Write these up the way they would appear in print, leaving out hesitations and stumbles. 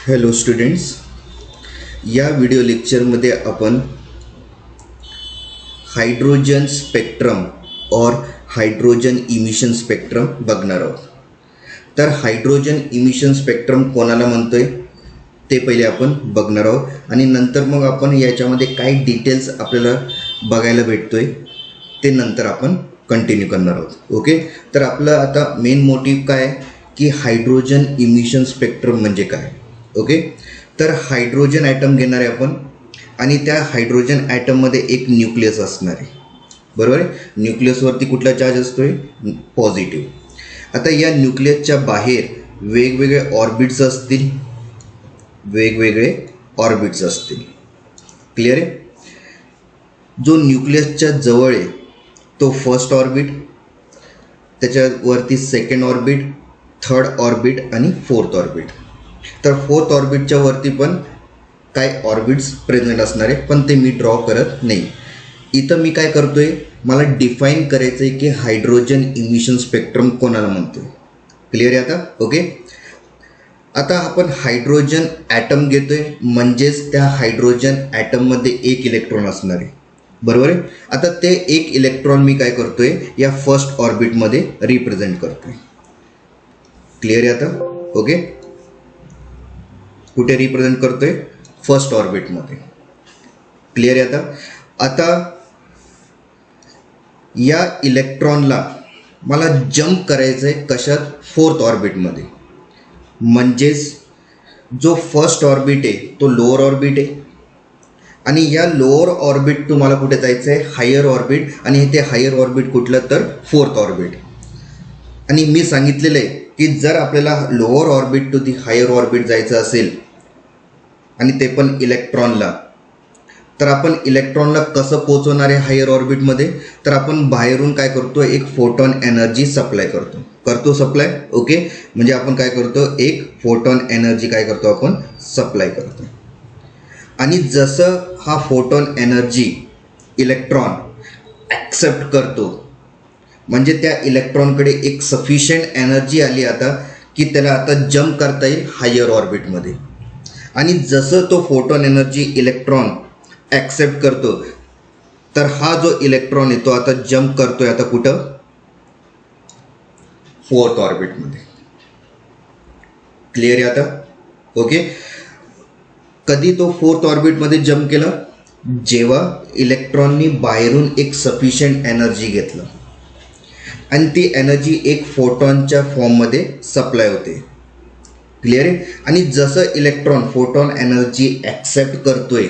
Hello students, या video लेक्चरमध्ये आपण हायड्रोजन स्पेक्ट्रम और हायड्रोजन इमिशन स्पेक्ट्रम बघणार आहोत. तर हायड्रोजन इमिशन स्पेक्ट्रम कोणाला म्हणतोय ते पहिले आपण बघणार आहोत आणि नंतर मग आपण याच्यामध्ये काय डिटेल्स आपल्याला बघायला भेटतोय ते नंतर आपण कंटिन्यू करणार आहोत. ओके, तर आपलं आता मेन मोटिव्ह काय की हायड्रोजन इमिशन स्पेक्ट्रम म्हणजे काय. ओके, तर हायड्रोजन ॲटम घेणार आहे आपण आणि त्या हायड्रोजन ॲटममध्ये एक न्यूक्लियस असणार आहे. बरोबर आहे, न्यूक्लियसवरती कुठला चार्ज असतोय? पॉझिटिव्ह. आता या न्यूक्लियसच्या बाहेर वेगवेगळे ऑर्बिट्स असतील, क्लिअर आहे. जो न्यूक्लियसच्या जवळ आहे तो फर्स्ट ऑर्बिट, त्याच्यावरती सेकंड ऑर्बिट, थर्ड ऑर्बिट आणि फोर्थ ऑर्बिट. तर फोर्थ ऑर्बिटच्या वरती पण काय ऑर्बिट्स प्रेझेंट असणार आहे, पण ते मी ड्रॉ करत नाही. इथं मी काय करतोय, मला डिफाईन करायचं आहे की हायड्रोजन इमिशन स्पेक्ट्रम कोणाला म्हणतोय. क्लिअर आहे आता? ओके, आता आपण हायड्रोजन ॲटम घेतोय म्हणजेच त्या हायड्रोजन ॲटममध्ये एक इलेक्ट्रॉन असणार आहे. बरोबर आहे. आता ते एक इलेक्ट्रॉन मी काय करतोय, या फर्स्ट ऑर्बिटमध्ये रिप्रेझेंट करतोय. क्लिअर आहे आता? ओके, कुठे रिप्रेझेंट करतोय? फर्स्ट ऑर्बिटमध्ये. क्लिअर आहे आता? आता या इलेक्ट्रॉनला मला जंप करायचं आहे कशात? फोर्थ ऑर्बिटमध्ये. म्हणजेच जो फर्स्ट ऑर्बिट आहे तो लोअर ऑर्बिट आहे आणि या लोअर ऑर्बिट तुम्हाला कुठे जायचं आहे? Higher orbit. आणि ते हायर ऑर्बिट कुठलं? तर फोर्थ ऑर्बिट. आणि मी सांगितलेलं आहे की जर आपल्याला lower orbit to the higher orbit जायचं असेल आणि ते पण इलेक्ट्रॉनला, तर आपण इलेक्ट्रॉनला कसं पोहोचवणार आहे हायर ऑर्बिटमध्ये? तर आपण बाहेरून काय करतो? एक फोटॉन एनर्जी सप्लाय करतो सप्लाय. ओके, म्हणजे आपण काय करतो? एक फोटॉन एनर्जी काय करतो? आपण सप्लाय करतो. आणि जसं हा फोटॉन एनर्जी इलेक्ट्रॉन ॲक्सेप्ट करतो, म्हणजे त्या इलेक्ट्रॉनकडे एक सफिशियंट एनर्जी आली आता की त्याला आता जंप करता येईल हायर ऑर्बिटमध्ये. आणि जसं तो फोटॉन एनर्जी इलेक्ट्रॉन ॲक्सेप्ट करतो, तर हा जो इलेक्ट्रॉन आहे तो आता जंप करतोय आता कुठं? फोर्थ ऑर्बिटमध्ये. क्लिअर आहे आता? ओके, कधी तो फोर्थ ऑर्बिटमध्ये जंप केला? जेव्हा इलेक्ट्रॉननी बाहेरून एक सफिशियंट एनर्जी घेतलं आणि ती एनर्जी एक फोटॉनच्या फॉर्ममध्ये सप्लाय होते. क्लिअर आहे. आणि जसं इलेक्ट्रॉन फोटॉन एनर्जी ॲक्सेप्ट करतोय,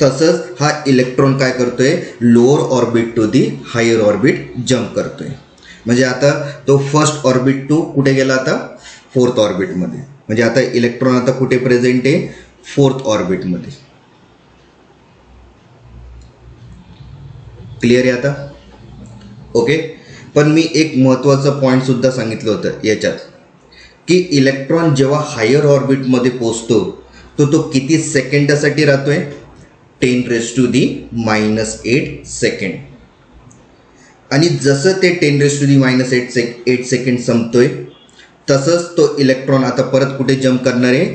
तसंच हा इलेक्ट्रॉन काय करतोय? Lower orbit to the higher orbit jump करतोय. म्हणजे आता तो फर्स्ट ऑर्बिट टू कुठे गेला? आता फोर्थ ऑर्बिटमध्ये. म्हणजे आता इलेक्ट्रॉन आता कुठे प्रेझेंट आहे? फोर्थ ऑर्बिटमध्ये. क्लिअर आहे आता? ओके, पण मी एक महत्त्वाचं पॉईंट सुद्धा सांगितलं होतं याच्यात की इलेक्ट्रॉन जेव्हा हायर ऑर्बिटमध्ये पोचतो तो किती सेकंदासाठी राहतोय? 10⁻⁻⁸ सेकंड. आणि जसं ते 10⁻⁻⁸ सेकंड संपतोय, तसंच तो इलेक्ट्रॉन आता परत कुठे जंप करणार आहे?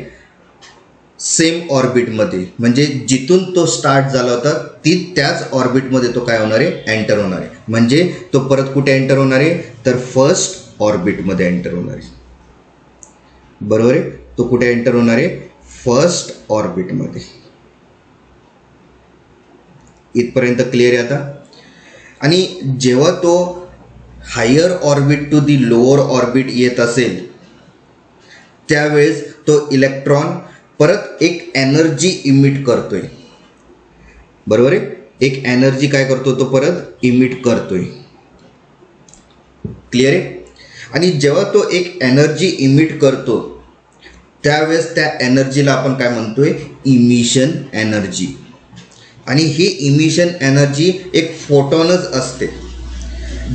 सेम ऑर्बिटमध्ये. म्हणजे जिथून तो स्टार्ट झाला होता त्याच ऑर्बिटमध्ये तो काय होणार आहे? एंटर होणार आहे. म्हणजे तो परत कुठे एंटर होणार आहे? तर फर्स्ट ऑर्बिटमध्ये एंटर होणार आहे. बरोबर आहे, तो कुठे एंटर होणार आहे? फर्स्ट ऑर्बिटमध्ये. इथपर्यंत क्लिअर आहे आता? आणि जेव्हा तो higher orbit to the lower orbit येत असेल, त्यावेळेस तो इलेक्ट्रॉन परत एक एनर्जी इमिट करतोय. बरोबर आहे, एक एनर्जी काय करतो? तो परत इमिट करतोय. क्लिअर आहे. आणि जेव्हा तो एक एनर्जी इमिट करतो, त्यावेळेस त्या एनर्जीला आपण काय म्हणतोय? Emission energy. आणि ही इमिशन एनर्जी एक फोटॉनच असते,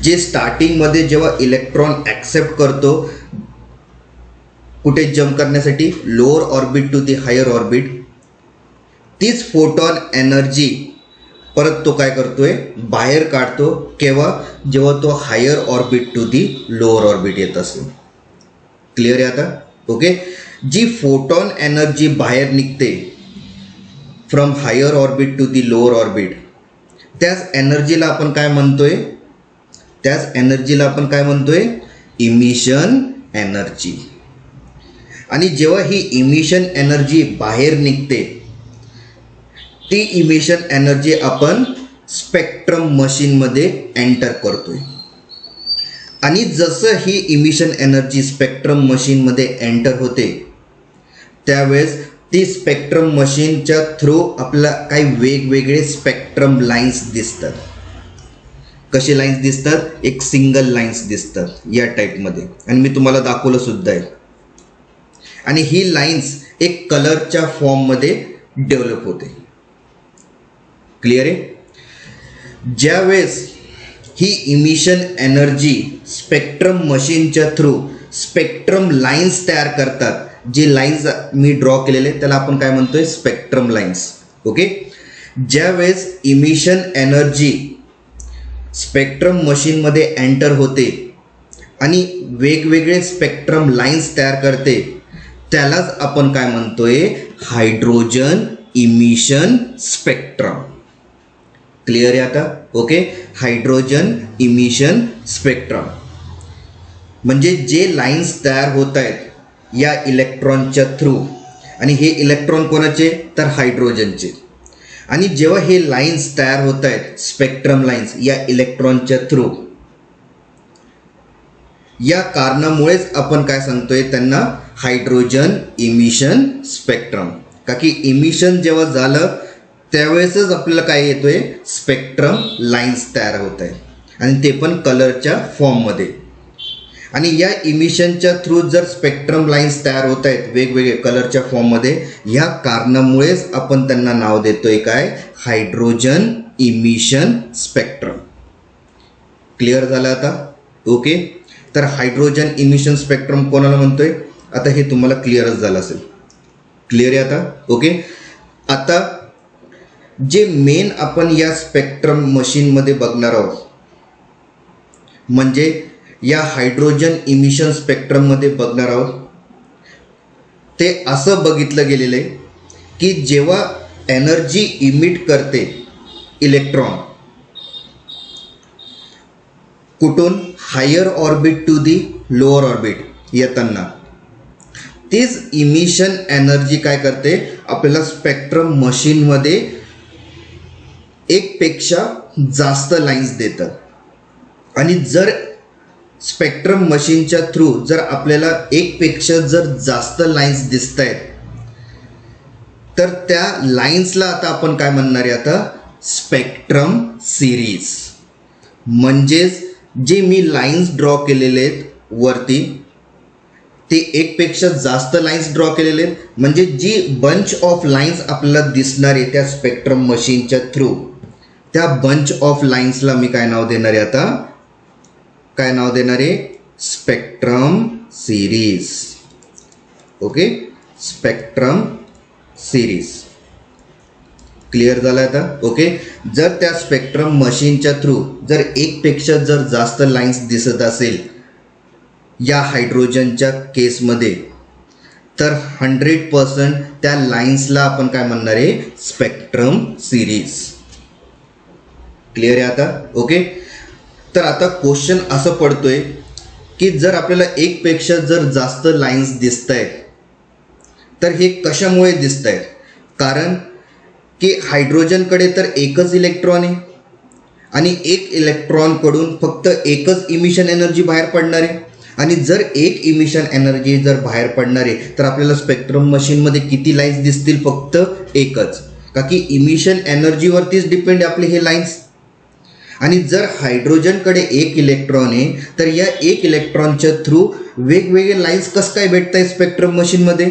जे स्टार्टिंगमध्ये जेव्हा इलेक्ट्रॉन ॲक्सेप्ट करतो कुठे जंप करण्यासाठी? Lower orbit to the higher orbit, तीच फोटॉन एनर्जी परत तो काय करतोय? बाहेर काढतो. केव्हा? जेव्हा तो higher orbit to the lower orbit येत असेल. क्लिअर आहे आता? ओके. जी फोटॉन एनर्जी बाहेर निघते from higher orbit to the lower orbit, त्याच एनर्जीला आपण काय म्हणतोय, इमिशन एनर्जी. आणि जेव्हा ही इमिशन एनर्जी बाहेर निघते, ती इमिशन एनर्जी आपण स्पेक्ट्रम मशीनमध्ये एंटर करतोय. आणि जसं ही इमिशन एनर्जी स्पेक्ट्रम मशीनमध्ये एंटर होते, त्यावेळेस ती स्पेक्ट्रम मशीनच्या थ्रू आपल्याला काही वेगवेगळे स्पेक्ट्रम लाईन्स दिसतात. कसे लाईन्स दिसतात? एक सिंगल लाईन्स दिसतात या टाईपमध्ये, आणि मी तुम्हाला दाखवलं सुद्धा आहे. आणि ही लाईन्स एक कलरच्या फॉर्ममध्ये डेव्हलप होते. क्लिअर आहे? ज्यावेळेस ही इमिशन एनर्जी स्पेक्ट्रम मशीनच्या थ्रू स्पेक्ट्रम लाईन्स तयार करतात, जे लाईन्स मी ड्रॉ केलेले त्याला आपण काय म्हणतोय? Spectrum lines. ओके. ज्यावेळेस इमिशन एनर्जी स्पेक्ट्रम मशीनमध्ये एंटर होते आणि वेगवेगळे स्पेक्ट्रम लाईन्स तयार करते, त्यालाच आपण काय म्हणतोय? Hydrogen emission spectrum. क्लिअर आहे आता? ओके. हायड्रोजन इमिशन स्पेक्ट्रम म्हणजे जे लाईन्स तयार होत आहेत या इलेक्ट्रॉनच्या थ्रू, आणि हे इलेक्ट्रॉन कोणाचे? तर हायड्रोजनचे. आणि जेव्हा हे लाईन्स तयार होत आहेत, स्पेक्ट्रम लाईन्स या इलेक्ट्रॉनच्या थ्रू, या कारणामुळेच आपण काय सांगतोय त्यांना? Hydrogen emission spectrum. का की इमिशन जेव्हा झालं त्यावेळेसच आपल्याला काय येतोय? स्पेक्ट्रम लाईन्स तयार होत आहेत, आणि ते पण कलरच्या फॉर्ममध्ये. आणि या इमिशनच्या थ्रू जर स्पेक्ट्रम लाईन्स तयार होत आहेत वेगवेगळे कलरच्या फॉर्ममध्ये, ह्या कारणामुळेच आपण त्यांना नाव देतोय काय? Hydrogen emission spectrum. क्लिअर झालं आता? ओके. तर हायड्रोजन इमिशन स्पेक्ट्रम कोणाला म्हणतोय? आता हे तुम्हाला क्लिअरच झालं असेल. क्लिअर आहे आता? ओके. आता जे मेन आपण या स्पेक्ट्रम मशीनमध्ये बघणार आहोत, म्हणजे या हायड्रोजन इमिशन स्पेक्ट्रममध्ये बघणार आहोत, ते असं बघितलं गेलेलं आहे की जेव्हा एनर्जी इमिट करते इलेक्ट्रॉन, कुठून? Higher orbit to the lower orbit येताना, तीच इमिशन एनर्जी काय करते? आपल्याला स्पेक्ट्रम मशीनमध्ये एकपेक्षा जास्त लाईन्स देतात. आणि जर स्पेक्ट्रम मशीनच्या थ्रू जर आपल्याला एकपेक्षा जर जास्त लाईन्स दिसत आहेत, तर त्या लाईन्सला आता आपण काय म्हणणार आहे? आता स्पेक्ट्रम सिरीज. म्हणजेच जे मी लाईन्स ड्रॉ केलेले आहेत वरती, ते एकपेक्षा जास्त लाईन्स ड्रॉ केलेले आहेत. म्हणजे जी बंच ऑफ लाईन्स आपल्याला दिसणार आहे त्या स्पेक्ट्रम मशीनच्या थ्रू, त्या बंच ऑफ लाईन्सला मी काय नाव देणार आहे? आता काय नाव देणार आहे? Spectrum series. Okay. Spectrum series. Clear झालं आता? ओके. जर त्या स्पेक्ट्रम मशीनच्या थ्रू जर एकपेक्षा जर जास्त लाईन्स दिसत असेल या हायड्रोजनच्या केसमध्ये, तर 100% त्या लाईन्सला आपण काय म्हणणार आहे? Spectrum series. क्लिअर आहे आता? ओके. तर आता क्वेश्चन असं पडतोय की जर आपल्याला एकपेक्षा जर जास्त लाईन्स दिसत आहेत, तर हे कशामुळे दिसत आहेत? कारण की हायड्रोजनकडे तर एकच इलेक्ट्रॉन आहे, आणि एक इलेक्ट्रॉनकडून फक्त एकच इमिशन एनर्जी बाहेर पडणार आहे. आणि जर एक इमिशन एनर्जी जर बाहेर पडणार आहे, तर आपल्याला स्पेक्ट्रम मशीनमध्ये किती लाईन्स दिसतील? फक्त एकच. का की इमिशन एनर्जीवरतीच डिपेंड आपले हे लाईन्स. आणि जर हायड्रोजनकडे एक इलेक्ट्रॉन आहे, तर या एक इलेक्ट्रॉनच्या थ्रू वेगवेगळे लाईन्स कसं काय भेटत आहे स्पेक्ट्रम मशीनमध्ये?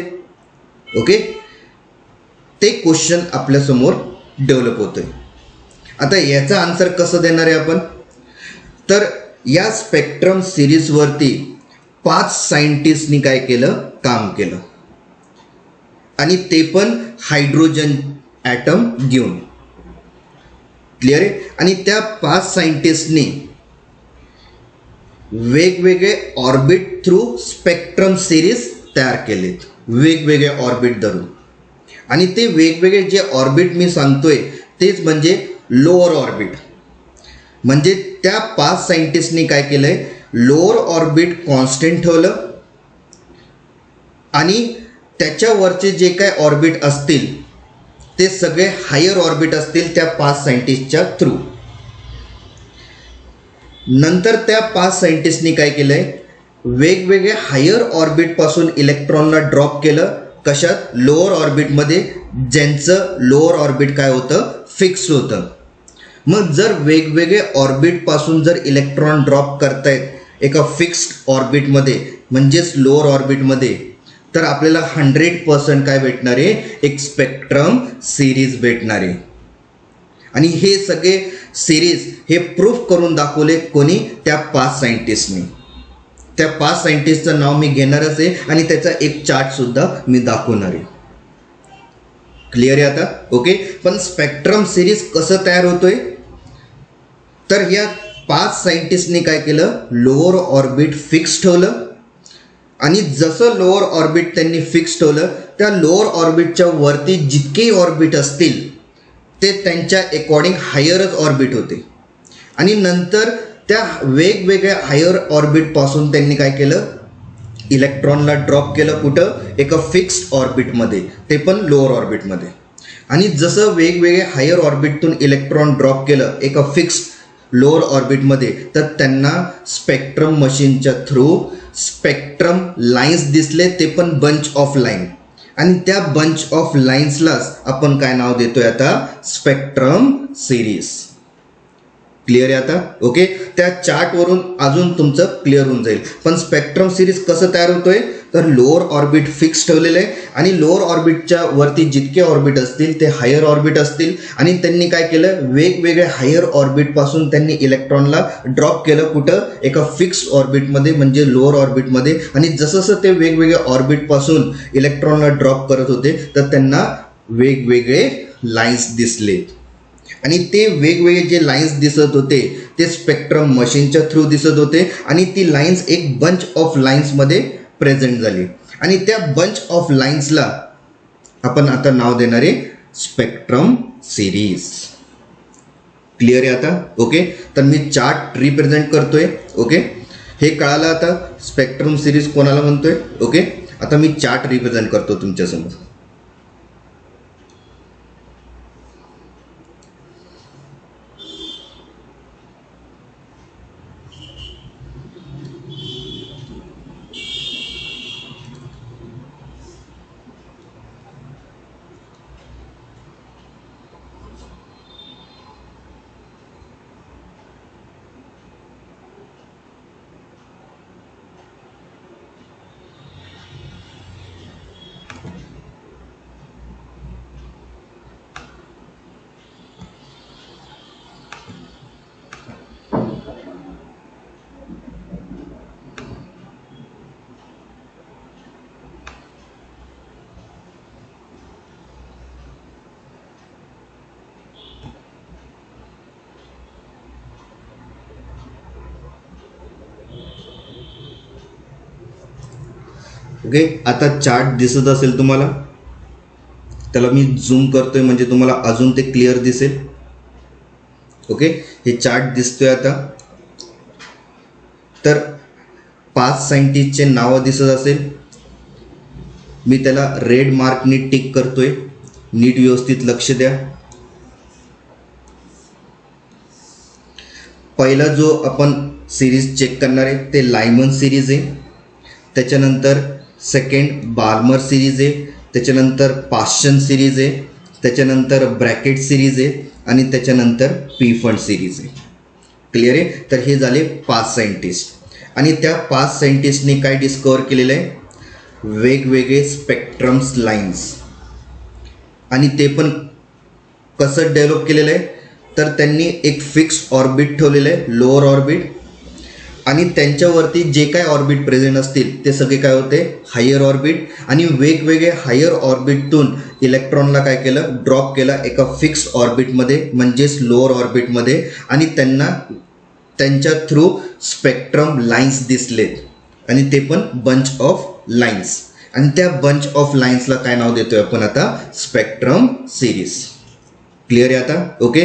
ओके. ते क्वेश्चन आपल्यासमोर डेव्हलप होतोय. आता याचा आन्सर कसं देणार आहे आपण? तर या स्पेक्ट्रम सिरीजवरती 5 सायंटिस्टनी काय केलं? काम केलं. आणि ते पण हायड्रोजन ॲटम घेऊन. क्लिअर आहे? आणि त्या 5 सायंटिस्टनी वेगवेगळे ऑर्बिट थ्रू स्पेक्ट्रम सिरीज तयार केलेत वेगवेगळे ऑर्बिट धरून. आणि ते वेगवेगळे जे ऑर्बिट मी सांगतोय तेच म्हणजे लोअर ऑर्बिट. म्हणजे त्या 5 सायंटिस्टनी काय केलंय, लोअर ऑर्बिट कॉन्स्टंट ठेवलं आणि त्याच्यावरचे जे काय ऑर्बिट असतील ते सगळे हायर ऑर्बिट असतील त्या 5 सायंटिस्टच्या थ्रू. नंतर त्या 5 सायंटिस्टनी काय केलंय, वेगवेगळे हायर ऑर्बिटपासून इलेक्ट्रॉनला ड्रॉप केलं. कशात, लोअर ऑर्बिटमध्ये, ज्यांचं लोअर ऑर्बिट काय होतं, फिक्स होतं. मग जर वेगवेगळे ऑर्बिटपासून जर इलेक्ट्रॉन ड्रॉप करतायत एका फिक्स्ड ऑर्बिटमध्ये म्हणजेच लोअर ऑर्बिटमध्ये, तर आपल्याला 100% काय भेटणार आहे, एक स्पेक्ट्रम सिरीज भेटणार आहे. आणि हे सगळे सिरीज हे प्रूफ करून दाखवले कोणी, त्या 5 सायंटिस्टनी. त्या 5 सायंटिस्टचं नाव मी घेणारच आहे आणि त्याचा एक चार्टसुद्धा मी दाखवणार आहे. क्लिअर आहे आता, ओके. पण स्पेक्ट्रम सिरीज कसं तयार होतोय, तर या 5 सायंटिस्टनी काय केलं, लोअर ऑर्बिट फिक्स ठेवलं आणि जसं लोअर ऑर्बिट त्यांनी फिक्स ठेवलं त्या लोअर ऑर्बिटच्या वरती जितकेही ऑर्बिट असतील ते त्यांच्या अकॉर्डिंग हायरच ऑर्बिट होते. आणि नंतर त्या वेगवेगळ्या हायर ऑर्बिटपासून त्यांनी काय केलं, इलेक्ट्रॉनला ड्रॉप केलं. कुठं, एका फिक्स्ड ऑर्बिटमध्ये, ते पण लोअर ऑर्बिटमध्ये. आणि जसं वेगवेगळे हायर ऑर्बिटतून इलेक्ट्रॉन ड्रॉप केलं एका फिक्स्ड लोअर ऑर्बिटमध्ये, तर त्यांना स्पेक्ट्रम मशीनच्या थ्रू स्पेक्ट्रम लाईन्स दिसले, ते पण बंच ऑफ लाईन. आणि त्या बंच ऑफ लाईन्सलाच आपण काय नाव देतोय आता, स्पेक्ट्रम सिरीज. क्लिअर आहे आता, ओके. त्या चार्टवरून अजून तुमचं क्लिअर होऊन जाईल. पण स्पेक्ट्रम सिरीज कसं तयार होतोय, तर लोअर ऑर्बिट फिक्स ठेवलेलं आहे आणि लोअर ऑर्बिटच्या वरती जितके ऑर्बिट असतील ते हायर ऑर्बिट असतील. आणि त्यांनी काय केलं, वेगवेगळ्या हायर ऑर्बिटपासून त्यांनी इलेक्ट्रॉनला ड्रॉप केलं. कुठं, एका फिक्स्ड ऑर्बिटमध्ये म्हणजे लोअर ऑर्बिटमध्ये. आणि जसं ते वेगवेगळ्या ऑर्बिटपासून इलेक्ट्रॉनला ड्रॉप करत होते तर त्यांना वेगवेगळे लाईन्स दिसले. आणि ते वेगवेगळे जे लाईन्स दिसत होते ते स्पेक्ट्रम मशीनच्या थ्रू दिसत होते. आणि ती लाईन्स एक बंच ऑफ लाईन्समध्ये प्रेझेंट झाली. आणि त्या बंच ऑफ लाईन्सला आपण आता नाव देणार आहे स्पेक्ट्रम सिरीज. क्लिअर आहे आता, ओके. तर मी चार्ट रिप्रेझेंट करतोय, ओके. हे कळालं आता स्पेक्ट्रम सिरीज कोणाला म्हणतोय, ओके. आता मी चार्ट रिप्रेझेंट करतो तुमच्यासमोर. ओके. आता चार्ट दिसत असेल तुम्हाला, त्याला मी झूम करतोय म्हणजे तुम्हाला अजून ते क्लिअर दिसेल, ओके. हे चार्ट दिसतोय आता. तर 5 सायंटिस्टचे नावं दिसत असेल, मी त्याला रेड मार्कनी टिक करतोय. नीट व्यवस्थित लक्ष द्या. पहिला जो आपण सिरीज चेक करणार आहे ते लायमन सिरीज आहे. त्याच्यानंतर सेकंड बार्मर सिरीज आहे. त्याच्यानंतर पाश्चन सिरीज आहे. त्याच्यानंतर ब्रॅकेट सिरीज आहे आणि त्याच्यानंतर पीफंड सिरीज आहे. क्लिअर आहे. तर हे झाले 5 सायंटिस्ट. आणि त्या 5 सायंटिस्टनी काय डिस्कवर केलेलं आहे, वेगवेगळे स्पेक्ट्रम्स लाईन्स. आणि ते पण कसं डेव्हलप केलेलं आहे, तर त्यांनी एक फिक्स ऑर्बिट ठेवलेलं आहे, लोअर ऑर्बिट. आणि त्यांच्यावरती जे काय ऑर्बिट प्रेझेंट असतील ते सगळे काय होते, हायर ऑर्बिट. आणि वेगवेगळे हायर ऑर्बिटतून इलेक्ट्रॉनला काय केलं, ड्रॉप केला एका फिक्स्ड ऑर्बिटमध्ये म्हणजेच लोअर ऑर्बिटमध्ये. आणि त्यांना त्यांच्या थ्रू स्पेक्ट्रम लाईन्स दिसलेत आणि ते पण बंच ऑफ लाईन्स. आणि त्या बंच ऑफ लाईन्सला काय नाव देतोय आपण आता, स्पेक्ट्रम सिरीज. क्लिअर आहे आता? ओके.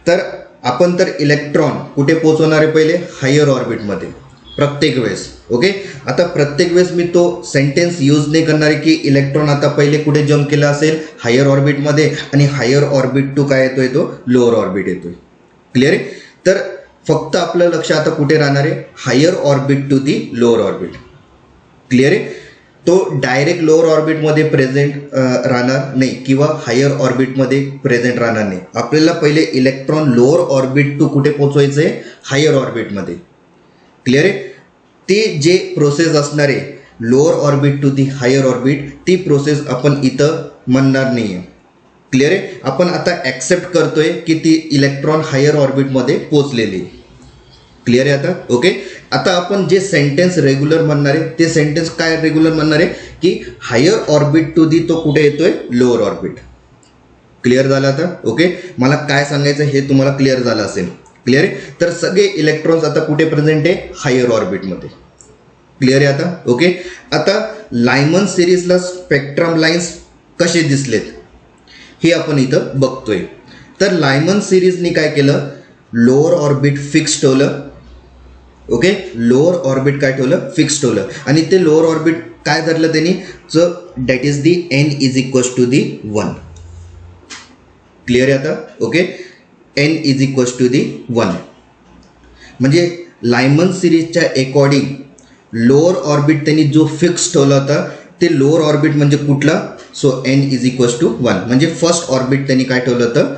तर आपण तर इलेक्ट्रॉन कुठे पोहोचवणार आहे, पहिले हायर ऑर्बिटमध्ये प्रत्येक वेळेस. ओके. आता प्रत्येक वेळेस मी तो सेंटेन्स यूज नाही करणार आहे की इलेक्ट्रॉन आता पहिले कुठे जम्प केला असेल, हायर ऑर्बिटमध्ये, आणि हायर ऑर्बिट टू काय येतोय, तो लोअर ऑर्बिट येतोय. क्लिअर आहे? तर फक्त आपलं लक्ष आता कुठे राहणार आहे, higher orbit to the lower orbit. Clear आहे? तो डायरेक्ट लोअर ऑर्बिटमध्ये प्रेझेंट राहणार नाही किंवा हायर ऑर्बिटमध्ये प्रेझेंट राहणार नाही. आपल्याला पहिले इलेक्ट्रॉन लोअर ऑर्बिट टू कुठे पोहोचवायचं आहे, हायर ऑर्बिटमध्ये. क्लिअर आहे? ते जे प्रोसेस असणार आहे lower orbit to the higher orbit, ती प्रोसेस आपण इथं म्हणणार नाही आहे. क्लिअर आहे? आपण आता ॲक्सेप्ट करतोय की ती इलेक्ट्रॉन हायर ऑर्बिटमध्ये पोचलेली. क्लिअर आहे आता? ओके. आता आपण जे सेंटेन्स रेग्युलर म्हणणार आहे ते सेंटेन्स काय रेग्युलर म्हणणार आहे की हायर ऑर्बिट टू दी तो कुठे येतोय, लोअर ऑर्बिट. क्लिअर झालं आता? ओके. मला काय सांगायचं हे तुम्हाला क्लिअर झालं असेल. क्लिअर आहे? तर सगळे इलेक्ट्रॉन्स आता कुठे प्रेझेंट आहे, हायर ऑर्बिटमध्ये. क्लिअर आहे आता? ओके. आता लायमन सिरीजला स्पेक्ट्रम लाईन्स कसे दिसलेत हे आपण इथं बघतोय. तर लायमन सिरीजनी काय केलं, लोअर ऑर्बिट फिक्स ठेवलं. ओके. लोअर ऑर्बिट काय ठेवलं, फिक्स ठेवलं. आणि ते लोअर ऑर्बिट काय धरलं त्यांनी, so that is the n is equals to the 1. Clear आहे आता? Okay. n is equals to the 1. म्हणजे लायमन सिरीजच्या अकॉर्डिंग लोअर ऑर्बिट त्यांनी जो फिक्स ठेवला होता ते लोअर ऑर्बिट म्हणजे कुठला, so n is equals to 1. म्हणजे फर्स्ट ऑर्बिट त्यांनी काय ठेवलं होतं,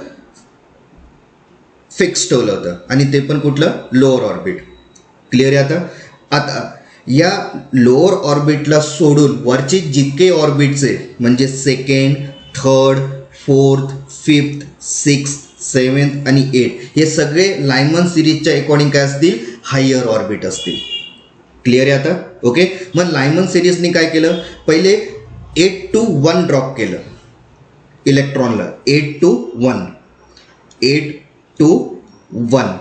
फिक्स ठेवलं होतं, आणि ते पण कुठलं, लोअर ऑर्बिट. क्लिअर आहे आता? आता या लोअर ऑर्बिटला सोडून वरचे जितके ऑर्बिट्स आहे म्हणजे second, third, fourth, fifth, sixth, seventh आणि 8 हे सगळे लायमन सिरीजच्या अकॉर्डिंग काय असतील, हायर ऑर्बिट असतील. क्लिअर आहे आता? ओके. मग लायमन सिरीजने काय केलं, पहिले 8 to 1 ड्रॉप केलं इलेक्ट्रॉनला. 8 to 1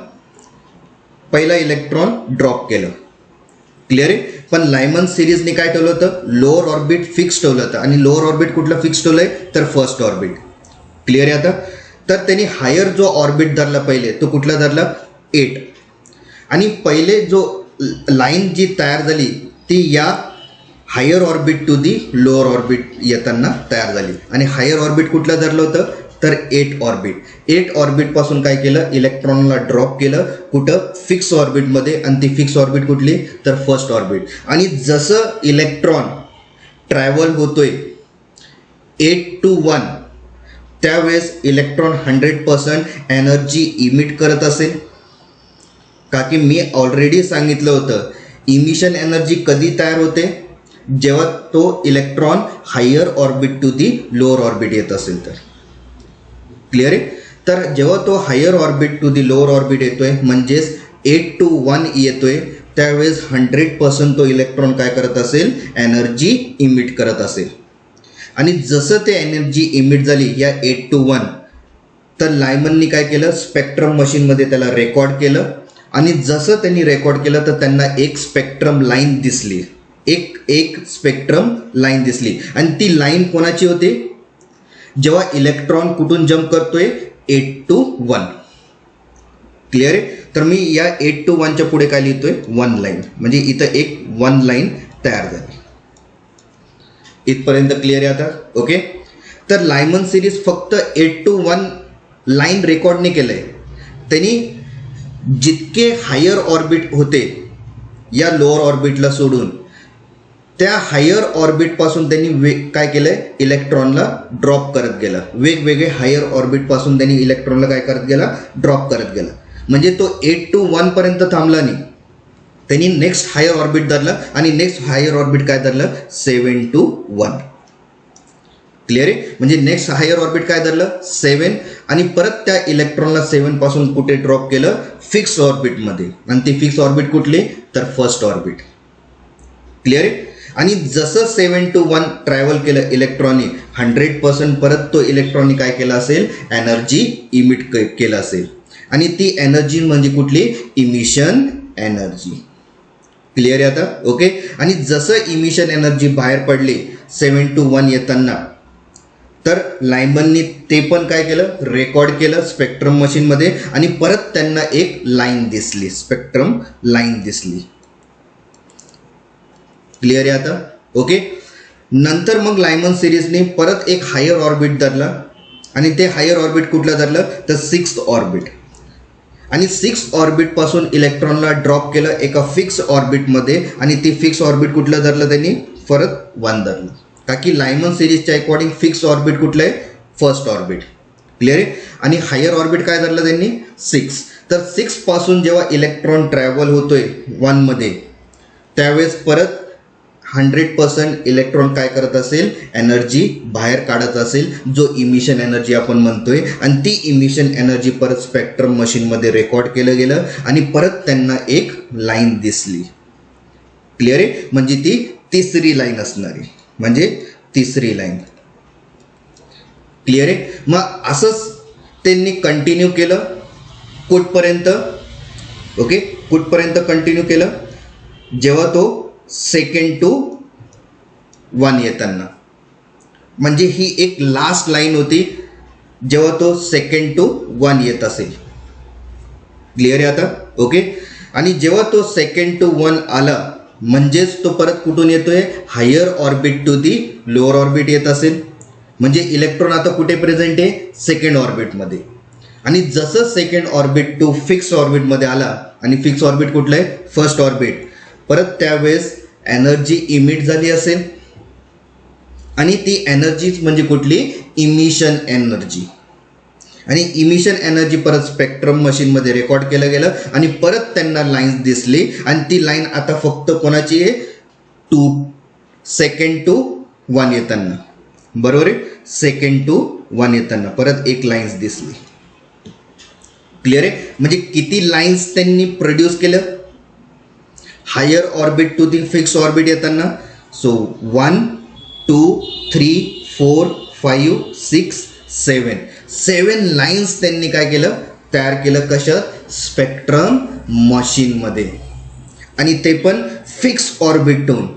पहिला इलेक्ट्रॉन ड्रॉप केलं. क्लिअर आहे? पण लायमन सिरीजने काय ठेवलं होतं, लोअर ऑर्बिट फिक्स ठेवलं होतं. आणि लोअर ऑर्बिट कुठलं फिक्स ठेवलंय, तर फर्स्ट ऑर्बिट. क्लिअर आहे आता? तर त्यांनी हायर जो ऑर्बिट धरला पहिले तो कुठला धरला, 8. आणि पहिले जो लाईन जी तयार झाली ती या higher orbit to the lower orbit येताना तयार झाली. आणि हायर ऑर्बिट कुठलं धरलं होतं, तर 8 ऑर्बिट. 8 ऑर्बिटपासून काय केलं, इलेक्ट्रॉनला ड्रॉप केलं कुठं, फिक्स ऑर्बिटमध्ये. आणि ती फिक्स ऑर्बिट कुठली, तर फर्स्ट ऑर्बिट. आणि जसं इलेक्ट्रॉन ट्रॅव्हल होतोय 8 to 1 त्यावेळेस इलेक्ट्रॉन 100% एनर्जी इमिट करत असेल. का की मी ऑलरेडी सांगितलं होतं इमिशन एनर्जी कधी तयार होते, जेव्हा तो electron higher orbit to the lower orbit येत असेल तर. क्लिअर आहे? तर जेव्हा तो higher orbit to the lower orbit येतोय म्हणजेच 8 to 1 येतोय त्यावेळेस 100% तो इलेक्ट्रॉन काय करत असेल, एनर्जी इमिट करत असेल. आणि जसं ते एनर्जी इमिट झाली या 8 to 1 तर लायमननी काय केलं, स्पेक्ट्रम मशीनमध्ये त्याला रेकॉर्ड केलं. आणि जसं त्यांनी रेकॉर्ड केलं तर त्यांना एक स्पेक्ट्रम लाईन दिसली, एक स्पेक्ट्रम लाईन दिसली. आणि ती लाईन कोणाची होती, जेव्हा इलेक्ट्रॉन कुठून जम्प करतोय, 8 to 1. क्लिअर आहे? तर मी या 8 to 1 च्या पुढे काय लिहितोय, 1 लाईन. म्हणजे इथं एक 1 लाईन तयार झाली. इथपर्यंत क्लिअर आहे आता? ओके. तर लायमन सिरीज फक्त 8 to 1 लाईन रेकॉर्ड नाही केलंय, त्यांनी जितके हायर ऑर्बिट होते या लोअर ऑर्बिटला सोडून त्या हायर ऑर्बिटपासून त्यांनी काय केलंय, इलेक्ट्रॉनला ड्रॉप करत गेला. वेगवेगळे हायर ऑर्बिटपासून त्यांनी इलेक्ट्रॉनला काय करत गेला, ड्रॉप करत गेला. म्हणजे तो 8 to 1 पर्यंत थांबला नाही, त्यांनी नेक्स्ट हायर ऑर्बिट धरलं. आणि नेक्स्ट हायर ऑर्बिट काय धरलं, 7 to 1. क्लिअर आहे? म्हणजे नेक्स्ट हायर ऑर्बिट काय धरलं, 7. आणि परत त्या इलेक्ट्रॉनला 7 पासून कुठे ड्रॉप केलं, फिक्स ऑर्बिटमध्ये. आणि ती फिक्स ऑर्बिट कुठली, तर फर्स्ट ऑर्बिट. क्लिअर आहे? आणि जसं 7 to 1 ट्रॅव्हल केलं इलेक्ट्रॉनने 100% परत तो इलेक्ट्रॉनने काय केलं असेल, एनर्जी इमिट केलं असेल. आणि ती एनर्जी म्हणजे कुठली, इमिशन एनर्जी. क्लिअर आहे आता? ओके. आणि जसं इमिशन एनर्जी बाहेर पडली 7 to 1 येताना, तर लायमननी ते पण काय केलं, रेकॉर्ड केलं स्पेक्ट्रम मशीनमध्ये आणि परत त्यांना एक लाईन दिसली, स्पेक्ट्रम लाईन दिसली. क्लिअर आहे आता? ओके. नंतर मग लायमन सिरीजने परत एक हायर ऑर्बिट धरला आणि ते हायर ऑर्बिट कुठलं धरलं तर 6th ऑर्बिट. आणि 6th ऑर्बिटपासून इलेक्ट्रॉनला ड्रॉप केलं एका फिक्स ऑर्बिटमध्ये आणि ती फिक्स ऑर्बिट कुठलं धरलं त्यांनी, परत 1 धरलं. का की लायमन सिरीजच्या अकॉर्डिंग फिक्स ऑर्बिट कुठलं आहे, फर्स्ट ऑर्बिट. क्लिअर आहे? आणि हायर ऑर्बिट काय धरलं त्यांनी, 6. तर 6 पासून जेव्हा इलेक्ट्रॉन ट्रॅव्हल होतोय 1 मध्ये, त्यावेळेस परत 100% इलेक्ट्रॉन काय करत असेल, एनर्जी बाहेर काढत असेल, जो इमिशन एनर्जी आपण म्हणतोय. आणि ती इमिशन एनर्जी परत स्पेक्ट्रम मशीनमध्ये रेकॉर्ड केलं गेलं आणि परत त्यांना एक लाईन दिसली. क्लिअर आहे? म्हणजे ती तिसरी लाईन असणारी, म्हणजे तिसरी लाईन. क्लिअर आहे? मग असंच त्यांनी कंटिन्यू केलं कुठपर्यंत, ओके, कुठपर्यंत कंटिन्यू केलं, जेव्हा तो 2nd to 1 येताना. म्हणजे ही एक लास्ट लाईन होती जेव्हा तो 2nd to 1 येत असेल. क्लिअर आहे आता? ओके. आणि जेव्हा तो 2nd to 1 आला, म्हणजेच तो परत कुठून येतोय, higher orbit to the lower orbit येत असेल. म्हणजे इलेक्ट्रॉन आता कुठे प्रेझेंट आहे, 2nd ऑर्बिटमध्ये. आणि जसं 2nd ऑर्बिट टू फिक्स ऑर्बिटमध्ये आला, आणि फिक्स ऑर्बिट कुठलं आहे, फर्स्ट ऑर्बिट, परत त्यावेळेस एनर्जी इमिट झाली असेल. आणि ती एनर्जीच म्हणजे कुठली, इमिशन एनर्जी. आणि इमिशन एनर्जी परत स्पेक्ट्रम मशीनमध्ये रेकॉर्ड केलं गेलं आणि परत त्यांना लाईन्स दिसली. आणि ती लाईन आता फक्त कोणाची आहे, 2nd to 1 येताना. बरोबर आहे? 2nd to 1 येताना परत एक लाईन्स दिसली. क्लिअर आहे? म्हणजे किती लाईन्स त्यांनी प्रोड्यूस केलं, higher orbit to the fix orbit येताना. सो 1 2 3 4 5 6 7 लाईन्स त्यांनी काय केलं, तयार केलं. कशात, स्पेक्ट्रम मशीनमध्ये. आणि ते पण फिक्स ऑर्बिटून.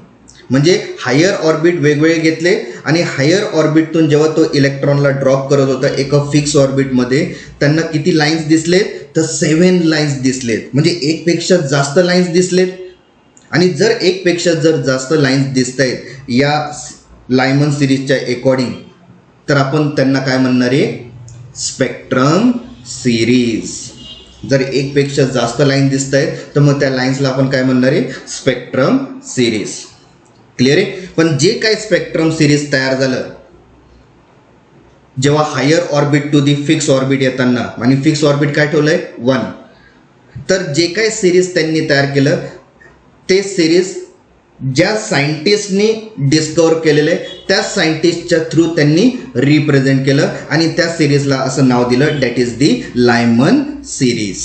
म्हणजे हायर ऑर्बिट वेगवेगळे घेतले आणि हायर ऑर्बिटतून जेव्हा तो इलेक्ट्रॉनला ड्रॉप करत होता एका फिक्स ऑर्बिटमध्ये, त्यांना किती लाईन्स दिसलेत, तर 7 लाईन्स दिसलेत. म्हणजे एकपेक्षा जास्त लाईन्स दिसलेत. आणि जर एकपेक्षा जर जास्त लाईन्स दिसत आहेत या लायमन सिरीजच्या अकॉर्डिंग, तर आपण त्यांना काय म्हणणार आहे, स्पेक्ट्रम सिरीज. जर एकपेक्षा जास्त लाईन दिसत आहेत तर मग त्या लाईन्सला आपण काय म्हणणार आहे, स्पेक्ट्रम सिरीज. क्लिअर आहे? पण जे काही स्पेक्ट्रम सिरीज तयार झालं जेव्हा higher orbit to the fix orbit येताना, आणि फिक्स ऑर्बिट काय ठेवलंय, 1. तर जे काही सिरीज त्यांनी तयार केलं ते सिरीज ज्या सायंटिस्टनी डिस्कवर केलेले त्या सायंटिस्टच्या थ्रू त्यांनी रिप्रेझेंट केलं आणि त्या सिरीजला असं नाव दिलं, that is the Lyman series.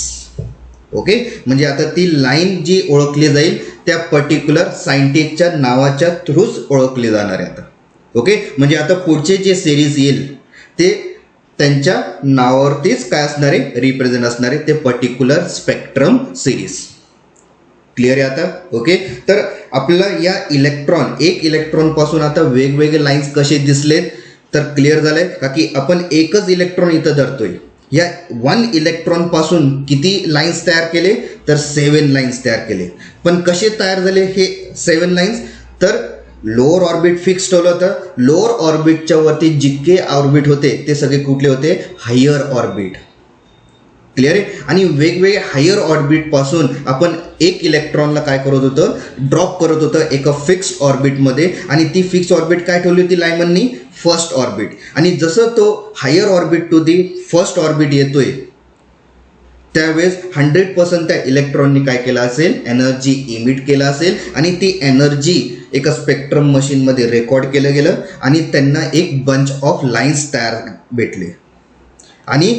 Okay. म्हणजे आता ती लाईन जी ओळखली जाईल त्या पर्टिक्युलर सायंटिस्टच्या नावाच्या थ्रूच ओळखली जाणार आहे आता. ओके. म्हणजे आता पुढचे जे सिरीज येईल ते त्यांच्या नावावरतीच काय असणार आहे, रिप्रेझेंट असणार आहे, ते पर्टिक्युलर स्पेक्ट्रम सिरीज. क्लिअर आहे आता? ओके. तर आपल्याला या एक इलेक्ट्रॉन पासून आता वेगवेगळे लाईन्स कसे दिसलेत तर क्लिअर झालंय का की आपण एकच इलेक्ट्रॉन इथं धरतोय. या 1 इलेक्ट्रॉन पासून किती लाईन्स तयार केले तर 7 लाईन्स तयार केले. पण कसे तयार झाले हे 7 लाईन्स, तर लोअर ऑर्बिट फिक्स ठेवलं होतं. लोअर ऑर्बिटच्या वरती जितके ऑर्बिट होते ते सगळे कुठले होते, हायर ऑर्बिट. क्लिअर आहे? आणि वेगवेगळे हायर ऑर्बिट पासून आपण एक इलेक्ट्रॉनला काय करत होतं, ड्रॉप करत होतं एका फिक्स ऑर्बिटमध्ये. आणि ती फिक्स ऑर्बिट काय ठेवली होती लायमननी, फर्स्ट ऑर्बिट. आणि जसं तो higher orbit to the first orbit येतोय त्यावेळेस 100% त्या इलेक्ट्रॉननी काय केलं असेल, एनर्जी इमिट केला असेल. आणि ती एनर्जी एका स्पेक्ट्रम मशीनमध्ये रेकॉर्ड केलं गेलं आणि त्यांना एक बंच ऑफ लाईन्स तयार भेटले. आणि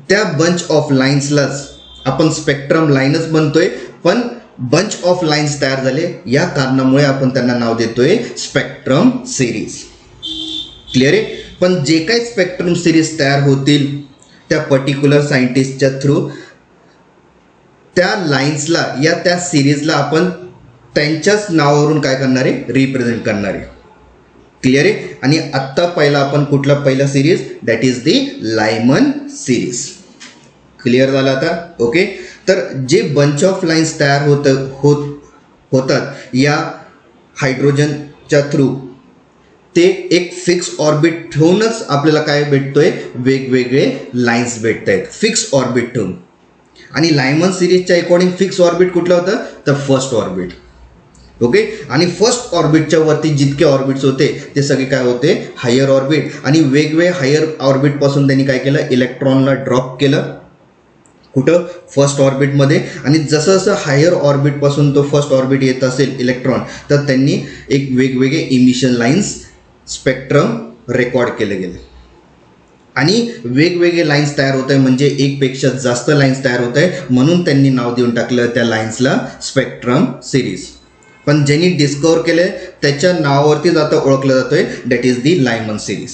त्या बंच ऑफ लाईन्सलाच आपण स्पेक्ट्रम लाईनच म्हणतोय, पण बंच ऑफ लाईन्स तयार झाले या कारणामुळे आपण त्यांना नाव देतोय स्पेक्ट्रम सिरीज. क्लिअर आहे? पण जे काही स्पेक्ट्रम सिरीज तयार होतील त्या पर्टिक्युलर सायंटिस्टच्या थ्रू त्या लाईन्सला या त्या सिरीजला आपण त्यांच्याच नावावरून काय करणार आहे, रिप्रेझेंट करणार आहे. क्लिअर आहे. आणि आत्ता आपण पहिला series that is the Lyman series. Clear झालं आता. ओके. तर जे बंच ऑफ लाईन्स तयार होतात या हायड्रोजनच्या थ्रू, ते एक फिक्स ऑर्बिट ठेवूनच आपल्याला काय भेटतोय, वेगवेगळे लाईन्स भेटत आहेत फिक्स ऑर्बिट ठेवून. आणि लायमन सिरीजच्या अकॉर्डिंग फिक्स ऑर्बिट कुठलं होतं, तर फर्स्ट ऑर्बिट. ओके. आणि फर्स्ट ऑर्बिटच्या वरती जितके ऑर्बिट्स होते ते सगळे काय होते, हायर ऑर्बिट. आणि वेगवेगळे हायर ऑर्बिटपासून त्यांनी काय केलं, इलेक्ट्रॉनला ड्रॉप केलं कुठं, फर्स्ट ऑर्बिटमध्ये. आणि जसं जसं हायर ऑर्बिटपासून तो फर्स्ट ऑर्बिट येत असेल इलेक्ट्रॉन, तर त्यांनी एक वेगवेगळे इमिशन लाईन्स स्पेक्ट्रम रेकॉर्ड केले गेले. आणि वेगवेगळे लाईन्स तयार होत आहे, म्हणजे एकपेक्षा जास्त लाईन्स तयार होत आहे, म्हणून त्यांनी नाव देऊन टाकलं त्या लाईन्सला स्पेक्ट्रम सिरीज. पण ज्यांनी डिस्कवर केले त्याच्या नावावरतीच आता ओळखलं जातोय, that is the Lyman series.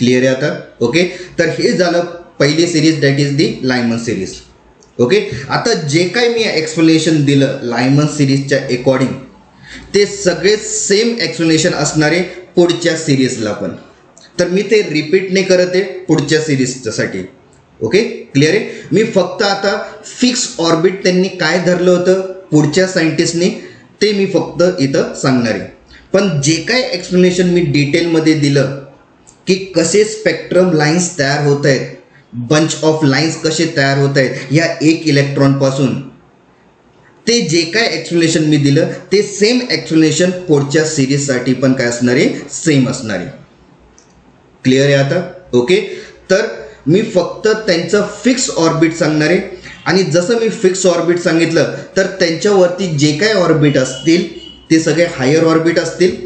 Clear आहे आता. ओके. तर हे झालं पहिली series, that is the Lyman series. Okay. आता जे काही मी एक्सप्लेनेशन दिलं लायमन सिरीजच्या अकॉर्डिंग, ते सगळे सेम एक्सप्लेनेशन असणारे पुढच्या सिरीजला पण. तर मी ते रिपीट नाही करत आहे पुढच्या सिरीजसाठी. ओके. क्लिअर आहे. मी फक्त आता फिक्स ऑर्बिट त्यांनी काय धरलं होतं पुढच्या सायंटिस्टनी, ते मी फक्त इथं सांगणार आहे. पण जे काय एक्सप्लेनेशन मी डिटेलमध्ये दिलं की कसे स्पेक्ट्रम लाईन्स तयार होत आहेत, बंच ऑफ लाईन्स कसे तयार होत आहेत या एक इलेक्ट्रॉनपासून, ते जे काय एक्सप्लेनेशन मी दिलं ते सेम एक्सप्लेनेशन पुढच्या सिरीजसाठी पण काय असणार आहे, सेम असणार आहे. क्लिअर आहे आता. ओके. तर मी फक्त त्यांचं फिक्स ऑर्बिट सांगणार आहे. आणि जसं मी फिक्स ऑर्बिट सांगितलं, तर त्यांच्यावरती जे काय ऑर्बिट असतील ते सगळे हायर ऑर्बिट असतील,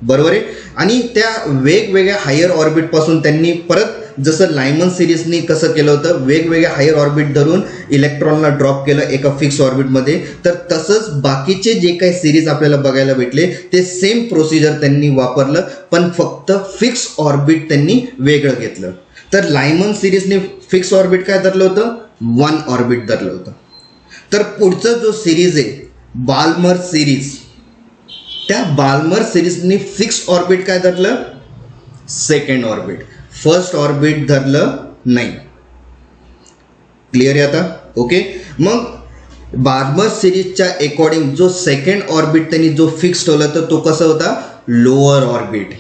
बरोबर आहे. आणि त्या वेगवेगळ्या हायर ऑर्बिटपासून त्यांनी परत जसं लायमन सिरीजनी कसं केलं होतं, वेगवेगळ्या हायर ऑर्बिट धरून इलेक्ट्रॉनला ड्रॉप केलं एका फिक्स ऑर्बिटमध्ये, तर तसंच बाकीचे जे काही सिरीज आपल्याला बघायला भेटले ते सेम प्रोसिजर त्यांनी वापरलं, पण फक्त फिक्स ऑर्बिट त्यांनी वेगळं घेतलं. तर लायमन सिरीजने फिक्स ऑर्बिट काय धरलं होतं, 1 ऑर्बिट धरलं होतं. तर पुढचा जो सिरीज आहे बाल्मर सिरीज, त्या बाल्मर सिरीजने फिक्स ऑर्बिट काय धरलं, सेकंड ऑर्बिट. फर्स्ट ऑर्बिट धरलं नाही. क्लिअर आहे आता. ओके. मग बाल्मर सिरीजच्या अकॉर्डिंग जो सेकंड ऑर्बिट त्यांनी जो फिक्स ठेवला तर तो कसा होता, लोअर ऑर्बिट.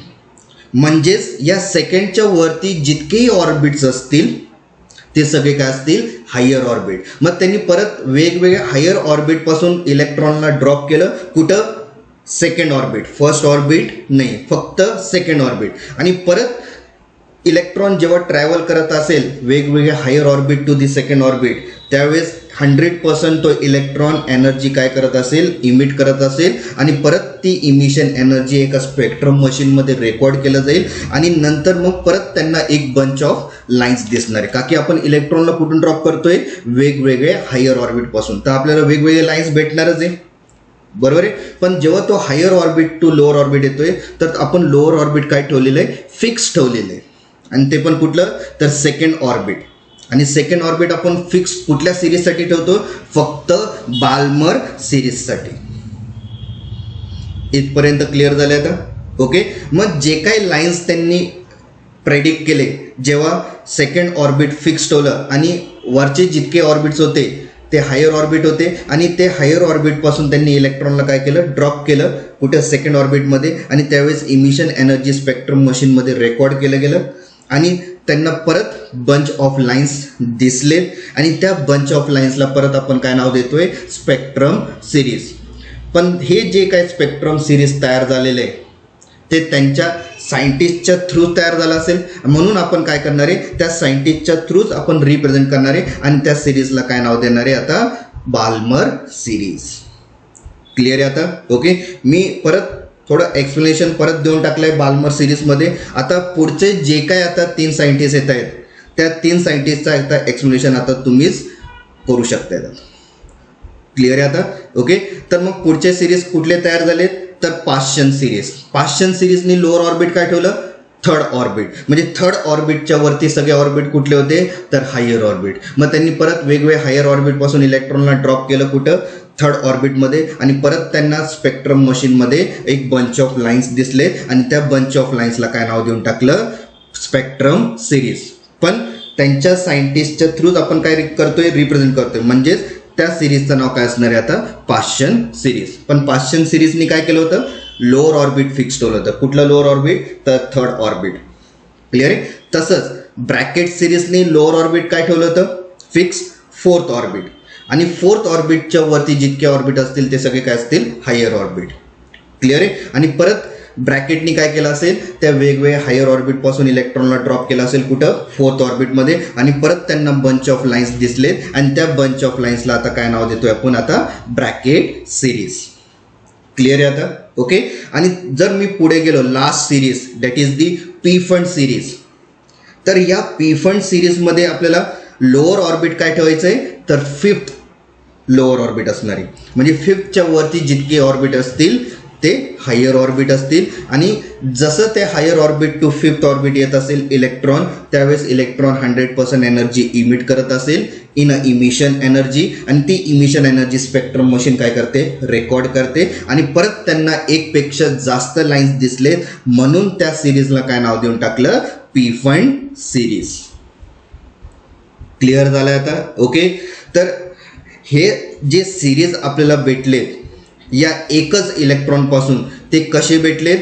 म्हणजेच या सेकंडच्या वरती जितकेही ऑर्बिट्स असतील ते सगळे काय असतील, हायर ऑर्बिट. मग त्यांनी परत वेगवेगळ्या हायर ऑर्बिटपासून इलेक्ट्रॉनला ड्रॉप केलं कुठं, सेकंड ऑर्बिट. फर्स्ट ऑर्बिट नाही, फक्त सेकंड ऑर्बिट. आणि परत इलेक्ट्रॉन जेव्हा ट्रॅव्हल करत असेल वेगवेगळ्या higher orbit to the second orbit, त्यावेळेस 100% तो इलेक्ट्रॉन एनर्जी काय करत असेल, इमिट करत असेल. आणि परत ती इमिशन एनर्जी एका स्पेक्ट्रम मशीनमध्ये रेकॉर्ड केलं जाईल. आणि नंतर मग परत त्यांना एक बंच ऑफ लाईन्स दिसणार आहे, का की आपण इलेक्ट्रॉनला कुठून ड्रॉप करतोय, वेगवेगळे हायर ऑर्बिटपासून. तर आपल्याला वेगवेगळे लाईन्स भेटणारच आहे, बरोबर आहे. पण जेव्हा तो higher orbit to lower orbit येतोय, तर आपण लोअर ऑर्बिट काय ठेवलेलं आहे, फिक्स ठेवलेलं आहे. आणि ते पण कुठलं, तर सेकंड ऑर्बिट. आणि सेकंड ऑर्बिट आपण फिक्स कुठल्या सिरीजसाठी ठेवतो, फक्त बाल्मर सिरीजसाठी. इथपर्यंत क्लिअर झाले आता. ओके. मग जे काही लाईन्स त्यांनी प्रेडिक्ट केले, जेव्हा सेकंड ऑर्बिट फिक्स ठेवलं आणि वरचे जितके ऑर्बिट्स होते ते हायर ऑर्बिट होते, आणि ते हायर ऑर्बिटपासून त्यांनी इलेक्ट्रॉनला काय केलं, ड्रॉप केलं कुठे, सेकंड ऑर्बिटमध्ये. आणि त्यावेळेस इमिशन एनर्जी स्पेक्ट्रम मशीनमध्ये रेकॉर्ड केलं गेलं. आणि त्यांना परत बंच ऑफ लाईन्स दिसले. आणि त्या बंच ऑफ लाईन्सला परत आपण काय नाव देतोय, स्पेक्ट्रम सिरीज. पण हे जे काय स्पेक्ट्रम सिरीज तयार झालेलं आहे ते त्यांच्या सायंटिस्टच्या थ्रू तयार झालं असेल, म्हणून आपण काय करणार आहे, त्या सायंटिस्टच्या थ्रूच आपण रिप्रेझेंट करणार आहे. आणि त्या सिरीजला काय नाव देणार आहे आता, बाल्मर सिरीज. क्लिअर आहे आता. ओके. मी परत थोडं एक्सप्लेनेशन परत देऊन टाकलं आहे बाल्मर सिरीजमध्ये. आता पुढचे जे काय आता 3 सायंटिस्ट येत आहेत, त्या 3 सायंटिस्टचा आता एक्सप्लेनेशन आता तुम्हीच करू शकता. क्लिअर आहे आता. ओके. तर मग पुढचे सिरीज कुठले तयार झालेत, तर पाश्चन सिरीज. पाश्चन सिरीजनी लोअर ऑर्बिट काय ठेवलं, थर्ड ऑर्बिट. म्हणजे थर्ड ऑर्बिटच्या वरती सगळे ऑर्बिट कुठले होते, तर हायर ऑर्बिट. मग त्यांनी परत वेगवेगळे हायर ऑर्बिटपासून इलेक्ट्रॉनला ड्रॉप केलं कुठं, थर्ड ऑर्बिटमध्ये आणि परत त्यांना स्पेक्ट्रम मशीनमध्ये एक बंच ऑफ लाईन्स दिसले आणि त्या बंच ऑफ लाईन्सला काय नाव देऊन टाकलं, स्पेक्ट्रम सिरीज. पण त्यांच्या सायंटिस्टच्या थ्रूच आपण काय करतोय, रिप्रेझेंट करतोय. म्हणजेच त्या सिरीजचं नाव काय असणार आहे आता, पाश्चन सिरीज. पण पाश्चन सिरीजनी काय केलं होतं, लोअर ऑर्बिट फिक्स ठेवलं होतं. कुठलं लोअर ऑर्बिट, तर थर्ड ऑर्बिट. क्लिअर आहे. तसंच ब्रॅकेट सिरीजनी लोअर ऑर्बिट काय ठेवलं होतं, फिक्स फोर्थ ऑर्बिट. आणि फोर्थ ऑर्बिटच्या वरती जितके ऑर्बिट असतील ते सगळे काय असतील, हायर ऑर्बिट. क्लिअर आहे. आणि परत ब्रॅकेटनी काय केलं असेल, त्या वेगवेगळ्या हायर ऑर्बिटपासून इलेक्ट्रॉनला ड्रॉप केला असेल कुठं, फोर्थ ऑर्बिटमध्ये. आणि परत त्यांना बंच ऑफ लाईन्स दिसलेत आणि त्या बंच ऑफ लाईन्सला आता काय नाव देतोय आपण, आता ब्रॅकेट सिरीज. क्लिअर आहे आता. ओके. आणि जर मी पुढे गेलो, last series that is the P fund series. तर या पी फंड सिरीजमध्ये आपल्याला लोअर ऑर्बिट काय ठेवायचं आहे, तर फिफ्थ लोअर ऑर्बिट असणार आहे. म्हणजे फिफ्थच्या वरती जितके ऑर्बिट असतील ते हायर ऑर्बिट असतील. आणि जसं ते higher orbit to fifth orbit येत असेल इलेक्ट्रॉन, त्यावेळेस इलेक्ट्रॉन 100% एनर्जी इमिट करत असेल इन अ इमिशन एनर्जी. आणि ती इमिशन एनर्जी स्पेक्ट्रम मशीन काय करते, रेकॉर्ड करते. आणि परत त्यांना एकपेक्षा जास्त लाईन्स दिसले म्हणून त्या सिरीजला काय नाव देऊन टाकलं, पी फंड सिरीज. क्लिअर झालं आता. ओके. तर हे जे सिरीज आपल्याला भेटलेत या एकच इलेक्ट्रॉनपासून, ते कसे भेटलेत,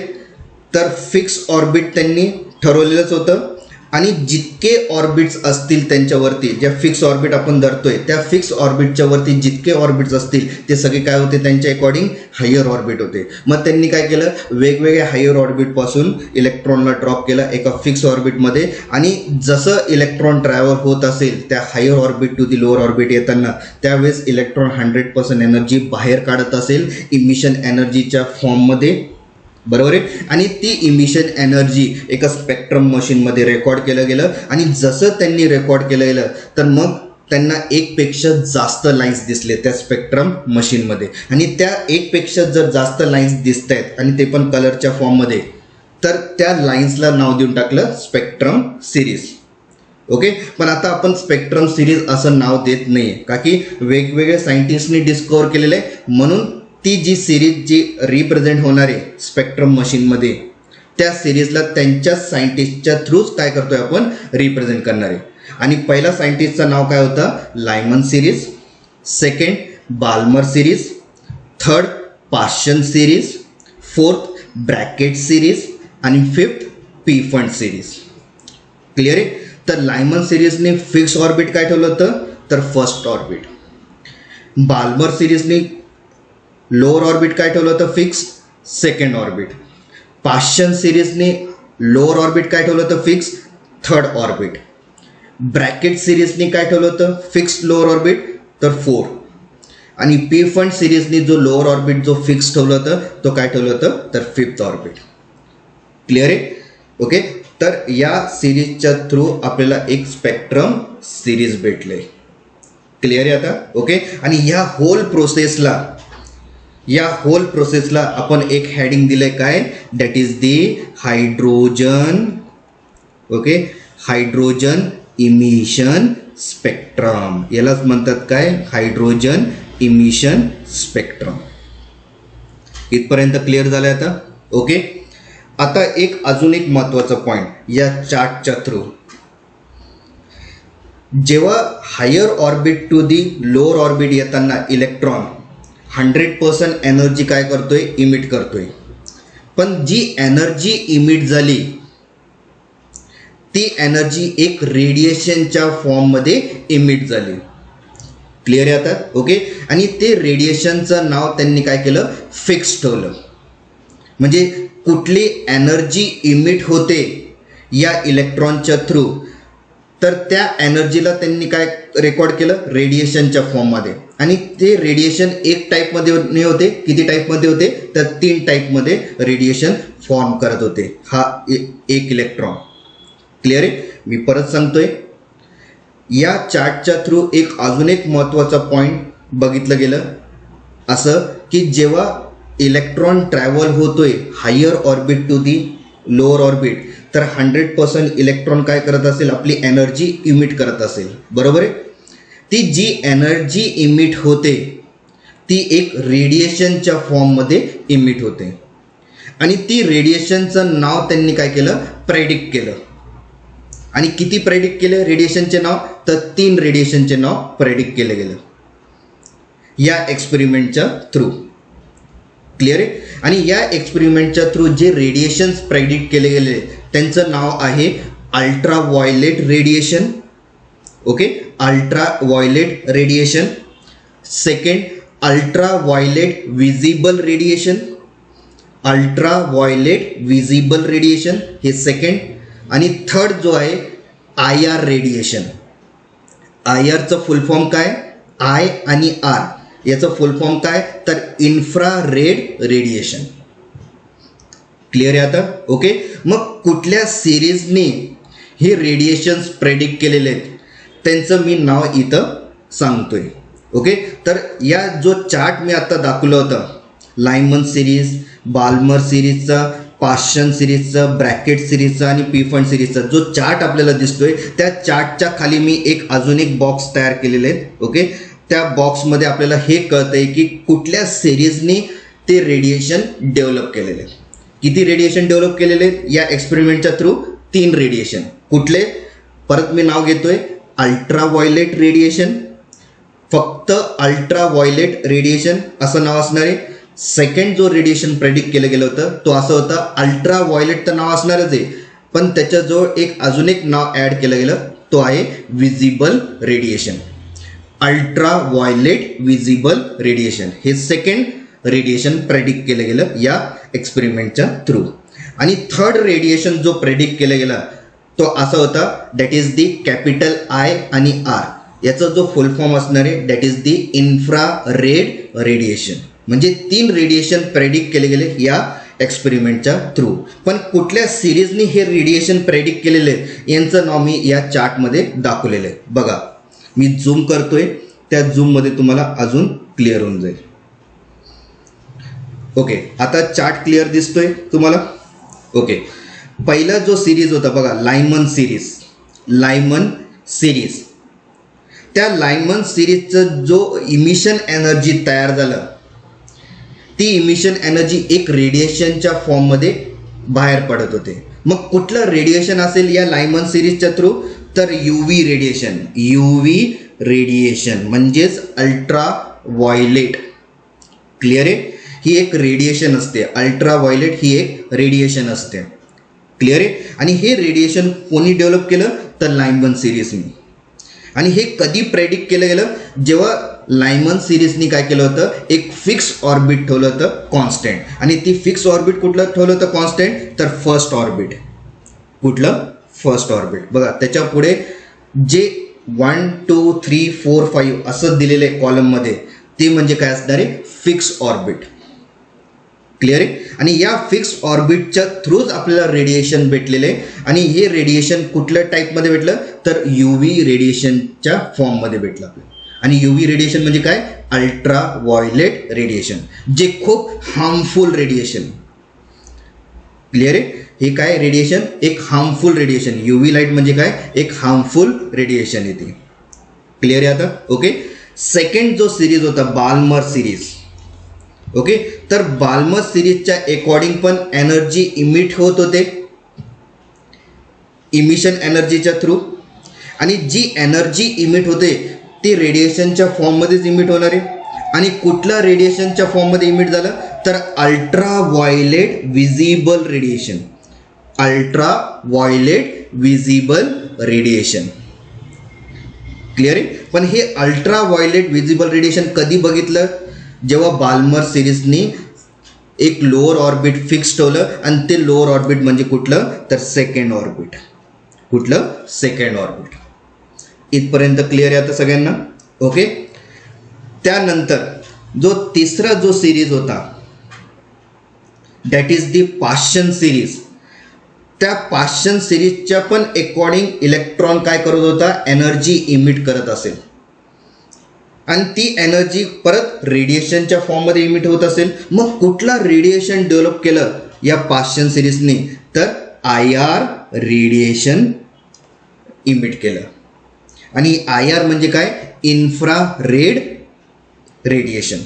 तर फिक्स ऑर्बिट त्यांनी ठरवलेलंच होतं. आणि जितके ऑर्बिट्स असतील त्यांच्यावरती, ज्या फिक्स ऑर्बिट आपण धरतोय त्या फिक्स ऑर्बिटच्या वरती जितके ऑर्बिट्स असतील ते सगळे काय होते, त्यांच्या अकॉर्डिंग हायर ऑर्बिट होते. मग त्यांनी काय केलं, वेगवेगळ्या हायर ऑर्बिटपासून इलेक्ट्रॉनला ड्रॉप केलं एका फिक्स ऑर्बिटमध्ये. आणि जसं इलेक्ट्रॉन ट्रॅव्हल होत असेल त्या higher orbit to the lower orbit येताना, त्यावेळेस इलेक्ट्रॉन 100% एनर्जी बाहेर काढत असेल इमिशन एनर्जीच्या फॉर्ममध्ये. बरोबर आहे. आणि ती इमिशन एनर्जी एका स्पेक्ट्रम मशीनमध्ये रेकॉर्ड केलं गेलं. आणि जसं त्यांनी रेकॉर्ड केलं गेलं तर मग त्यांना एकपेक्षा जास्त लाईन्स दिसले त्या स्पेक्ट्रम मशीनमध्ये. आणि त्या एकपेक्षा जर जास्त लाईन्स दिसत आहेत आणि ते पण कलरच्या फॉर्ममध्ये, तर त्या लाईन्सला नाव देऊन टाकलं स्पेक्ट्रम सिरीज. ओके. पण आता आपण स्पेक्ट्रम सिरीज असं नाव देत नाही आहे, का की वेगवेगळ्या सायंटिस्टनी डिस्कवर केलेलं आहे. म्हणून ती जी सिरीज जी रिप्रेझेंट होणार आहे स्पेक्ट्रम मशीनमध्ये, त्या सिरीजला त्यांच्या सायंटिस्टच्या थ्रूच काय करतोय आपण, रिप्रेझेंट करणार आहे. आणि पहिला सायंटिस्टचं नाव काय होतं, Lyman series. Second Balmer series. Third Paschen series. Fourth Brackett series. आणि fifth Pfund series. Clear आहे. तर लायमन सिरीजने फिक्स ऑर्बिट काय ठेवलं होतं, तर फर्स्ट ऑर्बिट. बाल्मर सिरीजने लोअर ऑर्बिट काय ठेवलं होतं, फिक्स सेकंड ऑर्बिट. पाश्चन सिरीजने लोअर ऑर्बिट काय ठेवलं होतं, फिक्स थर्ड ऑर्बिट. ब्रॅकेट सिरीजने काय ठेवलं होतं, फिक्स लोअर ऑर्बिट, तर 4. आणि पी फंड सिरीजने जो लोअर ऑर्बिट जो फिक्स ठेवलं होतं तो काय ठेवलं होतं, तर फिफ्थ ऑर्बिट. क्लिअर आहे. ओके. तर या सिरीजच्या थ्रू आपल्याला एक स्पेक्ट्रम सिरीज भेटले. क्लिअर आहे आता. ओके. आणि या होल प्रोसेसला आपण एक हेडिंग दिलंय काय, that is the hydrogen. Okay. Hydrogen emission spectrum. यालाच म्हणतात काय, हायड्रोजन इमिशन स्पेक्ट्रम. इथपर्यंत क्लिअर झालंय आता. ओके. आता अजून एक महत्त्वाचा पॉईंट या चार्टच्या थ्रू, जेव्हा higher orbit to the lower orbit येताना इलेक्ट्रॉन 100% एनर्जी काय करतोय, इमिट करतोय. पण जी एनर्जी इमिट झाली ती एनर्जी एक रेडिएशनच्या फॉर्ममध्ये इमिट झाली. क्लिअर आहे आता. ओके. आणि ते रेडिएशनचं नाव त्यांनी काय केलं, फिक्स ठेवलं. म्हणजे कुठली एनर्जी इमिट होते या इलेक्ट्रॉनच्या थ्रू, तर त्या एनर्जीला त्यांनी काय रेकॉर्ड केलं, रेडिएशनच्या फॉर्ममध्ये. आणि ते रेडिएशन एक टाईपमध्ये नाही होते, किती टाईपमध्ये होते, तर 3 टाईपमध्ये रेडिएशन फॉर्म करत होते हा एक इलेक्ट्रॉन. क्लिअर आहे. मी परत सांगतोय, या चार्टच्या थ्रू अजून एक महत्त्वाचा पॉईंट बघितलं गेलं असं, की जेव्हा इलेक्ट्रॉन ट्रॅव्हल होतोय higher orbit to the lower orbit, तर 100% इलेक्ट्रॉन काय करत असेल, आपली एनर्जी इमिट करत असेल. बरोबर आहे. ती जी एनर्जी इमिट होते ती एक रेडिएशनच्या फॉर्ममध्ये इमिट होते आणि ती रेडिएशनचं नाव त्यांनी काय केलं, प्रेडिक्ट केलं. आणि किती प्रेडिक्ट केले रेडिएशनचे नाव, तर 3 रेडिएशनचे नाव प्रेडिक्ट केले गेलं या एक्सपेरिमेंटच्या थ्रू. क्लिअर आहे. आणि या एक्सपेरिमेंटच्या थ्रू जे रेडिएशन्स प्रेडिक्ट केले गेले त्यांचं नाव आहे ultraviolet radiation. Okay, ultraviolet radiation. Second, ultraviolet visible radiation. Ultraviolet visible radiation हे सेकंड. आणि थर्ड जो आहे IR रेडिएशन. IRचं फुल फॉर्म काय, आय आणि आर याचं फुल फॉर्म काय, तर इन्फ्रारेड रेडिएशन. क्लिअर आहे आता. ओके, मग कुठल्या सिरीजने हे रेडिएशन्स प्रेडिक्ट केलेले आहेत त्यांचं मी नाव इथं सांगतोय. ओके, तर या जो चार्ट मी आता दाखवलं होतं, Lyman series, Balmer सिरीजचा, Paschen सिरीजचा, bracket सिरीजचा आणि पीफंड सिरीजचा जो चार्ट आपल्याला दिसतोय त्या चार्टच्या खाली मी अजून एक बॉक्स तयार केलेले आहेत. ओके, त्या बॉक्समध्ये आपल्याला हे कळतंय की कुठल्या सिरीजने ते रेडिएशन डेव्हलप केलेले आहेत. किती रेडिएशन डेव्हलप केलेले आहेत या एक्सपेरिमेंटच्या थ्रू, 3 रेडिएशन. कुठले, परत मी नाव घेतोय, अल्ट्राव्हायोलेट रेडिएशन, फक्त अल्ट्राव्हायोलेट रेडिएशन असं नाव असणार आहे. सेकंड जो रेडिएशन प्रेडिक्ट केलं गेलं होतं तो असं होतं, अल्ट्राव्हायोलेट तर नाव असणारच आहे पण त्याच्याजवळ अजून एक नाव ॲड केलं गेलं, तो आहे visible radiation. Ultraviolet visible radiation हे सेकंड रेडिएशन प्रेडिक्ट केलं गेलं या एक्सपेरिमेंटच्या थ्रू. आणि थर्ड रेडिएशन जो प्रेडिक्ट केला गेला तो असा होता, that is the capital I आणि आर. याचा जो फुल फॉर्म असणार आहे that is the infrared radiation. म्हणजे 3 रेडिएशन प्रेडिक्ट केले गेले या एक्सपेरिमेंटच्या थ्रू. पण कुठल्या सिरीजने हे रेडिएशन प्रेडिक्ट केलेले आहेत यांचं नाव मी या चार्टमध्ये दाखवलेलं आहे. बघा मी झूम करतोय, त्या झूममध्ये तुम्हाला अजून क्लिअर होऊन जाईल. ओके, आता चार्ट क्लिअर दिसतोय तुम्हाला. ओके, पहिला जो सिरीज होता बघा, लायमन सिरीज. लायमन सिरीज, त्या लायमन सिरीजचं जो इमिशन एनर्जी तयार झालं ती इमिशन एनर्जी एक रेडिएशनच्या फॉर्ममध्ये बाहेर पडत होते. मग कुठलं रेडिएशन असेल या लायमन सिरीजच्या थ्रू, तर UV रेडिएशन. UV रेडिएशन म्हणजेच अल्ट्राव्हायोलेट. क्लिअर आहे. ही एक रेडिएशन असते, अल्ट्राव्हायोलेट ही एक रेडिएशन असते. क्लिअर आहे. आणि हे रेडिएशन कोणी डेव्हलप केलं, तर लायमन सिरीजने. आणि हे कधी प्रेडिक्ट केलं गेलं, जेव्हा लायमन सिरीजनी काय केलं होतं, एक फिक्स ऑर्बिट ठेवलं होतं कॉन्स्टंट. आणि ती फिक्स ऑर्बिट कुठलं ठेवलं होतं कॉन्स्टंट, तर फर्स्ट ऑर्बिट. कुठलं, फर्स्ट ऑर्बिट. बघा त्याच्या पुढे जे 1 2 3 4 5 असं दिलेलं आहे कॉलममध्ये, ते म्हणजे काय असणार आहे, फिक्स ऑर्बिट. क्लिअर आहे. आणि या फिक्स ऑर्बिटच्या थ्रूच आपल्याला रेडिएशन भेटलेले आहे. आणि हे रेडिएशन कुठल्या टाईपमध्ये भेटलं, तर UV रेडिएशनच्या फॉर्ममध्ये भेटलं आपल्याला. आणि UV रेडिएशन म्हणजे काय, अल्ट्राव्हायोलेट रेडिएशन, जे खूप हार्मफुल रेडिएशन. क्लिअर आहे. हे काय रेडिएशन, एक हार्मफुल रेडिएशन. UV लाईट म्हणजे काय, एक हार्मफुल रेडिएशन येते. क्लिअर आहे आता. ओके, सेकंड जो सिरीज होता बाल्मर सिरीज. ओके, तर बाल्मर सिरीजच्या अकॉर्डिंग पण एनर्जी इमिट होत होते इमिशन एनर्जीच्या थ्रू. आणि जी एनर्जी इमिट होते ती रेडिएशनच्या फॉर्ममध्येच इमिट होणार आहे. आणि कुठल्या रेडिएशनच्या फॉर्ममध्ये इमिट झालं, तर ultraviolet visible radiation. Ultraviolet visible radiation. Clear आहे. पण हे अल्ट्राव्हायोलेट विजिबल रेडिएशन कधी बघितलं, जेव्हा बाल्मर सिरीजनी एक लोअर ऑर्बिट फिक्स ठेवलं. आणि ते लोअर ऑर्बिट म्हणजे कुठलं, तर सेकंड ऑर्बिट. कुठलं, सेकंड ऑर्बिट. इथपर्यंत क्लिअर आहे आता सगळ्यांना. ओके, त्यानंतर जो तिसरा जो सिरीज होता that is the Paschen series. त्या पाशन सिरीजच्या पण अकॉर्डिंग इलेक्ट्रॉन काय करत होता, एनर्जी इमिट करत असेल. आणि ती एनर्जी परत रेडिएशनच्या फॉर्ममध्ये इमिट होत असेल. मग कुठला रेडिएशन डेव्हलप केलं या पाशन सिरीजने, तर IR रेडिएशन इमिट केलं. आणि IR म्हणजे काय, इन्फ्रारेड रेडिएशन.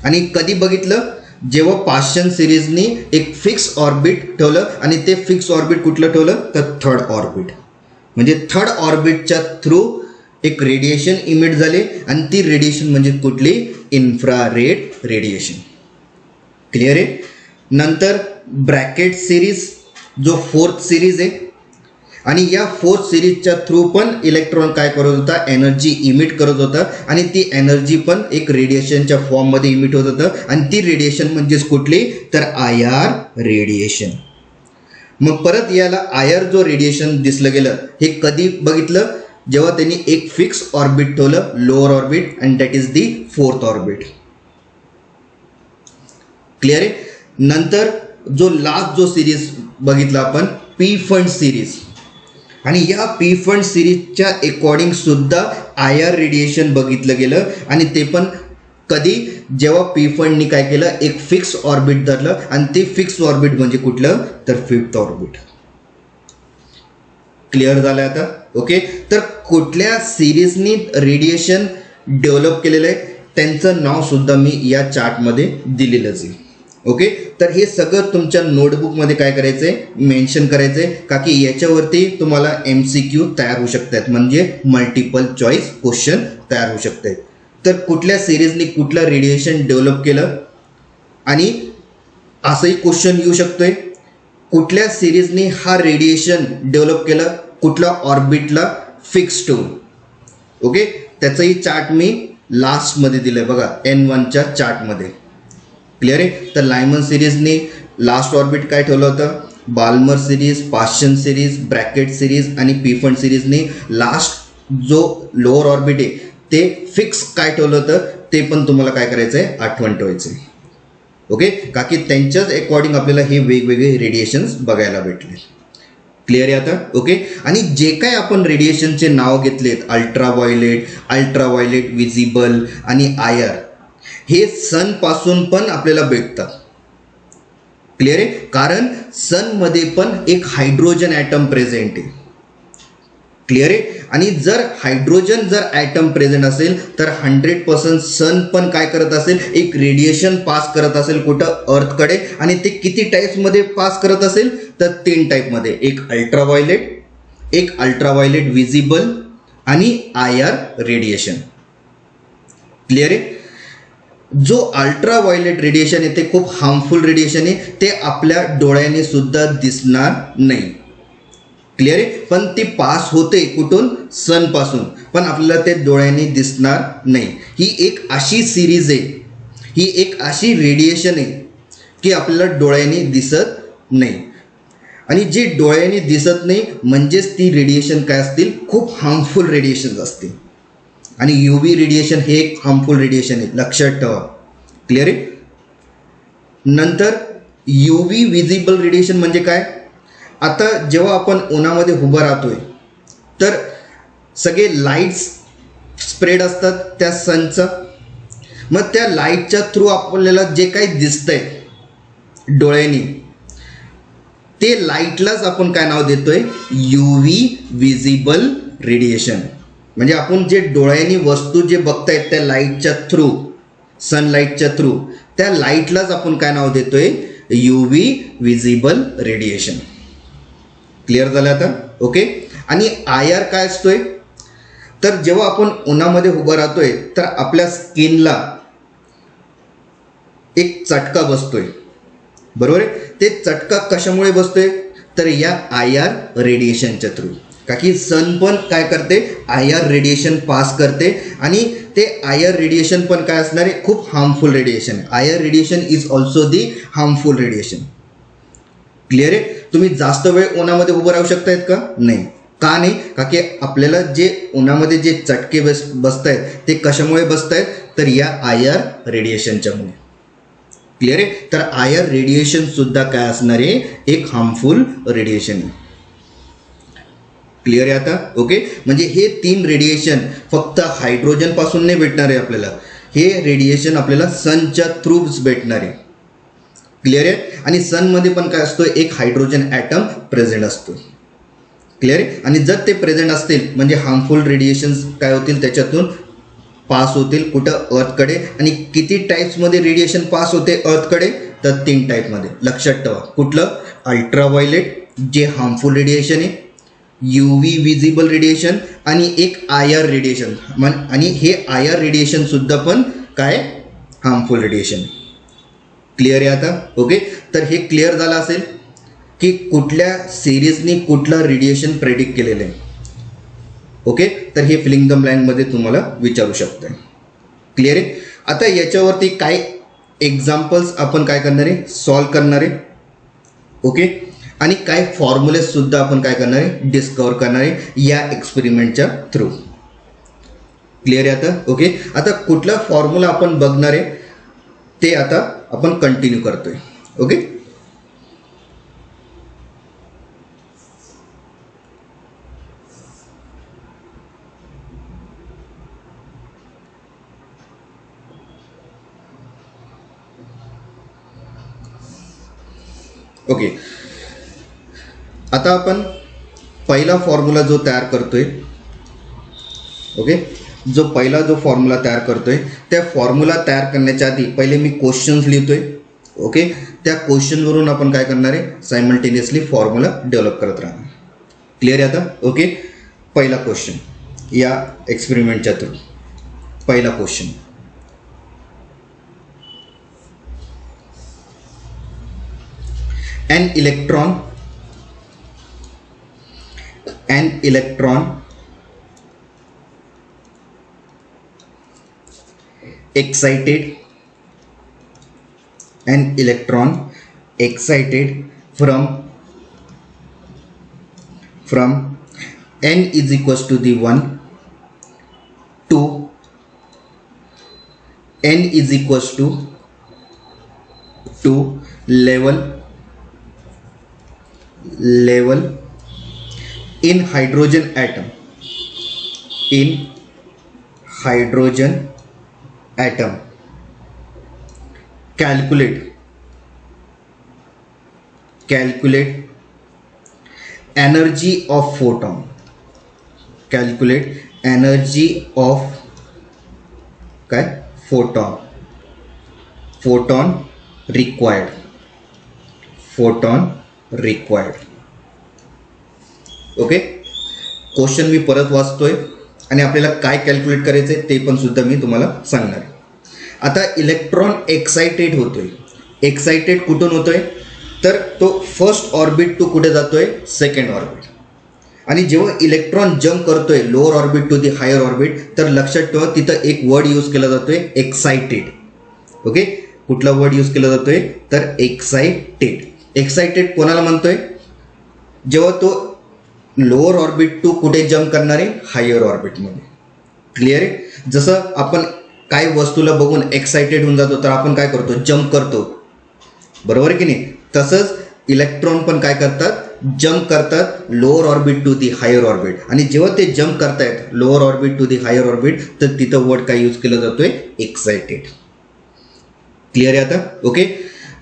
आणि कधी बघितलं, जेव्हा पाश्चन सिरीजनी एक फिक्स ऑर्बिट ठेवलं आणि ते फिक्स ऑर्बिट कुठलं ठेवलं तर थर्ड ऑर्बिट. म्हणजे थर्ड ऑर्बिटच्या थ्रू एक रेडिएशन इमिट झाले आणि ती रेडिएशन म्हणजे कुठली, इन्फ्रारेड रेडिएशन. क्लिअर आहे. नंतर ब्रॅकेट सिरीज जो फोर्थ सिरीज आहे आणि या फोर्थ सिरीजच्या थ्रू पण इलेक्ट्रॉन काय करत होता, एनर्जी इमिट करत होता आणि ती एनर्जी पण एक रेडिएशनच्या फॉर्ममध्ये इमिट होत होतं आणि ती रेडिएशन म्हणजेच कुठली तर IR रेडिएशन. मग परत याला IR जो रेडिएशन दिसलं गेलं हे कधी बघितलं, जेव्हा त्यांनी एक फिक्स ऑर्बिट ठेवलं, lower orbit, and that is the fourth orbit. Clear आहे. नंतर जो लास्ट जो सिरीज बघितला आपण पी फंड सिरीज, आणि या पी फंड सिरीजच्या अकॉर्डिंग सुद्धा IR रेडिएशन बघितलं गेलं आणि ते पण कधी, जेव्हा पी फंडनी काय केलं, एक फिक्स ऑर्बिट धरलं आणि ते फिक्स ऑर्बिट म्हणजे कुठलं तर फिफ्थ ऑर्बिट. क्लिअर झालं आता. ओके. तर कुठल्या सिरीजनी रेडिएशन डेव्हलप केलेलं आहे त्यांचं नाव सुद्धा मी या चार्टमध्ये दिलेलंच आहे. ओके. तर हे सगळं तुमच्या नोटबुकमध्ये काय करायचं आहे, मेन्शन करायचं आहे, का की याच्यावरती तुम्हाला MCQ तयार होऊ शकतात, म्हणजे मल्टिपल चॉईस क्वेश्चन तयार होऊ शकतात. तर कुठल्या सिरीजनी कुठलं रेडिएशन डेव्हलप केलं आणि असंही क्वेश्चन येऊ शकतोय, कुठल्या सिरीजनी हा रेडिएशन डेव्हलप केलं कुठल्या ऑर्बिटला फिक्स ठेवून. ओके. त्याचंही चार्ट मी लास्टमध्ये दिलं आहे बघा, N1च्या चार्टमध्ये. क्लिअर आहे. तर लायमन सिरीजने लास्ट ऑर्बिट काय ठेवलं होतं, Balmer series, Paschen series, Brackett series आणि पी फंड सिरीजने लास्ट जो लोअर ऑर्बिट आहे ते फिक्स काय ठेवलं होतं ते पण तुम्हाला काय करायचं आहे, आठवण ठेवायचं आहे. ओके. का की त्यांच्याच अकॉर्डिंग आपल्याला हे वेगवेगळे रेडिएशन्स बघायला भेटले. क्लिअर आहे आता. ओके. आणि जे काय आपण रेडिएशनचे नाव घेतलेत, अल्ट्राव्हायोलेट, विजिबल आणि IR, हे सनपासून पण आपल्याला भेटतात. क्लिअर आहे. कारण सनमध्ये पण एक हायड्रोजन ॲटम प्रेझेंट आहे. क्लिअर आहे. आणि जर हायड्रोजन जर ॲटम प्रेझेंट असेल तर 100% सन पण काय करत असेल, एक रेडिएशन पास करत असेल कुठं, अर्थकडे. आणि ते किती टाईप्समध्ये पास करत असेल तर 3 टाईपमध्ये, एक अल्ट्राव्हायोलेट विजिबल आणि IR रेडिएशन. क्लिअर आहे. जो अल्ट्राव्हायोलेट रेडिएशन आहे ते खूप हार्मफुल रेडिएशन आहे, ते आपल्या डोळ्याने सुद्धा दिसणार नाही. क्लिअर आहे. पण ती पास होते कुठून, सनपासून, पण आपल्याला ते डोळ्याने दिसणार नाही. ही एक अशी सिरीज आहे, ही एक अशी रेडिएशन आहे की आपल्याला डोळ्याने दिसत नाही. आणि जे डोळ्याने दिसत नाही म्हणजेच ती रेडिएशन काय असतील, खूप हार्मफुल रेडिएशन असतील. आणि UV रेडिएशन हे एक हार्मफुल रेडिएशन आहे, लक्षात ठेवा. क्लिअर आहे. नंतर UV विजिबल रेडिएशन म्हणजे काय, आता जेव्हा आपण उन्हामध्ये उभं राहतोय तर सगळे लाईट्स स्प्रेड असतात त्या सनचा, मग त्या लाईटच्या थ्रू आपल्याला जे काही दिसतंय डोळ्यांनी ते लाईटलाच आपण काय नाव देतोय, UV विजिबल रेडिएशन. म्हणजे आपण जे डोळ्यांनी वस्तू जे बघतायत त्या लाईटच्या थ्रू, सनलाईटच्या थ्रू, त्या लाईटलाच आपण काय नाव देतोय, UV विजिबल रेडिएशन. क्लिअर झालं आता. ओके. आणि IR काय असतोय, तर जेव्हा आपण उन्हामध्ये उभं राहतोय तर आपल्या स्किनला एक चटका बसतोय, बरोबर आहे. ते चटका कशामुळे बसतोय तर या IR रेडिएशनच्या थ्रू. का की सन पण काय करते, IR रेडिएशन पास करते आणि ते IR रेडिएशन पण काय असणार आहे, खूप harmful radiation. IR radiation is also the harmful radiation. Clear आहे. तुम्ही जास्त वेळ उन्हामध्ये उभं राहू शकतायत का, नाही. का नाही, का की आपल्याला जे उन्हामध्ये जे चटके बसत आहेत ते कशामुळे बसत आहेत तर या IR रेडिएशनच्यामुळे. क्लिअर आहे. तर IR रेडिएशन सुद्धा काय असणार आहे, एक हार्मफुल रेडिएशन आहे. क्लिअर आहे आता. ओके. म्हणजे हे 3 रेडिएशन फक्त हायड्रोजन पासून नाही भेटणार आहे आपल्याला, हे रेडिएशन आपल्याला सनच्या थ्रूच भेटणार आहे. क्लिअर आहे. आणि सनमध्ये पण काय असतो, एक हायड्रोजन ॲटम प्रेझेंट असतो. क्लिअर आहे. आणि जर ते प्रेझेंट असतील म्हणजे हार्मफुल रेडिएशन्स काय होतील त्याच्यातून पास होतील कुठं अर्थकडे, आणि किती टाईप्समध्ये रेडिएशन पास होते अर्थकडे, तर 3 टाईपमध्ये. लक्षात ठेवा. कुठलं? अल्ट्राव्हायोलेट जे हार्मफुल रेडिएशन आहे, UV विजिबल रेडिएशन, आणि एक IR रेडिएशन. आणि हे IR रेडिएशन सुद्धा पण काय? Harmful radiation. क्लिअर आहे आता? ओके. तर हे क्लिअर झालं असेल की कुठल्या सिरीजनी कुठलं रेडिएशन प्रेडिक्ट केलेलं आहे. ओके. तर हे फिलिंग द ब्लँकमध्ये तुम्हाला विचारू शकता. क्लिअर आहे? आता याच्यावरती काय एक्झाम्पल्स आपण काय करणार आहे? सॉल्व करणार आहे. ओके. आणि काय फॉर्म्युलेस सुद्धा आपण काय करणार आहे? डिस्कवर करणार आहे या एक्सपेरिमेंटच्या थ्रू. क्लिअर आहे आता? ओके. आता कुठला फॉर्म्युला आपण बघणार आहे ते आता आपण कंटिन्यू करतोय. ओके. ओके. आता आपण पहिला फॉर्म्युला जो तयार करतोय, ओके, जो फॉर्म्युला तयार करतोय त्या फॉर्म्युला तयार करण्याच्या आधी पहिले मी क्वेश्चन्स लिहितोय. ओके. त्या क्वेश्चनवरून आपण काय करणार आहे? सायमल्टेनियसली फॉर्म्युला डेव्हलप करत राहणार. क्लिअर आहे आता? ओके. पहिला क्वेश्चन या एक्सपेरिमेंटच्या थ्रू. पहिला question, an electron excited from n is equals to the 1 to n is equals to 2 level in hydrogen atom calculate energy of photon required. Okay. Question मी परत वाचतोय आणि आपल्याला काय कॅल्क्युलेट करायचंय ते पण सुद्धा मी तुम्हाला सांगणार आहे. आता इलेक्ट्रॉन एक्साइटेड होतोय. एक्साइटेड कुठून होतोय? तर तो फर्स्ट ऑर्बिट टू कुठे जातोय? Second orbit. आणि जेव्हा इलेक्ट्रॉन जम्प करतोय lower orbit to the higher orbit, तर लक्षात ठेवा तिथं एक वर्ड यूज केला जातोय, एक्साइटेड. ओके. कुठला वर्ड यूज केला जातोय? तर एक्साइटेड. एक्साइटेड कोणाला म्हणतोय? जेव्हा तो लोअर ऑर्बिट टू कुठे जम्प करणार आहे? हायर ऑर्बिटमध्ये. क्लिअर आहे? जसं आपण काय वस्तूला बघून एक्साइटेड होऊन जातो तर आपण काय करतो? जम्प करतो. बरोबर आहे की नाही? तसंच इलेक्ट्रॉन पण काय करतात? जम्प करतात lower orbit to the higher orbit. आणि जेव्हा ते जम्प करतायत lower orbit to the higher orbit, तर तिथं वर्ड काय यूज केला जातोय? एक्साइटेड. क्लिअर आहे आता? ओके.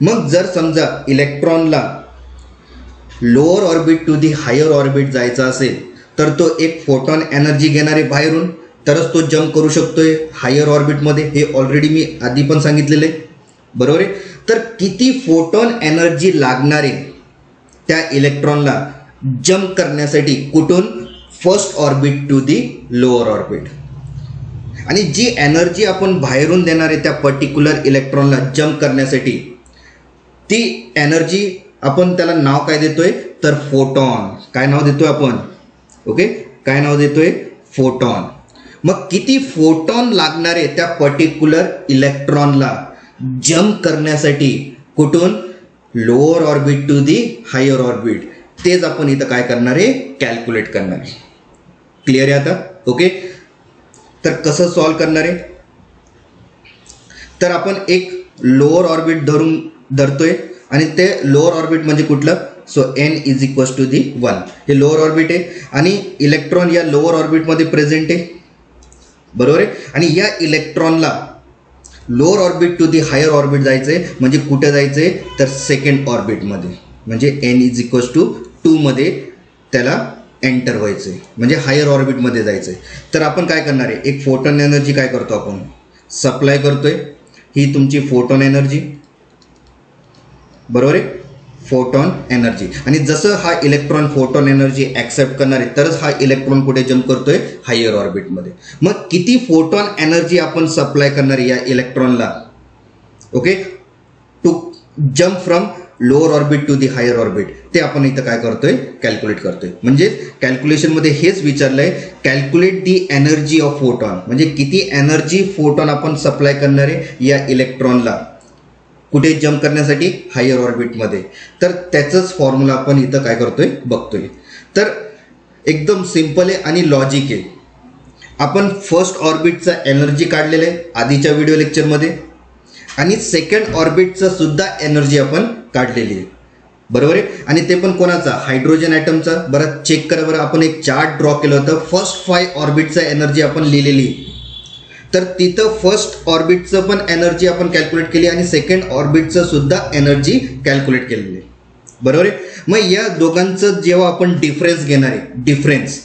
मग जर समजा इलेक्ट्रॉनला lower orbit to the higher orbit जायचा असेल तर तो एक फोटॉन एनर्जी घेणार आहे बाहेरून, तरच तो जम्प करू शकतोय हायर ऑर्बिटमध्ये. हे ऑलरेडी मी आधी पण सांगितलेलं आहे. बरोबर आहे? तर किती फोटॉन एनर्जी लागणार आहे त्या इलेक्ट्रॉनला जम्प करण्यासाठी? कुठून? First orbit to the lower orbit. आणि जी एनर्जी आपण बाहेरून देणार आहे त्या पर्टिक्युलर इलेक्ट्रॉनला जम्प करण्यासाठी, ती एनर्जी आपण त्याला नाव काय देतोय? तर फोटॉन. काय नाव देतोय आपण? ओके. काय नाव देतोय? फोटॉन. मग किती फोटॉन लागणार आहे त्या पर्टिक्युलर इलेक्ट्रॉनला जम्प करण्यासाठी? कुठून? Lower orbit to the higher orbit. तेच आपण इथं काय करणार आहे? कॅल्क्युलेट करणार आहे. क्लिअर आहे आता? ओके. तर कसं सॉल्व करणार आहे? तर आपण एक लोअर ऑर्बिट धरतोय आणि ते लोअर ऑर्बिट म्हणजे कुठलं? So n is equals to the 1. हे लोअर ऑर्बिट आहे आणि इलेक्ट्रॉन या लोअर ऑर्बिटमध्ये प्रेझेंट आहे. बरोबर आहे? आणि या इलेक्ट्रॉनला lower orbit to the higher orbit जायचं आहे. म्हणजे कुठे जायचं आहे? तर सेकंड ऑर्बिटमध्ये. म्हणजे n इज इक्वल्स टू 2 मध्ये त्याला एंटर व्हायचं आहे, म्हणजे हायर ऑर्बिटमध्ये जायचं आहे. तर आपण काय करणार आहे, एक फोटॉन एनर्जी काय करतो आपण सप्लाय करतोय. ही तुमची फोटॉन एनर्जी, बरोबर आहे, फोटॉन एनर्जी. आणि जसं हा इलेक्ट्रॉन फोटॉन एनर्जी ॲक्सेप्ट करणार आहे तरच हा इलेक्ट्रॉन कुठे जम्प करतोय, हायर ऑर्बिटमध्ये. मग किती फोटॉन एनर्जी आपण सप्लाय करणार आहे या इलेक्ट्रॉनला, okay, to jump from lower orbit to the higher orbit, ते आपण इथं काय करतोय, कॅल्क्युलेट करतोय. म्हणजे कॅल्क्युलेशनमध्ये हेच विचारलंय, calculate the energy of photon, म्हणजे किती एनर्जी फोटॉन आपण सप्लाय करणार आहे या इलेक्ट्रॉनला कुठे जम्प करण्यासाठी, हायर ऑर्बिटमध्ये. तर त्याचंच फॉर्म्युला आपण इथं काय करतोय, बघतोय. तर एकदम सिम्पल आहे आणि लॉजिक आहे. आपण फर्स्ट ऑर्बिटचा एनर्जी काढलेलं आहे आधीच्या व्हिडिओ लेक्चरमध्ये, आणि सेकंड ऑर्बिटचं सुद्धा एनर्जी आपण काढलेली आहे, बरोबर आहे. आणि ते पण कोणाचा, हायड्रोजन ॲटमचा. बरं चेक करा बरं, आपण एक चार्ट ड्रॉ केलं होतं, फर्स्ट 5 ऑर्बिटचा एनर्जी आपण लिहिलेली. तर तिथं फर्स्ट ऑर्बिटचं पण एनर्जी आपण कॅल्क्युलेट केली आणि सेकंड ऑर्बिटचं सुद्धा एनर्जी कॅल्क्युलेट केलेली आहे, बरोबर आहे. मग या दोघांचं जेव्हा आपण डिफरन्स घेणार आहे, डिफरन्स,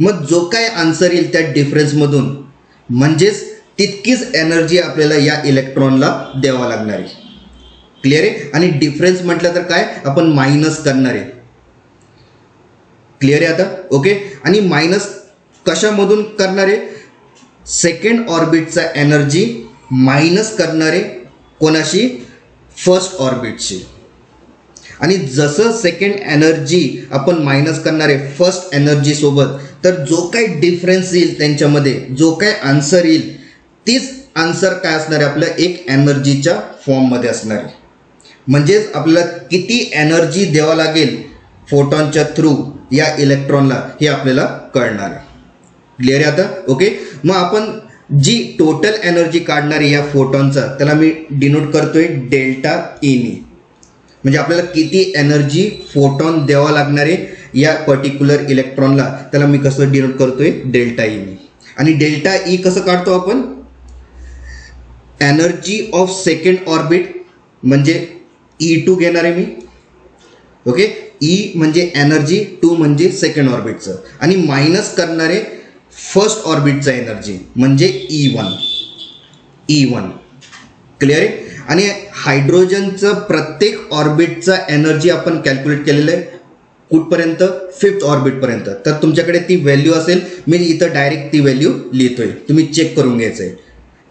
मग जो काय आन्सर येईल त्या डिफरन्समधून म्हणजेच तितकीच एनर्जी आपल्याला या इलेक्ट्रॉनला द्यावा लागणार आहे. क्लिअर आहे. आणि डिफरन्स म्हटलं तर काय, आपण मायनस करणार आहे. क्लिअर आहे आता, ओके. आणि मायनस कशामधून करणार आहे, सेकंड ऑर्बिटचा एनर्जी मायनस करणार आहे कोणाशी, फर्स्ट ऑर्बिटशी. आणि जसं सेकंड एनर्जी आपण मायनस करणार आहे फर्स्ट एनर्जी सोबत, तर जो काही डिफरन्स येईल त्यांच्यामध्ये, जो काही आन्सर येईल तीच आन्सर काय असणार आहे, आपलं एक एनर्जीच्या फॉर्ममध्ये असणार आहे. म्हणजेच आपल्याला किती एनर्जी द्यावा लागेल फोटॉनच्या थ्रू या इलेक्ट्रॉनला हे आपल्याला कळणार आहे. क्लिअर आहे आता, ओके. मग आपण जी टोटल एनर्जी काढणार आहे या फोटॉनचा, त्याला मी डिनोट करतोय डेल्टा ईनी. म्हणजे आपल्याला किती एनर्जी फोटॉन द्यावा लागणार आहे या पर्टिक्युलर इलेक्ट्रॉनला, त्याला मी कसं डिनोट करतोय, डेल्टा ईनी. आणि डेल्टा ई कसं काढतो आपण, एनर्जी ऑफ सेकंड ऑर्बिट म्हणजे E2 घेणार आहे मी, ओके. ई म्हणजे एनर्जी, 2 म्हणजे सेकंड ऑर्बिटचं, आणि मायनस करणारे फर्स्ट ऑर्बिटचा एनर्जी म्हणजे E1. क्लिअर आहे. आणि हायड्रोजनचं प्रत्येक ऑर्बिटचा एनर्जी आपण कॅल्क्युलेट केलेलं आहे कुठपर्यंत, 5th ऑर्बिटपर्यंत. तर तुमच्याकडे ती व्हॅल्यू असेल, मी इथं डायरेक्ट ती व्हॅल्यू लिहितोय, तुम्ही चेक करून घ्यायचं आहे.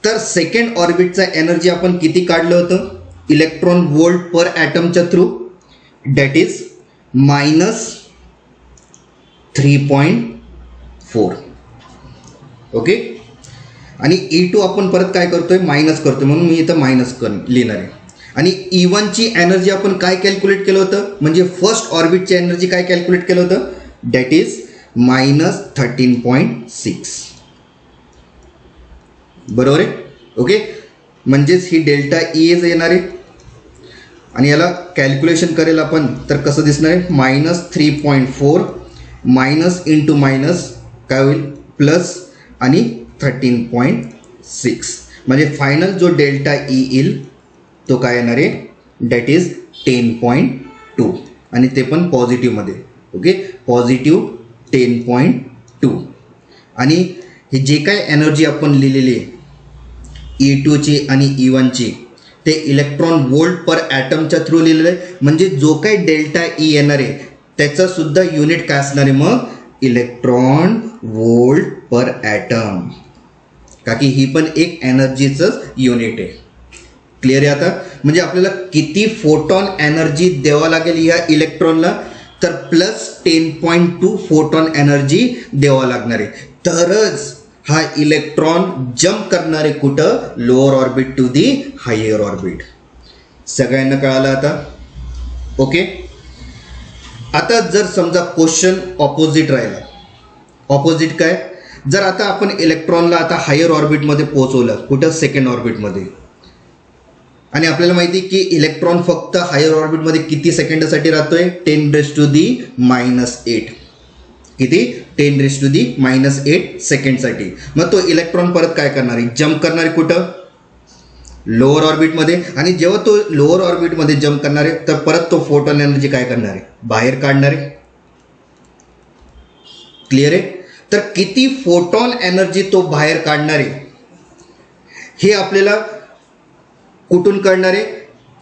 तर सेकंड ऑर्बिटचा एनर्जी आपण किती काढलं होतं, इलेक्ट्रॉन वोल्ट पर ॲटमच्या थ्रू, दॅट इज -3.4, ओके. आणि E2 आपण परत काय करतोय, मायनस करतोय, म्हणून मी इथं मायनस लिहिणार आहे. आणि E1ची एनर्जी आपण काय कॅल्क्युलेट केलं होतं, म्हणजे फर्स्ट ऑर्बिटची एनर्जी काय कॅल्क्युलेट केलं होतं, दॅट इज -13.6, बरोबर आहे, ओके. म्हणजेच ही डेल्टा EA येणार आहे. आणि याला कॅल्क्युलेशन करेल आपण तर कसं दिसणार आहे, -3.4 मायनस इंटू मायनस काय होईल, प्लस, आणि 13.6, म्हणजे फायनल जो डेल्टा ई येईल तो काय येणार आहे, दॅट इज 10.2, आणि ते पण पॉझिटिव्हमध्ये, ओके, पॉझिटिव्ह 10.2. आणि हे जे काय एनर्जी आपण लिहिलेली आहे E2ची आणि E1ची, ते इलेक्ट्रॉन वोल्ट पर ॲटमच्या थ्रू लिहिलेलं आहे. म्हणजे जो काही डेल्टा ई येणार आहे त्याचं सुद्धा युनिट काय असणार आहे, मग इलेक्ट्रॉन वोल्ट पर ॲटम, का की ही पण एक एनर्जीचंच युनिट आहे. क्लिअर आहे आता. म्हणजे आपल्याला किती फोटॉन एनर्जी द्यावा लागेल या इलेक्ट्रॉनला, तर प्लस 10.2 फोटॉन एनर्जी द्यावा लागणार आहे, तरच हा इलेक्ट्रॉन जम्प करणार आहे कुठं, lower orbit to the higher orbit. सगळ्यांना कळालं आता, ओके. आता जर समजा क्वेश्चन ऑपोजिट राहिला, ऑपोजिट काय, जर आता आपण इलेक्ट्रॉनला आता हायर ऑर्बिटमध्ये पोहोचवलं, कुठं, सेकंड ऑर्बिटमध्ये, आणि आपल्याला माहिती की इलेक्ट्रॉन फक्त हायर ऑर्बिटमध्ये किती सेकंडासाठी राहतोय, 10⁻⁸. किती, 10⁻⁸ सेकंडसाठी. मग तो इलेक्ट्रॉन परत काय करणार आहे, जम्प करणार आहे कुठं, लोअर ऑर्बिटमध्ये. आणि जेव्हा तो लोअर ऑर्बिटमध्ये जम्प करणार आहे तर परत तो फोटॉन एनर्जी काय करणार आहे, बाहेर काढणार आहे. क्लिअर आहे. तर किती फोटॉन एनर्जी तो बाहेर काढणार आहे हे आपल्याला कुठून कळणार आहे?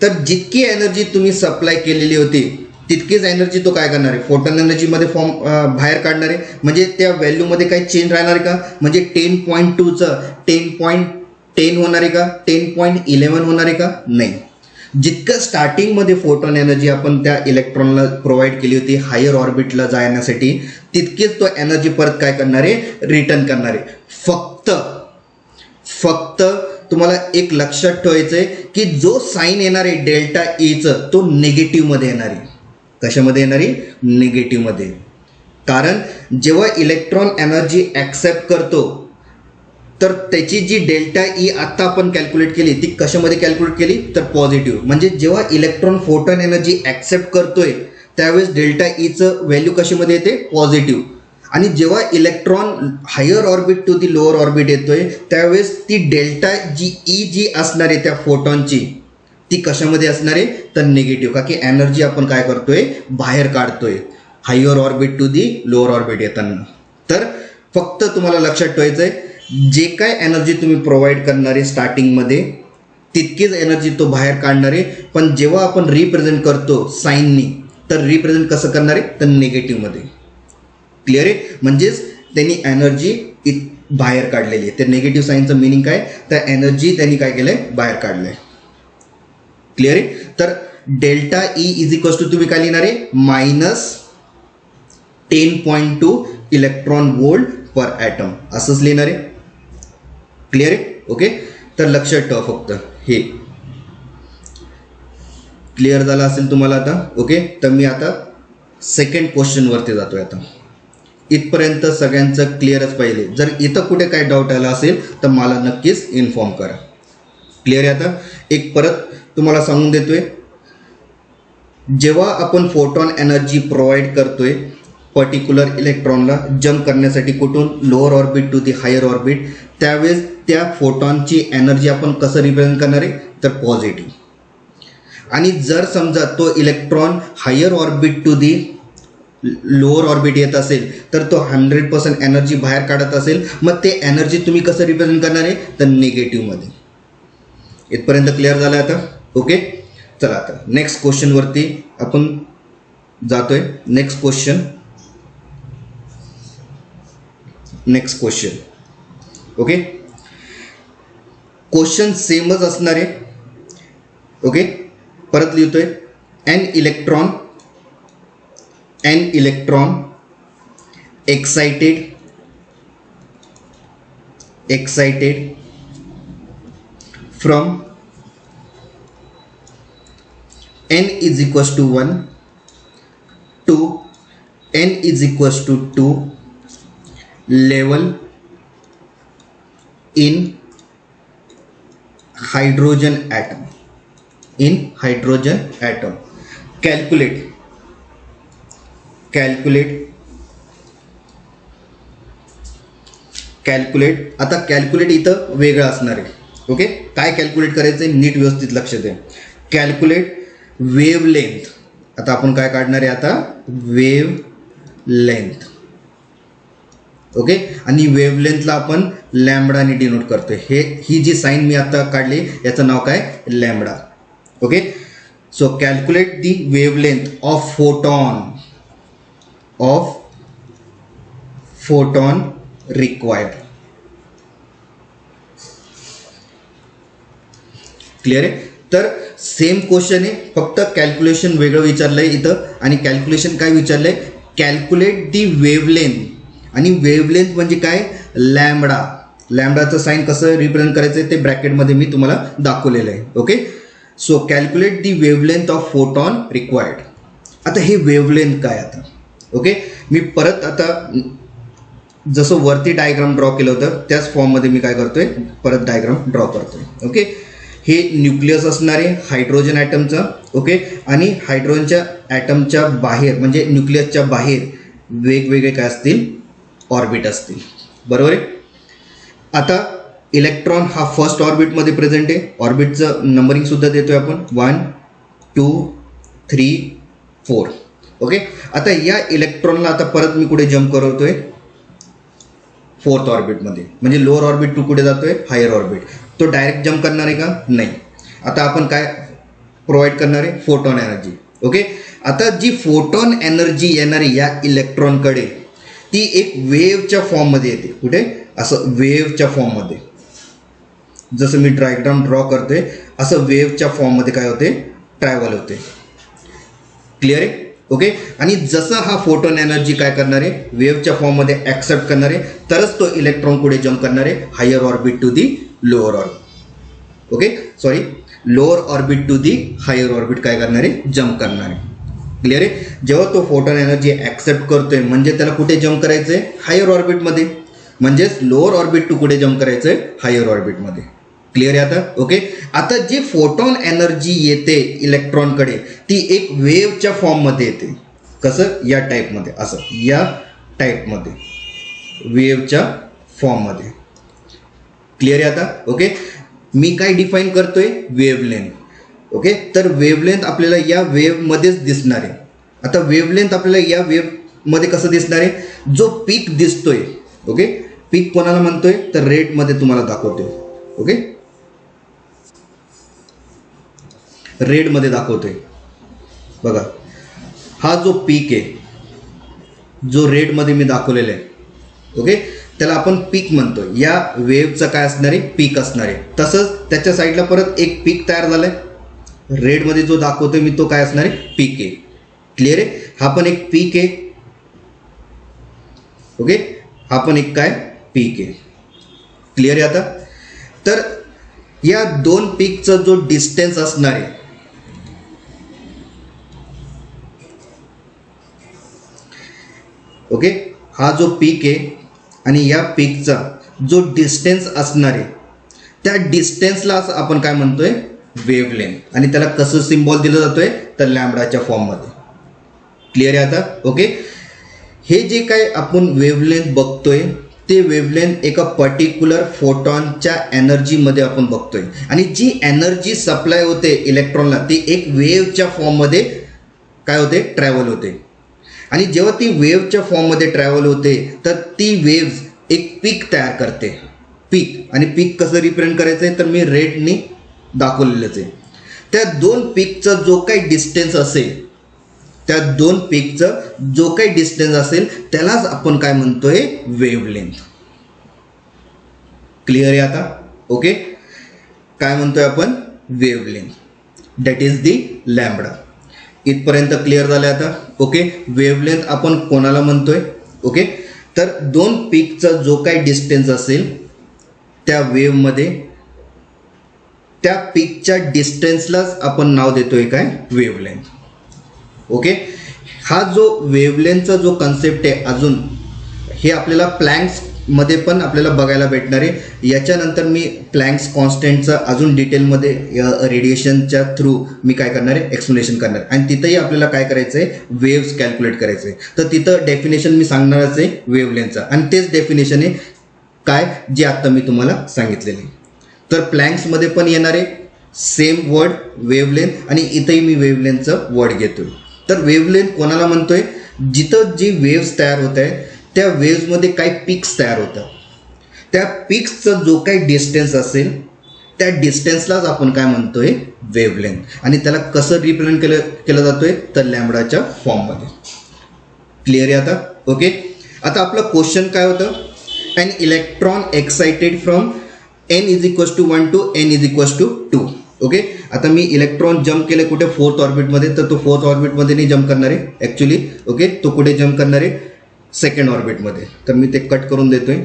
तर जितकी एनर्जी तुम्ही सप्लाय केलेली होती तितकीच एनर्जी तो काय करणार आहे, फोटॉन एनर्जीमध्ये बाहेर काढणार आहे. म्हणजे त्या व्हॅल्यूमध्ये काही चेंज राहणार आहे का? म्हणजे 10.2चं 10.10 होणार आहे का? 10.11 होणार आहे का? नाही. जितकं स्टार्टिंगमध्ये फोटॉन एनर्जी आपण त्या इलेक्ट्रॉनला प्रोव्हाइड केली होती हायर ऑर्बिटला जाण्यासाठी, तितकीच तो एनर्जी परत काय करणार आहे, रिटर्न करणार आहे. फक्त तुम्हाला एक लक्षात ठेवायचं आहे की जो साईन येणार आहे डेल्टा ईचं तो निगेटिव्हमध्ये येणार आहे. कशामध्ये येणार आहे? निगेटिव्हमध्ये. कारण जेव्हा इलेक्ट्रॉन एनर्जी ॲक्सेप्ट करतो तर त्याची जी डेल्टा ई आत्ता आपण कॅल्क्युलेट केली ती कशामध्ये कॅल्क्युलेट केली, तर पॉझिटिव्ह. म्हणजे जेव्हा इलेक्ट्रॉन फोटॉन एनर्जी ॲक्सेप्ट करतोय त्यावेळेस डेल्टा ईचं व्हॅल्यू कशामध्ये येते, पॉझिटिव्ह. आणि जेव्हा electron higher orbit to the lower orbit येतोय त्यावेळेस ती डेल्टा जी असणार आहे त्या फोटॉनची ती कशामध्ये असणार आहे, तर निगेटिव्ह. का की एनर्जी आपण काय करतोय, बाहेर काढतोय higher orbit to the lower orbit येताना. तर फक्त तुम्हाला लक्षात ठेवायचं आहे जे काय एनर्जी तुम्ही प्रोव्हाइड करणार आहे स्टार्टिंगमध्ये तितकीच एनर्जी तो बाहेर काढणार आहे. पण जेव्हा आपण रिप्रेझेंट करतो साईननी तर रिप्रेझेंट कसं करणार आहे, तर निगेटिव्हमध्ये. क्लिअर आहे. म्हणजेच त्यांनी एनर्जी बाहेर काढलेली आहे. त्या निगेटिव्ह साईनचं मिनिंग काय, तर एनर्जी त्यांनी काय केलंय, बाहेर काढलंय. क्लिअर आहे. तर delta E is equals to तुम्ही काय लिहिणार आहे, -10.2 इलेक्ट्रॉन वोल्ट पर ॲटम असंच लिहिणार आहे. क्लिअर आहे. ओके. तर लक्षात ठेवा फक्त हे क्लिअर झालं असेल तुम्हाला आता. ओके. तर मी आता सेकंड क्वेश्चनवरती जातोय. आता इथपर्यंत सगळ्यांचं क्लिअरच पाहिजे. जर इथं कुठे काय डाऊट आला असेल तर मला नक्कीच इन्फॉर्म करा. क्लिअर आहे. आता एक परत तुम्हाला सांगून देतोय, जेव्हा आपण फोटॉन एनर्जी प्रोव्हाइड करतोय पर्टिक्युलर इलेक्ट्रॉनला जम्प करण्यासाठी कुठून, lower orbit to the higher orbit, त्यावेळेस त्या फोटॉनची एनर्जी आपण कसं रिप्रेझेंट करणार आहे, तर पॉझिटिव्ह. आणि जर समजा तो electron higher orbit to the lower orbit येत असेल तर तो 100% एनर्जी बाहेर काढत असेल, मग ते एनर्जी तुम्ही कसं रिप्रेझेंट करणार आहे, तर निगेटिव्हमध्ये. इथपर्यंत क्लिअर झालं आता. ओके. चला आता नेक्स्ट क्वेश्चनवरती आपण जातोय. Next question. ओके. क्वेश्चन सेमच असणार आहे. ओके. परत लिहितोय, an electron excited from n is equals to 1 to n is equals to 2 level in hydrogen atom. Calculate. आता कॅल्क्युलेट इथं वेगळं असणार आहे. ओके. काय कॅल्क्युलेट करायचं आहे, नीट व्यवस्थित लक्ष द्या. Calculate wavelength. आता आपण काय काढणार आहे, आता वेव्हलेंथ. ओके. आणि वेव्हलेंथला आपण लॅम्बडाने डिनोट करतोय. ही जी साईन मी आता काढली याचं नाव काय, lambda. Okay. So calculate the wavelength of photon required. Clear आहे. तर सेम क्वेश्चन आहे, फक्त कॅल्क्युलेशन वेगळं विचारलंय इथं. आणि कॅल्क्युलेशन काय विचारलंय, कॅल्क्युलेट दी वेव्हलेंथ. आणि वेव्हलेंथ म्हणजे काय, लॅम्बडा. लॅम्बडाचं साईन कसं रिप्रेझेंट करायचं आहे ते ब्रॅकेटमध्ये मी तुम्हाला दाखवलेलं आहे. Okay. So calculate the wavelength of photon required. आता हे वेव्हलेंथ काय, आता ओके मी परत आता जसं वरती डायग्राम ड्रॉ केलं होतं त्याच फॉर्ममध्ये मी काय करतोय, परत डायग्राम ड्रॉ करतोय. ओके. हे न्यूक्लियस असणार आहे हायड्रोजन ॲटमचा. ओके. आणि हायड्रोजनच्या ॲटमच्या बाहेर म्हणजे न्यूक्लियसच्या बाहेर वेगवेगळे काय असतील, ऑर्बिट असतील. बरोबर आहे. आता इलेक्ट्रॉन हा फर्स्ट ऑर्बिटमध्ये प्रेझेंट आहे. ऑर्बिटचं नंबरिंगसुद्धा देतोय आपण 1 2 3 4. ओके. आता या इलेक्ट्रॉनला आता परत मी कुठे जम्प करवतोय, फोर्थ ऑर्बिटमध्ये. म्हणजे लोअर ऑर्बिट टू कुठे जातोय, हायर ऑर्बिट. तो डायरेक्ट जम्प करणार आहे का, नाही. आता आपण काय प्रोव्हाइड करणार आहे, फोटॉन एनर्जी. ओके, आता जी फोटॉन एनर्जी येणार आहे या इलेक्ट्रॉनकडे ती एक वेव्हच्या फॉर्ममध्ये येते. कुठे, असं वेव्हच्या फॉर्ममध्ये. जसं मी डायग्राम ड्रॉ करतोय असं वेव्हच्या फॉर्ममध्ये काय होते, ट्रॅव्हल होते. क्लिअर आहे. ओके, आणि जसं हा फोटोन एनर्जी काय करणार आहे, वेव्हच्या फॉर्ममध्ये ॲक्सेप्ट करणार आहे, तरच तो इलेक्ट्रॉन कुठे जम्प करणार आहे, higher orbit to the lower orbit. Okay, sorry, lower orbit to the higher orbit काय करणार आहे, जम्प करणार आहे. क्लिअर आहे. जेव्हा तो फोटोन एनर्जी ॲक्सेप्ट करतोय म्हणजे त्याला कुठे जम्प करायचं आहे, हायर ऑर्बिटमध्ये. म्हणजेच लोअर ऑर्बिट टू कुठे जम्प करायचं आहे, हायर ऑर्बिटमध्ये. क्लिअर आहे आता. ओके, आता जी फोटॉन एनर्जी येते इलेक्ट्रॉनकडे ती एक वेव्हच्या फॉर्ममध्ये येते. कसं, या टाईपमध्ये, असं या टाईपमध्ये, वेव्हच्या फॉर्ममध्ये. क्लिअर आहे आता. ओके, मी काय डिफाईन करतोय, वेव्हलेंथ. ओके, तर वेव्हलेंथ आपल्याला या वेव्हमध्येच दिसणार आहे. आता वेव्हलेंथ आपल्याला या वेव्हमध्ये कसं दिसणार आहे, जो पीक दिसतोय. ओके, पीक कोणाला म्हणतोय, तर रेडमध्ये तुम्हाला दाखवतोय. ओके, रेडमध्ये दाखवतोय बघा. हा जो पीक आहे, जो रेडमध्ये मी दाखवलेला आहे, ओके, त्याला आपण पीक म्हणतो. या वेव्हचं काय असणार आहे, पीक असणार आहे. तसंच त्याच्या साईडला परत एक पीक तयार झालंय. रेडमध्ये जो दाखवतोय मी तो काय असणार आहे, पीक आहे. क्लिअर आहे. हा पण एक पीक आहे. ओके, हा पण एक काय, पीक आहे. क्लिअर आहे आता. तर या दोन पीकचा जो डिस्टन्स असणार आहे, ओके, हा जो पीक आहे आणि या पीकचा जो डिस्टन्स असणार आहे त्या डिस्टन्सला आपण काय म्हणतोय, वेव्हलेंथ. आणि त्याला कसं सिम्बॉल दिलं जातोय, तर लॅम्बडाच्या फॉर्ममध्ये. क्लिअर आहे आता. ओके, हे जे काय आपण वेव्हलेंथ बघतोय ते वेव्हलेंथ एका पर्टिक्युलर फोटॉनच्या एनर्जीमध्ये आपण बघतोय. आणि जी एनर्जी सप्लाय होते इलेक्ट्रॉनला ती एक वेव्हच्या फॉर्ममध्ये काय होते, ट्रॅव्हल होते. आणि जेव्हा ती वेव्हच्या फॉर्ममध्ये ट्रॅव्हल होते तर ती वेव्ज एक पीक तयार करते. पीक, आणि पीक कसं रिप्रेझेंट करायचं आहे, तर मी रेडनी दाखवलेलंच आहे. त्या दोन पीकचा जो काही डिस्टन्स असेल, त्या दोन पीकचा जो काही डिस्टन्स असेल त्यालाच आपण काय म्हणतोय, वेव्हलेंथ. क्लिअर आहे आता. ओके, काय म्हणतोय आपण, wavelength. That is the lambda. इथपर्यंत क्लिअर झालं आता. ओके, वेव्हलेंथ आपण कोणाला म्हणतोय. ओके, तर दोन पीकचा जो काही डिस्टन्स असेल त्या वेव्हमध्ये त्या पीकच्या डिस्टन्सलाच आपण नाव देतोय काय, वेव्हलेंथ. ओके, हा जो वेव्हलेंथचा जो कन्सेप्ट आहे अजून हे आपल्याला प्लँक्समध्ये पण आपल्याला बघायला भेटणार आहे. याच्यानंतर मी प्लँक्स कॉन्स्टंटचं अजून डिटेलमध्ये रेडिएशनच्या थ्रू मी काय करणार आहे, एक्सप्लेनेशन करणार. आणि तिथंही आपल्याला काय करायचं आहे, वेव्स कॅल्क्युलेट करायचं आहे. तर तिथं डेफिनेशन मी सांगणारच आहे वेव्हलेंथचं, आणि तेच डेफिनेशन आहे काय, जे आत्ता मी तुम्हाला सांगितलेले. तर प्लँक्समध्ये पण येणार आहे सेम वर्ड वेव्हलेंथ, आणि इथंही मी वेव्हलेंथचं वर्ड घेतोय. तर वेव्हलेंथ कोणाला म्हणतोय, जिथं जी वेव्स तयार होत आहे त्या वेव्समध्ये काही पिक्स तयार होतात. त्या पिक्सचा जो काही डिस्टन्स असेल त्या डिस्टन्सलाच आपण काय म्हणतोय, वेव्हलेंथ. आणि त्याला कसं रिप्रेझेंट केलं जातोय, तर लॅम्बडाच्या फॉर्ममध्ये. क्लिअर आहे आता. ओके, आता आपलं क्वेश्चन काय होतं, an electron excited from n=1 to n=2. Okay, आता मी इलेक्ट्रॉन जम्प केले कुठे, फोर्थ ऑर्बिटमध्ये. तर तो फोर्थ ऑर्बिटमध्ये नाही जम्प करणार आहे ॲक्च्युली. ओके, तो कुठे जम्प करणार आहे, सेकंड ऑर्बिटमध्ये. तर मी ते कट करून देतोय.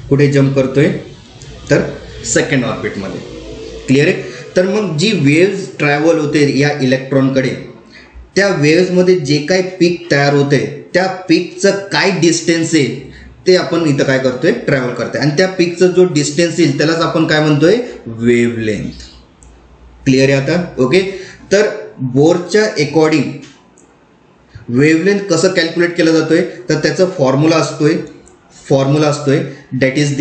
कुठे जम्प करतोय, तर सेकंड ऑर्बिटमध्ये. क्लिअर आहे. तर मग जी वेव्ज ट्रॅव्हल होते या इलेक्ट्रॉनकडे त्या वेव्समध्ये जे काही पीक तयार होते त्या पीकचं काय डिस्टन्स आहे ते आपण इथं काय करतोय, ट्रॅव्हल करतोय. आणि त्या पीकचा जो डिस्टन्स येईल त्यालाच आपण काय म्हणतोय, वेव्हलेंथ. क्लिअर आहे आता. ओके, तर बोरच्या अकॉर्डिंग वेव्हलेंथ कसं कॅल्क्युलेट केलं जातोय तर त्याचं फॉर्म्युला असतोय that is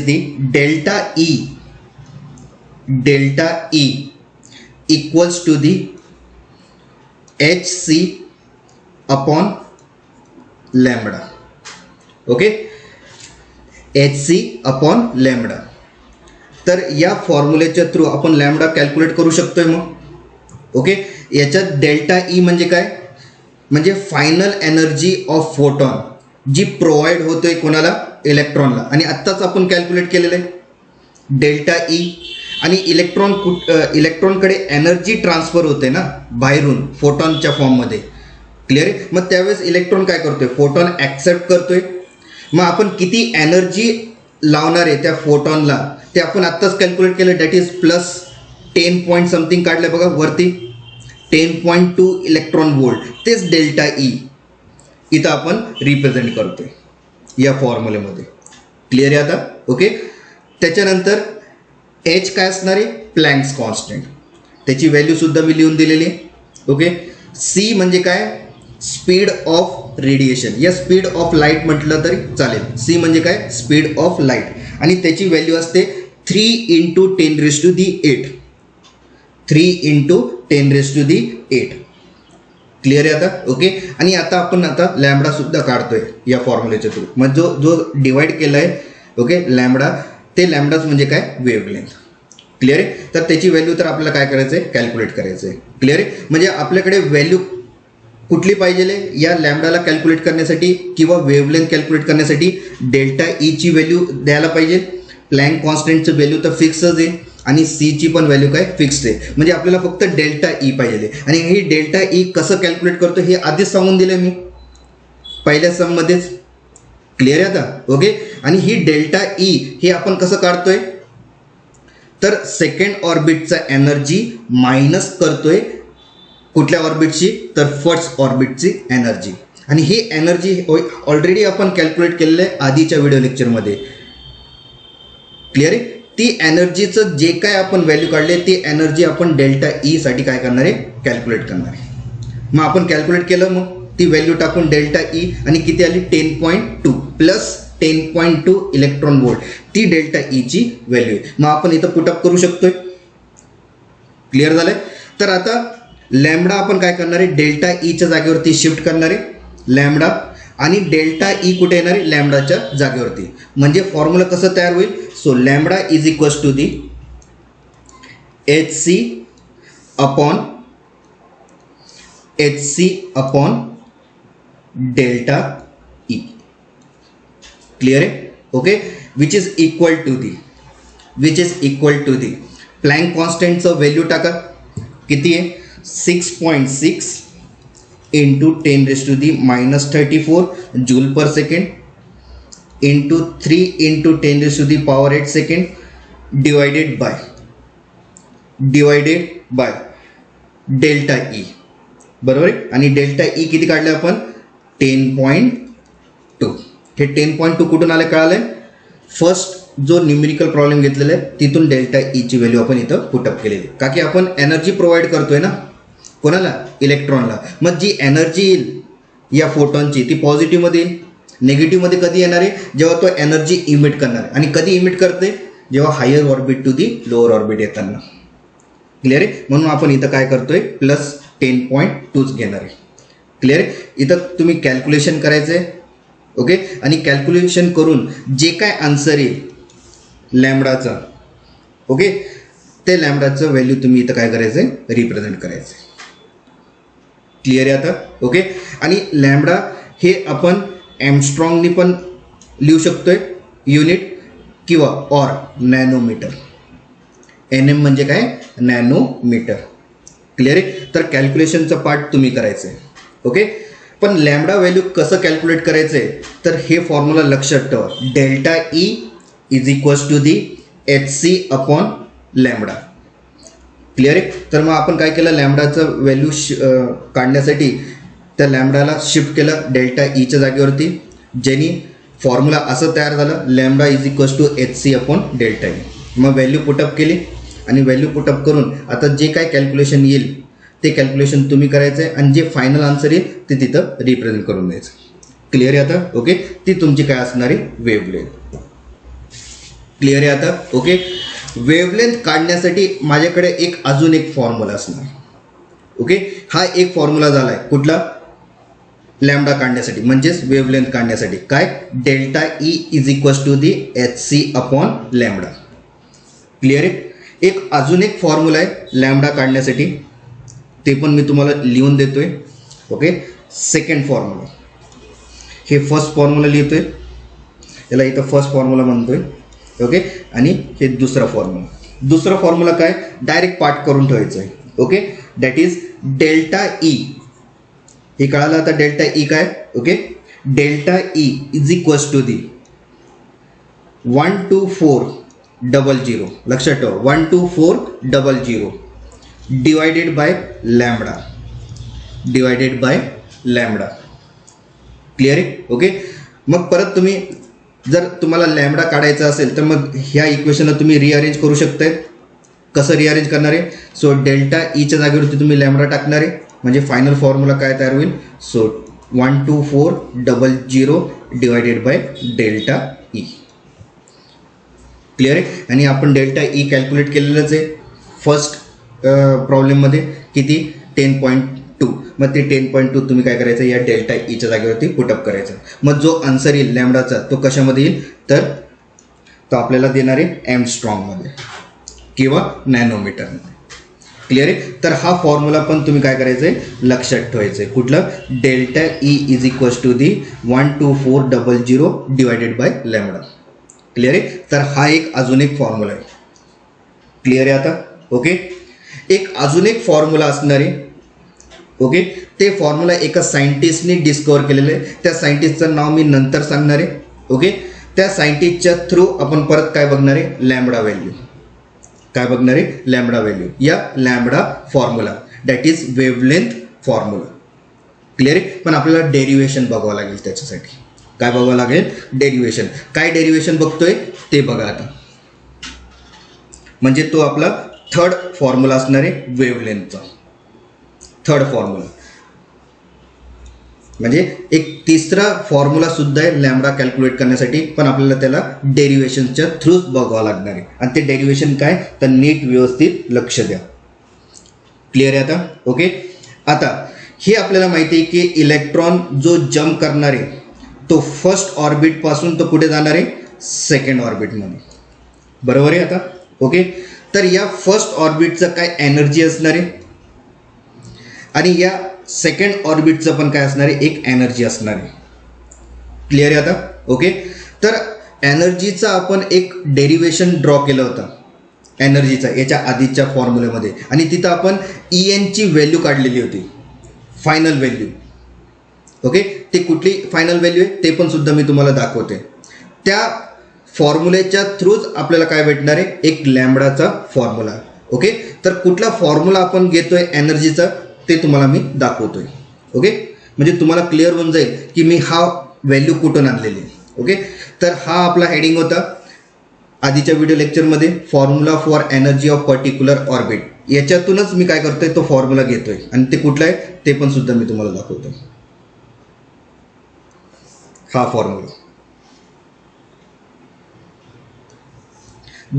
the delta E equals to the HC upon lambda. Okay, HC upon lambda. तर या फॉर्म्युलेच्या थ्रू आपण लॅम्बडा कॅल्क्युलेट करू शकतोय मग. ओके, याच्यात डेल्टा ई म्हणजे काय, म्हणजे फायनल एनर्जी ऑफ फोटॉन जी प्रोव्हाइड होतोय कोणाला, इलेक्ट्रॉनला. आणि आत्ताच आपण कॅल्क्युलेट केलेलं आहे डेल्टा ई. आणि इलेक्ट्रॉनकडे एनर्जी ट्रान्सफर होते ना बाहेरून फोटॉनच्या फॉर्ममध्ये. क्लिअर आहे. मग त्यावेळेस इलेक्ट्रॉन काय करतोय, फोटॉन ॲक्सेप्ट करतोय. मग आपण किती एनर्जी लावणार आहे त्या फोटॉनला ते आपण आत्ताच कॅल्क्युलेट केलं, that is plus 10 point something काढलं बघा वरती, 10.2 इलेक्ट्रॉन वोल्ट. तेच डेल्टा ई इथं आपण रिप्रेझेंट करतोय या फॉर्म्युलेमध्ये. क्लिअर आहे आता. ओके, त्याच्यानंतर एच काय असणार आहे, प्लँक्स कॉन्स्टंट. त्याची व्हॅल्यू सुद्धा मी लिहून दिलेली आहे. ओके, सी म्हणजे काय, स्पीड ऑफ रेडिएशन या स्पीड ऑफ लाईट म्हटलं तरी चालेल. सी म्हणजे काय, स्पीड ऑफ लाईट. आणि त्याची व्हॅल्यू असते 3 × 10⁸. 3 × 10⁸. क्लिअर आहे आता. ओके, आणि आता आपण लॅम्बडा सुद्धा काढतोय या फॉर्म्युलेच्या थ्रू. मग जो डिवाइड केला आहे, ओके, लॅम्बडा, ते लॅम्बडाच म्हणजे काय, वेव्हलेंथ. क्लिअर आहे. तर त्याची व्हॅल्यू तर आपल्याला काय करायचं आहे, कॅल्क्युलेट करायचं आहे. क्लिअर आहे. म्हणजे आपल्याकडे व्हॅल्यू कुठली पाहिजे या लॅम्बडाला कॅल्क्युलेट करण्यासाठी किंवा वेव्हलेंथ कॅल्क्युलेट करण्यासाठी डेल्टा ईची व्हॅल्यू द्यायला पाहिजे. प्लँक कॉन्स्टंटचं व्हॅल्यू तर फिक्सच आहे आणि सीची पण व्हॅल्यू काय, फिक्स्ड आहे. म्हणजे आपल्याला फक्त डेल्टा ई पाहिजे. आणि ही डेल्टा ई कसं कॅल्क्युलेट करतो हे आधीच सांगून दिलं मी पहिल्या सममध्येच. क्लिअर आहे आता. ओके, आणि ही डेल्टा ई हे आपण कसं काढतोय, तर सेकंड ऑर्बिटचा एनर्जी मायनस करतोय कुठल्या ऑर्बिटची, तर फर्स्ट ऑर्बिटची एनर्जी. आणि ही एनर्जी ऑलरेडी आपण कॅल्क्युलेट केलेलं आहे आधीच्या व्हिडिओ लेक्चरमध्ये. क्लिअर आहे. ती एनर्जीचं जे काय आपण व्हॅल्यू काढले ती एनर्जी आपण डेल्टा ई साठी काय करणार आहे, कॅल्क्युलेट करणार आहे. मग आपण कॅल्क्युलेट केलं, मग ती व्हॅल्यू टाकून डेल्टा ई आणि किती आली, 10.2 प्लस 10.2 इलेक्ट्रॉन वोल्ट. ती डेल्टा ईची व्हॅल्यू आहे. मग आपण इथं पुटअप करू शकतोय. क्लिअर झालंय. तर आता लॅम्बडा आपण काय करणार आहे, डेल्टा ईच्या जागेवरती शिफ्ट करणार आहे लॅम्बडा. आणि डेल्टा ई कुठे येणार आहे, लॅम्बडाच्या जागेवरती. म्हणजे फॉर्म्युला कसं तयार होईल, so lambda is equals to the HC upon delta E. Clear आहे. Okay, which is equal to the Planck कॉन्स्टंटचं व्हॅल्यू टाका, किती आहे, 6.6 × 10⁻³ joule per second into 3 × 10⁸ second divided by delta E. बरोबर आहे. आणि डेल्टा ई किती काढलं आपण, 10.2. हे 10.2 कुठून आलं कळालंय, फर्स्ट जो न्यूमेरिकल प्रॉब्लेम घेतलेला आहे तिथून डेल्टा ईची व्हॅल्यू आपण इथं पुटअप केलेली. का की आपण एनर्जी प्रोव्हाइड करतोय ना कोणाला, इलेक्ट्रॉनला. मग जी एनर्जी येईल या फोटॉनची ती पॉझिटिव्हमध्ये येईल. निगेटिव्हमध्ये कधी येणार आहे, जेव्हा तो एनर्जी इमिट करणार आहे. आणि कधी इमिट करते, जेव्हा higher orbit to the lower orbit येताना. क्लिअर आहे. म्हणून आपण इथं काय करतोय, प्लस 10.2 घेणार आहे. क्लिअर आहे. इथं तुम्ही कॅल्क्युलेशन करायचं आहे. ओके, आणि कॅल्क्युलेशन करून जे काय आन्सर येईल लॅम्बडाचा, ओके, ते लॅम्बडाचं व्हॅल्यू तुम्ही इथं काय करायचं आहे, रिप्रेझेंट करायचं आहे. क्लिअर आहे आता. ओके, आणि लॅम्बडा हे आपण एमस्ट्रॉंगनी पण लिहू शकतोय युनिट किंवा ऑर नॅनोमीटर. NM म्हणजे काय, नॅनोमीटर. क्लिअर आहे. तर कॅल्क्युलेशनचा पार्ट तुम्ही करायचं आहे. ओके, पण लॅम्बडा व्हॅल्यू कसं कॅल्क्युलेट करायचं आहे, तर हे फॉर्म्युला लक्षात ठेवा, delta E is equals to the HC upon lambda. Clear आहे. तर मग आपण काय केलं, लॅम्बडाचं व्हॅल्यू काढण्यासाठी त्या लॅम्बडाला शिफ्ट केलं डेल्टा ईच्या जागेवरती, ज्यांनी फॉर्म्युला असं तयार झालं, lambda is equals to HC upon delta E. मग व्हॅल्यू पुटअप केली, आणि व्हॅल्यू पुटअप करून आता जे काय कॅल्क्युलेशन येईल ते कॅल्क्युलेशन तुम्ही करायचं आहे आणि जे फायनल आन्सर येईल ते तिथं रिप्रेझेंट करून द्यायचं. क्लिअर आहे आता? ओके, ती तुमची काय असणार आहे? वेव्हलेंथ. क्लिअर आहे आता? ओके, वेव्हलेंथ काढण्यासाठी माझ्याकडे अजून एक फॉर्म्युला असणार. ओके, हा एक फॉर्म्युला झाला आहे कुठला? लॅम्बडा काढण्यासाठी म्हणजेच वेव्हलेंथ काढण्यासाठी. काय? Delta E is equals to the H C upon lambda. Clear आहे? अजून एक फॉर्म्युला आहे लॅम्बडा काढण्यासाठी, ते पण मी तुम्हाला लिहून देतोय. Okay, second formula. हे फर्स्ट फॉर्म्युला लिहितोय, याला इथं फर्स्ट फॉर्म्युला म्हणतोय. ओके, आणि हे दुसरा फॉर्म्युला. दुसरा फॉर्म्युला काय? डायरेक्ट पार्ट करून ठेवायचं आहे. Okay, that is delta E. हे कळालं आता डेल्टा ई काय? Okay, delta E is equals to the 12400. लक्षात ठेवा, 12400 divided by lambda. Divided by lambda. Clear आहे? ओके, मग परत तुम्ही जर तुम्हाला लॅम्बडा काढायचा असेल तर मग ह्या इक्वेशनला तुम्ही रिअरेंज करू शकताय. कसं रिअरेंज करणार आहे? सो डेल्टा ईच्या जागेवरती तुम्ही लॅम्बडा टाकणार आहे म्हणजे फायनल फॉर्म्युला काय तयार होईल? So 12400 divided bye delta E. Clear आहे? आणि आपण डेल्टा ई कॅल्क्युलेट केलेलंच आहे फर्स्ट प्रॉब्लेममध्ये. किती? 10.2. मग ते 10.2 तुम्ही काय करायचं? या डेल्टा ईच्या जागेवरती पुटअप करायचं. मग जो आन्सर येईल लॅम्बडाचा तो कशामध्ये येईल? तर तो आपल्याला देणार आहे एंगस्ट्रॉममध्ये किंवा नॅनोमीटरमध्ये. क्लिअर आहे? तर हा फॉर्म्युला पण तुम्ही काय करायचं आहे? लक्षात ठेवायचं आहे. कुठलं? Delta E is equals to the 12400 divided by lambda. Clear आहे? तर हा अजून एक फॉर्म्युला आहे. क्लिअर आहे आता? ओके, अजून एक फॉर्म्युला असणार आहे. ओके, ते फॉर्म्युला एका सायंटिस्टने डिस्कवर केलेलं आहे. त्या सायंटिस्टचं नाव मी नंतर सांगणार आहे. ओके, त्या सायंटिस्टच्या थ्रू आपण परत काय बघणार आहे? Lambda value. काय बघणार आहे? लॅम्बडा व्हॅल्यू या lambda formula, that is wavelength formula. Clear आहे? पण आपल्याला डेरिव्हेशन बघावं लागेल त्याच्यासाठी. काय बघावं लागेल? डेरिव्हेशन. काय डेरिव्हेशन बघतोय ते बघा आता. म्हणजे तो आपला थर्ड फॉर्म्युला असणार आहे वेव्हलेंथचा. थर्ड फॉर्म्युला म्हणजे तिसरा फॉर्म्युला सुद्धा आहे लॅम्बडा कॅल्क्युलेट करण्यासाठी, पण आपल्याला त्याला डेरिव्हेशनच्या थ्रूच बघावं लागणार आहे. आणि ते डेरिव्हेशन काय? तर नीट व्यवस्थित लक्ष द्या. क्लिअर आहे आता? ओके, आता हे आपल्याला माहिती आहे की इलेक्ट्रॉन जो जम्प करणार आहे तो फर्स्ट ऑर्बिट पासून तो कुठे जाणार आहे? सेकंड ऑर्बिटमध्ये. बरोबर आहे आता? ओके, तर या फर्स्ट ऑर्बिटचं काय एनर्जी असणार आहे आणि या सेकंड ऑर्बिटचं पण काय असणार आहे? एनर्जी असणार आहे. क्लिअर आहे आता? ओके, तर एनर्जीचा आपण डेरिव्हेशन ड्रॉ केलं होतं एनर्जीचा याच्या आधीच्या फॉर्म्युल्यामध्ये, आणि तिथं आपण ची व्हॅल्यू काढलेली होती, फायनल व्हॅल्यू. ओके, ते कुठली फायनल व्हॅल्यू आहे ते पण सुद्धा मी तुम्हाला दाखवते. त्या फॉर्म्युलेच्या थ्रूच आपल्याला काय भेटणार आहे? लॅम्बडाचा फॉर्म्युला. ओके, तर कुठला फॉर्म्युला आपण घेतोय एनर्जीचा ते तुम्हाला मी दाखवतोय. ओके, म्हणजे तुम्हाला क्लिअर होऊन जाईल की मी हा व्हॅल्यू कुठून आणलेली आहे. ओके, तर हा आपला हेडिंग होता आधीच्या व्हिडिओ लेक्चरमध्ये, formula for energy of particular orbit. याच्यातूनच मी काय करतोय? तो फॉर्म्युला घेतोय आणि ते कुठला आहे ते पण सुद्धा मी तुम्हाला दाखवतोय. हा फॉर्म्युला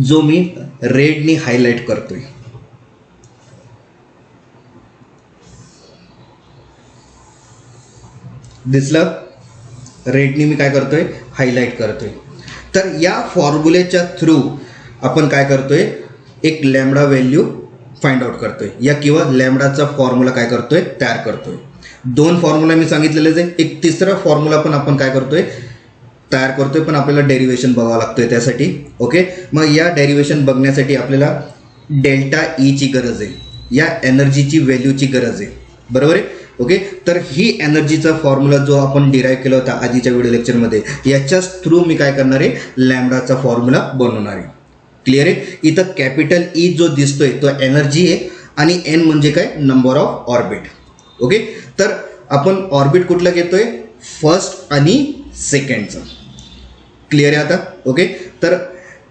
जो मी रेडनी हायलाइट करतोय. दिसलं? रेडनी मी काय करतोय? हायलाइट करतोय. तर या फॉर्म्युलेच्या थ्रू आपण काय करतोय? लॅम्बडा व्हॅल्यू फाइंड आउट करतोय या किंवा लॅम्बडाचा फॉर्म्युला काय करतोय? तयार करतोय. दोन फॉर्म्युला मी सांगितलेलेच आहे. तिसरा फॉर्म्युला पण आपण काय करतोय? तयार करतोय, पण आपल्याला डेरिव्हेशन बघावं लागतोय त्यासाठी. ओके, मग या डेरिव्हेशन बघण्यासाठी आपल्याला डेल्टा ईची गरज आहे, या एनर्जीची व्हॅल्यूची गरज आहे. बरोबर आहे? ओके, तर ही एनर्जीचा फॉर्म्युला जो आपण डिराईव्ह केला होता आधीच्या व्हिडिओ लेक्चरमध्ये, याच्याच थ्रू मी काय करणार आहे? लॅम्बडाचा फॉर्म्युला बनवणार आहे. क्लिअर आहे? इथं कॅपिटल ई जो दिसतोय तो एनर्जी आहे आणि एन म्हणजे काय? Number of orbit. ओके, तर आपण ऑर्बिट कुठलं घेतोय? फर्स्ट आणि सेकंडचं. क्लिअर आहे आता? ओके, तर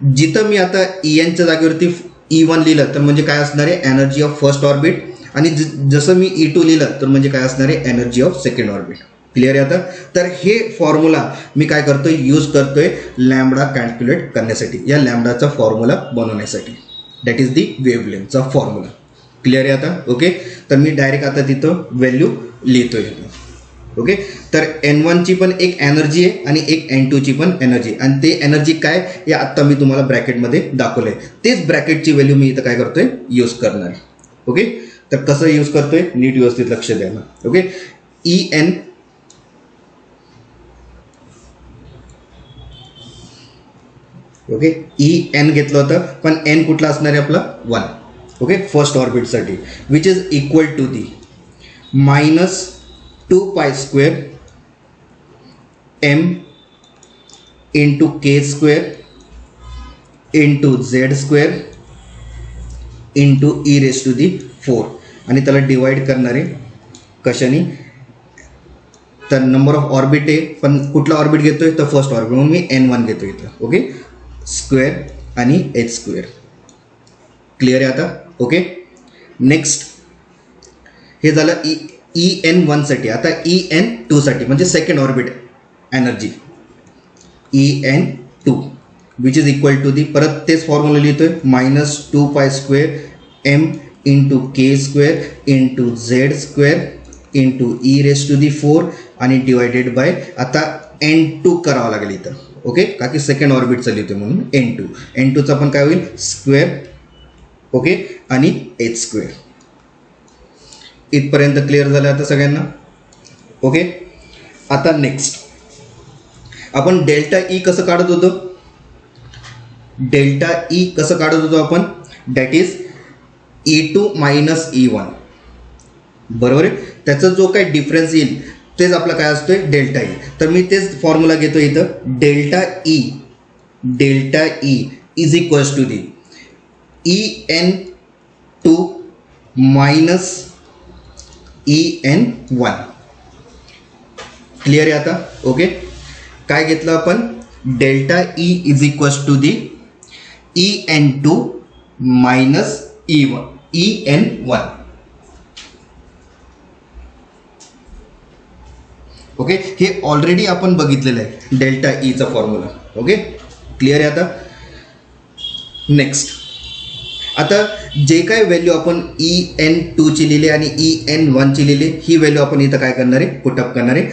जिथं मी आता ईएनच्या जागेवरती E1 लिहिलं तर म्हणजे काय असणार आहे, एनर्जी ऑफ फर्स्ट ऑर्बिट, आणि जसं मी E2 लिहिलं तर म्हणजे काय असणार आहे, energy of second orbit. Clear आहे आता. तर हे फॉर्म्युला मी काय करतोय, यूज करतोय लॅम्बडा कॅल्क्युलेट करण्यासाठी, या लॅम्बडाचा फॉर्म्युला बनवण्यासाठी. दॅट इज दी वेव्हलेंथचा फॉर्म्युला. क्लिअर आहे आता. ओके, तर मी डायरेक्ट आता तिथं व्हॅल्यू लिहितोय. ओके, तर N1 ची पण एक एनर्जी आहे आणि एक N2 ची पण एनर्जी, आणि ते एनर्जी काय हे आत्ता मी तुम्हाला ब्रॅकेटमध्ये दाखवलंय. तेच ब्रॅकेटची व्हॅल्यू मी इथं काय करतोय, यूज करणार. ओके, तर कसं यूज करतोय नीट व्यवस्थित लक्ष द्या ना. ओके, En ओके, En घेतलं होतं, पण N कुठला असणार आहे आपला 1. ओके, फर्स्ट ऑर्बिटसाठी, which is equal to the -2π² m into k² into z² into e⁴, आणि त्याला डिवाइड करणारे कशाने, तर नंबर ऑफ ऑर्बिट आहे, पण कुठला ऑर्बिट घेतोय तर फर्स्ट ऑर्बिट, म्हणून मी N1 घेतोय इथं. ओके, स्क्वेअर आणि h². क्लिअर आहे आता. ओके, नेक्स्ट हे झालं En1 साठी. आता En2 साठी म्हणजे second orbit energy En2 which is equal to the, परत तेच फॉर्म्युला लिहितोय, -2π² m into k² into z² into e⁴, आणि डिवायडेड बाय, आता N2 करावं लागेल इथं. ओके, का की सेकंड ऑर्बिटचं लिहितोय म्हणून N2चा पण काय होईल, स्क्वेअर. ओके, आणि h². इथपर्यंत क्लिअर झालं आता सगळ्यांना. ओके, आता नेक्स्ट आपण डेल्टा ई कसं काढत होतो, डेल्टा ई कसं काढत होतो आपण, दॅट इज E2 - E1. बरोबर आहे. त्याचा जो काही डिफरन्स येईल तेच आपला काय असतोय, डेल्टा ई. तर मी तेच फॉर्म्युला घेतो इथं, delta E is equals to the En2 minus En1. Clear आहे आता. ओके, काय घेतलं आपण, delta E is equals to the En2 minus En1. Okay, हे ऑलरेडी आपण बघितलेलं आहे डेल्टा ईचा फॉर्म्युला. ओके, क्लिअर आहे आता. नेक्स्ट, आता जे काय व्हॅल्यू आपण En2 ची लिहिली आणि En1 ची लिहिली, ही व्हॅल्यू आपण इथं काय करणार आहे, पुटअप करणार आहे.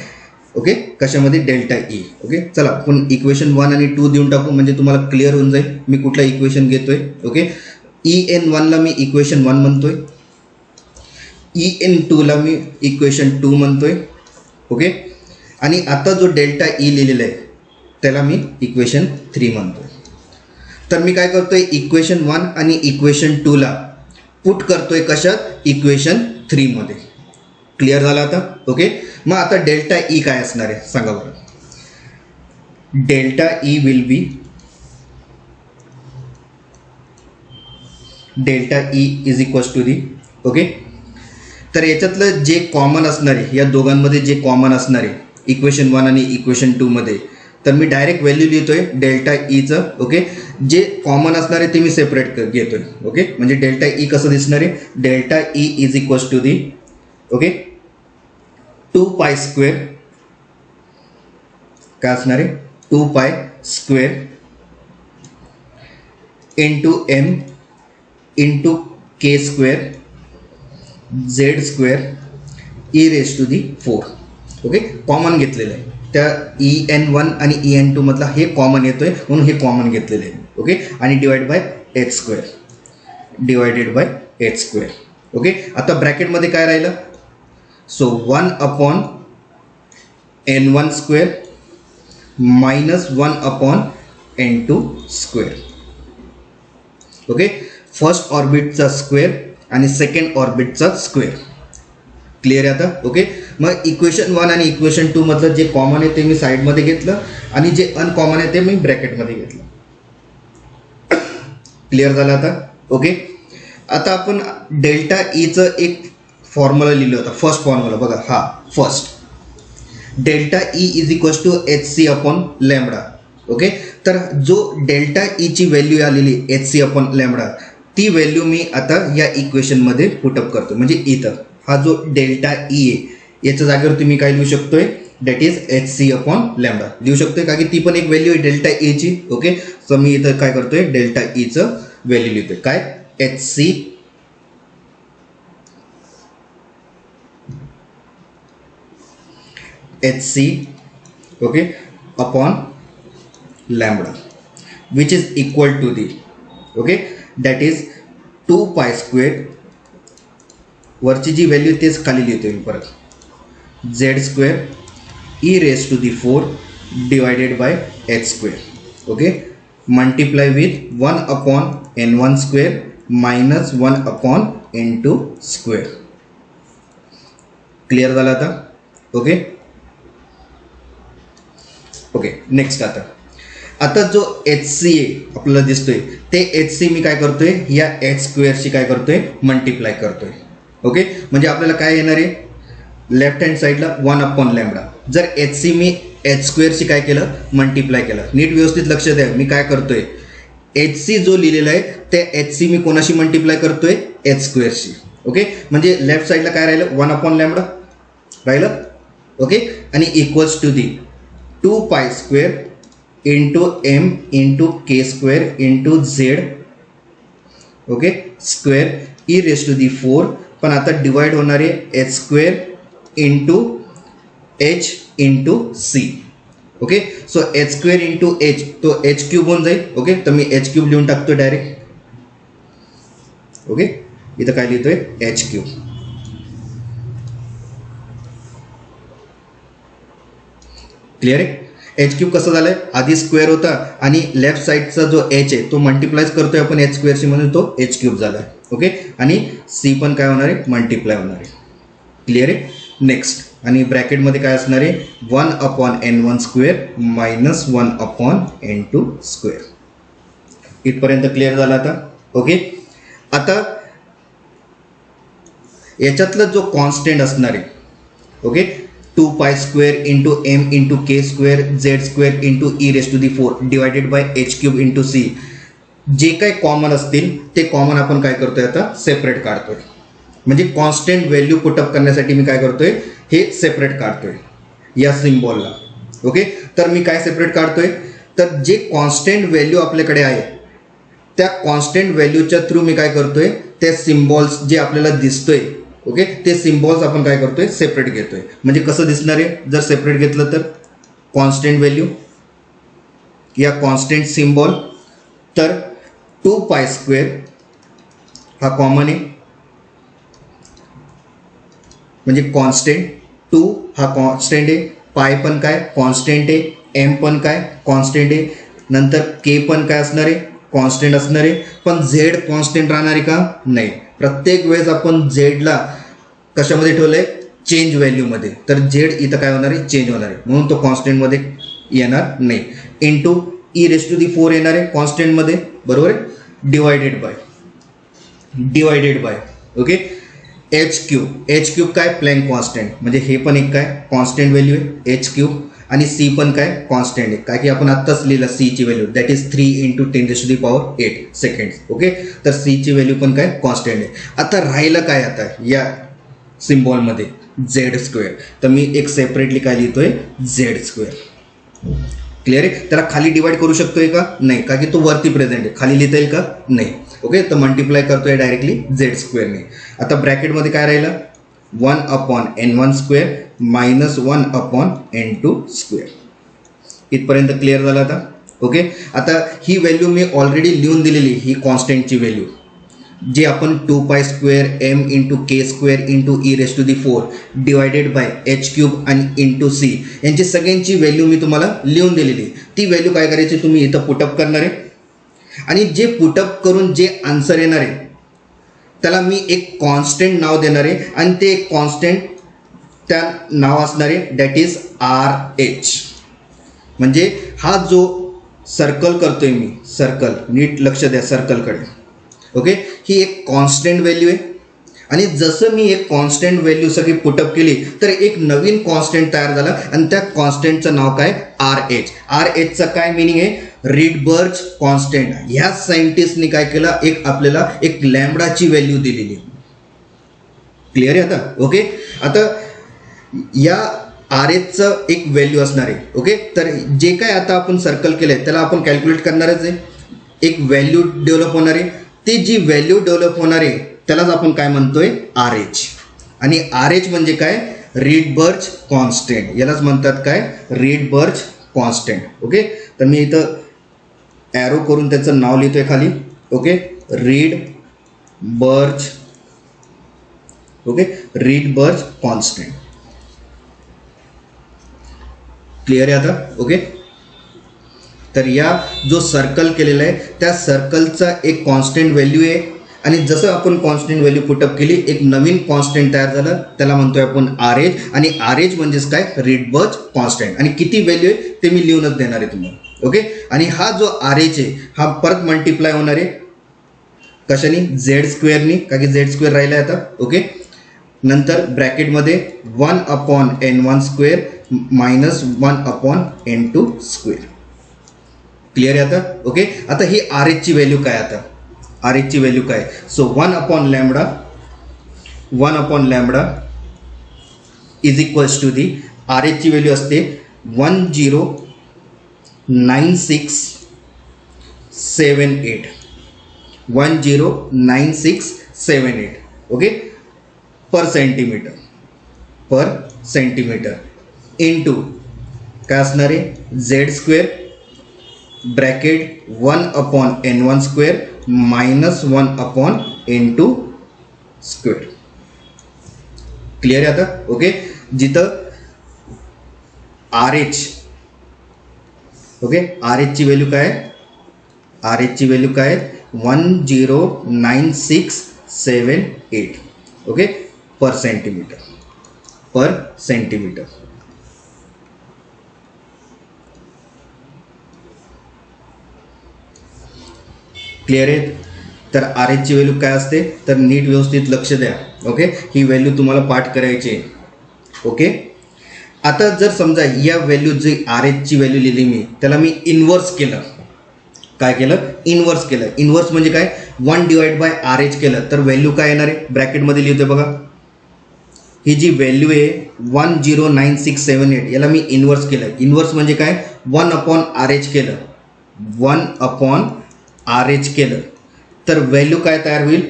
ओके, कशामध्ये, डेल्टा ई. ओके, चला आपण इक्वेशन 1 आणि 2 देऊन टाकू, म्हणजे तुम्हाला क्लिअर होऊन जाईल मी कुठला इक्वेशन घेतोय. ओके, En1 ला मी इक्वेशन 1 म्हणतोय, En2 ला मी इक्वेशन 2 म्हणतोय. ओके, आणि आता जो डेल्टा ई लिहिलेला आहे त्याला मी इक्वेशन 3 म्हणतोय. तर मी काय करतोय, इक्वेशन 1 आणि इक्वेशन 2 ला पुट करतोय कशात, इक्वेशन 3 मध्ये. क्लिअर झालं आता. ओके, मग आता डेल्टा ई काय असणार आहे सांगा बरं. Delta E will be, delta E is equals to the. Okay, तर याच्यातलं जे कॉमन असणार आहे, या दोघांमध्ये जे कॉमन असणार आहे इक्वेशन 1 आणि इक्वेशन 2 मध्ये, तर मी डायरेक्ट व्हॅल्यू लिहितोय डेल्टा ईचं. ओके, जे कॉमन असणार आहे ते मी सेपरेट घेतोय. ओके, म्हणजे डेल्टा ई कसं दिसणार आहे, delta E is equals to the, okay, 2π² काय असणार आहे, 2π² into m into k² z² e⁴. Okay, common घेतलेलं आहे त्या En1 आणि En2 मधला, हे कॉमन येतोय म्हणून हे कॉमन घेतलेलं आहे. ओके, आणि divide by h², divided by h². Okay, आता ब्रॅकेटमध्ये काय राहिलं, so 1/N1² minus 1/N2². Okay, first ऑर्बिटचा स्क्वेअर आणि सेकंड ऑर्बिटचा स्क्वेअर. क्लिअर आहे आता. ओके, मग इक्वेशन 1 आणि इक्वेशन 2 मधलं जे कॉमन आहे ते मी साईडमध्ये घेतलं, आणि जे अनकॉमन आहे ते मी ब्रॅकेटमध्ये घेतलं. क्लिअर झालं आता. ओके, आता आपण डेल्टा ईचं एक फॉर्म्युला लिहिलं होता, फर्स्ट फॉर्म्युला बघा, हा first, delta E is equals to hc/λ. Okay, तर जो डेल्टा ईची व्हॅल्यू आलेली hc/λ, ती व्हॅल्यू मी आता या इक्वेशनमध्ये पुटअप करतो. म्हणजे इथं हा जो डेल्टा ई आहे याच्या जागेवर तुम्ही काय लिहू शकतोय, that is H C upon lambda लिहू शकतोय, का की ती पण एक व्हॅल्यू आहे डेल्टा ईची. ओके, सो मी इथं काय करतोय, डेल्टा ईचं व्हॅल्यू लिहितोय, काय H C okay upon lambda which is equal to the okay that is 2 pi square, वरची जी व्हॅल्यू तेच खाली लिहितोय मी परत, Z square E raise to the 4 divided by H square. Okay, multiply with 1 upon n1 square minus 1 upon n2 square. Clear झालं आता. Okay okay, next आता जो एच सी आहे आपल्याला दिसतोय ते एच सी मी काय करतोय, या एच स्क्वेअरशी काय करतोय, मल्टिप्लाय करतोय. ओके, म्हणजे आपल्याला काय येणार आहे, लेफ्ट हँड साईडला 1 अपॉन लॅम्बडा. जर एच सी मी एच स्क्वेअरशी काय केलं, मल्टिप्लाय केलं. नीट व्यवस्थित लक्ष द्या, मी काय करतोय, एच सी जो लिहिलेला आहे ते एच सी मी कोणाशी मल्टिप्लाय करतोय, एच स्क्वेअरशी. ओके, म्हणजे लेफ्ट साईडला काय राहिलं, 1 अपॉन लॅम्बडा राहिलं. ओके, आणि equals to the 2 pi square into M into K square into Z okay square E raise to the 4, पण आता डिवाइड होणार आहे H square into H into C. Okay, so H square into H तो H cube होऊन जाईल. Okay, तर मी H cube लिहून टाकतो डायरेक्ट. ओके, इथं काय लिहितोय, एच क्यूब. क्लिअर आहे. एच क्यूब कसं झालंय, आधी स्क्वेअर होता आणि लेफ्ट साईडचा जो एच आहे तो मल्टिप्लाय करतोय आपण एच स्क्वेअरशी, म्हणून तो एच क्यूब झालाय. ओके, आणि सी पण काय होणार आहे, मल्टिप्लाय होणार आहे. क्लिअर आहे. नेक्स्ट, आणि ब्रॅकेटमध्ये काय असणार आहे, 1 upon n1 square minus 1 upon n2 square. इथपर्यंत क्लिअर झाला आता. ओके, आता याच्यातला जो कॉन्स्टंट असणार आहे, okay 2 pi square into M into K square Z square into E raise to the 4 divided by H cube into C, जे काही कॉमन असतील ते कॉमन आपण काय करतोय, आता सेपरेट काढतोय. म्हणजे कॉन्स्टंट व्हॅल्यू पुटअप करण्यासाठी मी काय करतोय, हे सेपरेट काढतोय या सिम्बॉलला. ओके, तर मी काय सेपरेट काढतोय, तर जे कॉन्स्टंट व्हॅल्यू आपल्याकडे आहे त्या कॉन्स्टंट व्हॅल्यूच्या थ्रू मी काय करतोय, ते सिम्बॉल्स जे आपल्याला दिसतोय ओके ते सिम्बॉल्स आपण काय करतोय, सेपरेट घेतोय. म्हणजे कसं दिसणार आहे, जर सेपरेट घेतलं तर कॉन्स्टंट व्हॅल्यू या कॉन्स्टंट सिम्बॉल, तर 2 पाय स्क्वेअर हा कॉमन आहे, म्हणजे कॉन्स्टंट 2 हा कॉन्स्टंट आहे, पाय पण काय कॉन्स्टंट आहे, एम पण काय कॉन्स्टंट आहे, नंतर के पण काय असणार आहे, कॉन्स्टंट असणार आहे. पण झेड कॉन्स्टंट राहणार आहे का, नाही. प्रत्येक वेळेस आपण झेडला कशामध्ये ठेवलंय, चेंज व्हॅल्यूमध्ये, तर झेड इथं काय होणार आहे, चेंज होणार आहे, म्हणून तो कॉन्स्टंटमध्ये येणार नाही. Into E raise to the 4 येणार आहे कॉन्स्टंटमध्ये, बरोबर आहे, divided by okay H cube काय प्लँक कॉन्स्टंट, म्हणजे हे पण एक काय कॉन्स्टंट व्हॅल्यू आहे एच क्यूब, आणि सी पण काय कॉन्स्टंट आहे, काय की आपण आत्ताच लिहिलं सी ची value that is 3 into 10 to the power 8 seconds. Okay, तर सी ची व्हॅल्यू पण काय कॉन्स्टंट आहे. आता राहिलं काय, आता या सिम्बॉलमध्ये झेड स्क्वेअर, तर मी एक सेपरेटली काय लिहितोय, झेड स्क्वेअर. क्लिअर आहे. त्याला खाली डिवाइड करू शकतोय का, नाही, का की तो वरती प्रेझेंट आहे, खाली लिहिता येईल का, नाही. ओके, तर मल्टिप्लाय करतोय डायरेक्टली झेड स्क्वेअरने. आता ब्रॅकेटमध्ये काय राहिलं, 1 upon n1 square minus 1 upon n2 square. इथपर्यंत क्लिअर झालं आता. ओके, आता ही व्हॅल्यू मी ऑलरेडी लिहून दिलेली, ही कॉन्स्टंटची व्हॅल्यू जी आपण 2 pi square M into K square into E raise to the 4 divided by H cube आणि इंटू सी, यांची सगळ्यांची व्हॅल्यू मी तुम्हाला लिहून दिलेली. ती व्हॅल्यू काय करायची, तुम्ही इथं पुटअप करणार आहे, आणि जे पुटअप करून जे आन्सर येणार आहे त्याला मी एक कॉन्स्टंट नाव देणार आहे, आणि ते एक कॉन्स्टंट त्या नाव असणार आहे दॅट इज आर एच. म्हणजे हा जो सर्कल करतोय मी, सर्कल नीट लक्ष द्या सर्कलकडे. ओके, ही एक कॉन्स्टंट व्हॅल्यू आहे, आणि जसं मी एक कॉन्स्टंट व्हॅल्यू सगळी पुटअप केली तर एक नवीन कॉन्स्टंट तयार झाला, आणि त्या कॉन्स्टंटचं नाव काय, आर एच. आर एचचं काय मिनिंग आहे, रिडबर्ग कॉन्स्टंट. ह्या सायंटिस्टनी काय केलं, एक आपल्याला एक लॅम्बडाची व्हॅल्यू दिलेली. क्लिअर आहे आता. ओके, आता या आर एचचं एक व्हॅल्यू असणार आहे. ओके, तर जे काय आता आपण सर्कल केलंय त्याला आपण कॅल्क्युलेट करणारच आहे. एक व्हॅल्यू डेव्हलप होणार आहे. ती जी व्हॅल्यू डेव्हलप होणार आहे त्यालाच आपण काय म्हणतोय, आर एच. आणि आर एच म्हणजे काय, रिडबर्ग कॉन्स्टंट. यालाच म्हणतात काय, रिडबर्ग कॉन्स्टंट. ओके, तर मी इथं ॲरो करून त्याचं नाव लिहितोय खाली. Okay, Rydberg. Okay, Rydberg constant. Clear आहे आता. ओके, तर या जो सर्कल केलेला आहे त्या सर्कलचा एक कॉन्स्टंट व्हॅल्यू आहे. आणि जसं आपण कॉन्स्टंट व्हॅल्यू पुटअप केली एक नवीन कॉन्स्टंट तयार झालं, त्याला म्हणतोय आपण आर एच. आणि आर एच म्हणजेच काय, रिडबर्ग कॉन्स्टंट. आणि किती व्हॅल्यू आहे ते मी लिहूनच देणार आहे तुम्हाला. ओके, आणि हा जो आर एच आहे हा परत मल्टिप्लाय होणार आहे कशाने, झेड स्क्वेअरनी, का की झेड स्क्वेअर राहिला आहे आता. ओके, नंतर ब्रॅकेटमध्ये 1/n1 square minus 1/n2 square. Clear आहे आता. ओके, आता ही आर एचची व्हॅल्यू काय, आता आर एचची व्हॅल्यू काय, so 1/λ is equals to the, R एचची व्हॅल्यू असते 109678. 109678. ओके, पर सेंटीमीटर इंटू काय असणार आहे, Z square bracket 1/n1 square minus 1/n2 square. Clear आहे आता. ओके, जिथं आर एच, ओके, आर एचची व्हॅल्यू काय, आर एचची व्हॅल्यू काय 109678. ओके, पर सेंटीमीटर. क्लिअर आहे. तर आर एचची व्हॅल्यू काय असते, तर नीट व्यवस्थित लक्ष द्या. ओके, ही व्हॅल्यू तुम्हाला पाठ करायची आहे. ओके, आता जर समजा या व्हॅल्यू जी आर एचची व्हॅल्यू लिहिली मी, त्याला मी इन्व्हर्स केलं. काय केलं, इन्व्हर्स केलं. इन्व्हर्स म्हणजे काय, 1/r(h) केलं तर व्हॅल्यू काय येणार आहे, ब्रॅकेटमध्ये लिहितोय बघा. ही जी व्हॅल्यू आहे 109678 याला मी इन्व्हर्स केलं. इन्व्हर्स म्हणजे काय, 1/r(h) केलं. 1/r(h) केलं तर व्हॅल्यू काय तयार होईल,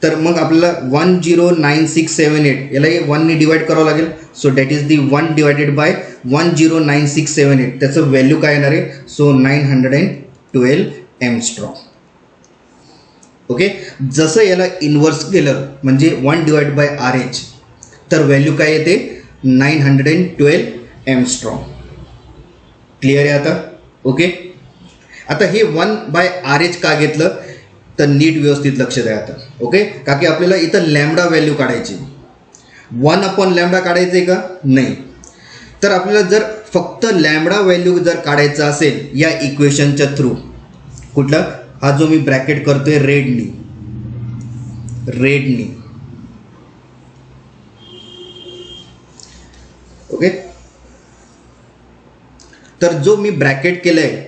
तर मग आपल्याला 109678 याला 1 ने डिवाइड करावं लागेल. So that is the 1 divided by 109678. त्याचं व्हॅल्यू काय येणार आहे, सो 912 एंगस्ट्रॉम. ओके, जसं याला इन्व्हर्स केलं म्हणजे 1/r(h) तर व्हॅल्यू काय येते 912 एंगस्ट्रॉम. क्लिअर आहे आता. ओके, आता हे 1/r(h) का घेतलं तर नीट व्यवस्थित लक्ष द्या आता. ओके, का की आपल्याला इथं लॅम्बडा व्हॅल्यू काढायची. 1/λ काढायचं आहे का, नाही. तर आपल्याला जर फक्त लॅम्बडा व्हॅल्यू जर काढायचा असेल या इक्वेशनच्या थ्रू, कुठला, हा जो मी ब्रॅकेट करतोय रेडनी, ओके, तर जो मी ब्रॅकेट केलंय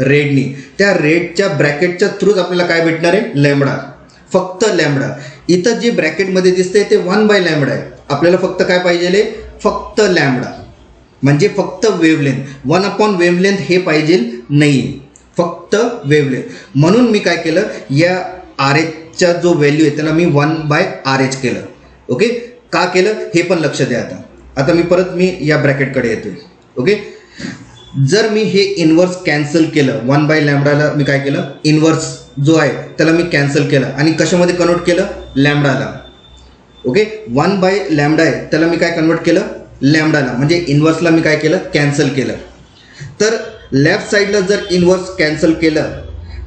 रेडनी, त्या रेडच्या ब्रॅकेटच्या थ्रूच आपल्याला काय भेटणार आहे, लॅम्बडा, फक्त लॅम्बडा. इथं जे ब्रॅकेटमध्ये दिसतंय ते 1/λ आहे. आपल्याला फक्त काय पाहिजे, फक्त लॅम्बडा, म्हणजे फक्त वेव्हलेंथ. 1/वेव्हलेंथ हे पाहिजे नाही, फक्त वेव्हलेंथ. म्हणून मी काय केलं, या आर एचचा जो व्हॅल्यू आहे त्याला मी 1/r(h) केलं. ओके, का केलं हे पण लक्ष द्या. आता मी परत या ब्रॅकेटकडे येतोय. ओके, जर मी हे इन्व्हर्स कॅन्सल केलं, 1/λ मी काय केलं, इन्व्हर्स जो आहे त्याला मी कॅन्सल केलं आणि कशामध्ये कन्वर्ट केलं, लॅम्बडाला. ओके, 1/λ आहे त्याला मी काय कन्वर्ट केलं, लॅम्बडाला, म्हणजे इन्व्हर्सला मी काय केलं, कॅन्सल केलं. तर लेफ्ट साईडला जर इन्व्हर्स कॅन्सल केलं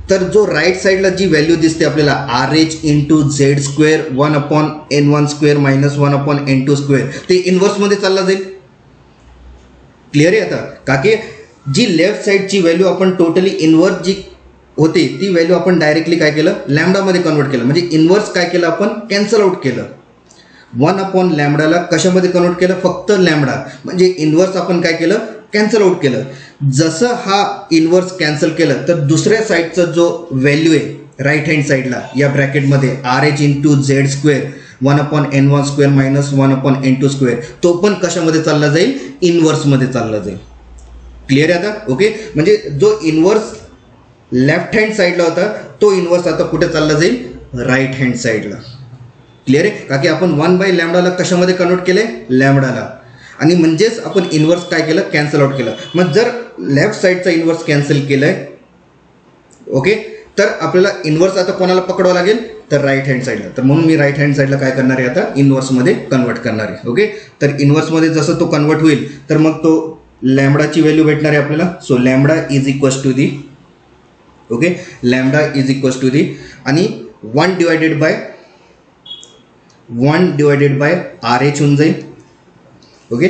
तर जो राईट साईडला जी व्हॅल्यू दिसते आपल्याला RH into Z square 1/n1 square minus 1/n2 square, ते इन्व्हर्समध्ये चालला जाईल. क्लिअर आहे आता. का की जी लेफ्ट साईडची व्हॅल्यू आपण टोटली इन्व्हर्स जी होते ती व्हॅल्यू आपण डायरेक्टली काय केलं, लॅम्बडामध्ये कन्वर्ट केलं, म्हणजे इन्व्हर्स काय केलं आपण, कॅन्सल आउट केलं. 1/λ कशामध्ये कन्वर्ट केलं, फक्त लॅम्बडा, म्हणजे इन्व्हर्स आपण काय केलं, कॅन्सल आउट केलं. जसं हा इनवर्स कॅन्सल केलं तर दुसऱ्या साईडचा जो व्हॅल्यू आहे राईट हँड साईडला या ब्रॅकेटमध्ये R H into Z square 1/n1 square minus 1/n2 square तो पण कशामध्ये चालला जाईल, इनवर्समध्ये चालला जाईल. क्लिअर आहे आता? ओके, म्हणजे जो इनवर्स लेफ्ट हँड साईडला होता तो इनवर्स आता कुठे चालला जाईल, राईट हँड साईडला. क्लिअर आहे का की आपण 1/λ कशामध्ये कन्वर्ट केलंय, लॅम्बडाला, आणि म्हणजेच आपण इनवर्स काय केलं, कॅन्सल आउट केलं. मग जर लेफ्ट साईडचा इनवर्स कॅन्सल केलंय, ओके, तर आपल्याला इनवर्स आता कोणाला पकडावं लागेल, तर राईट हँड साईडला. तर म्हणून मी राईट हँड साईडला काय करणार आहे, आता इनवर्समध्ये कन्वर्ट करणार आहे. ओके, तर इनवर्समध्ये जसं तो कन्वर्ट होईल तर मग तो लॅम्बडाची व्हॅल्यू भेटणार आहे आपल्याला. So lambda is equals to the, okay, lambda is equals to the आणि 1 डिवायडेड बाय आर एच होऊन जाईल. ओके,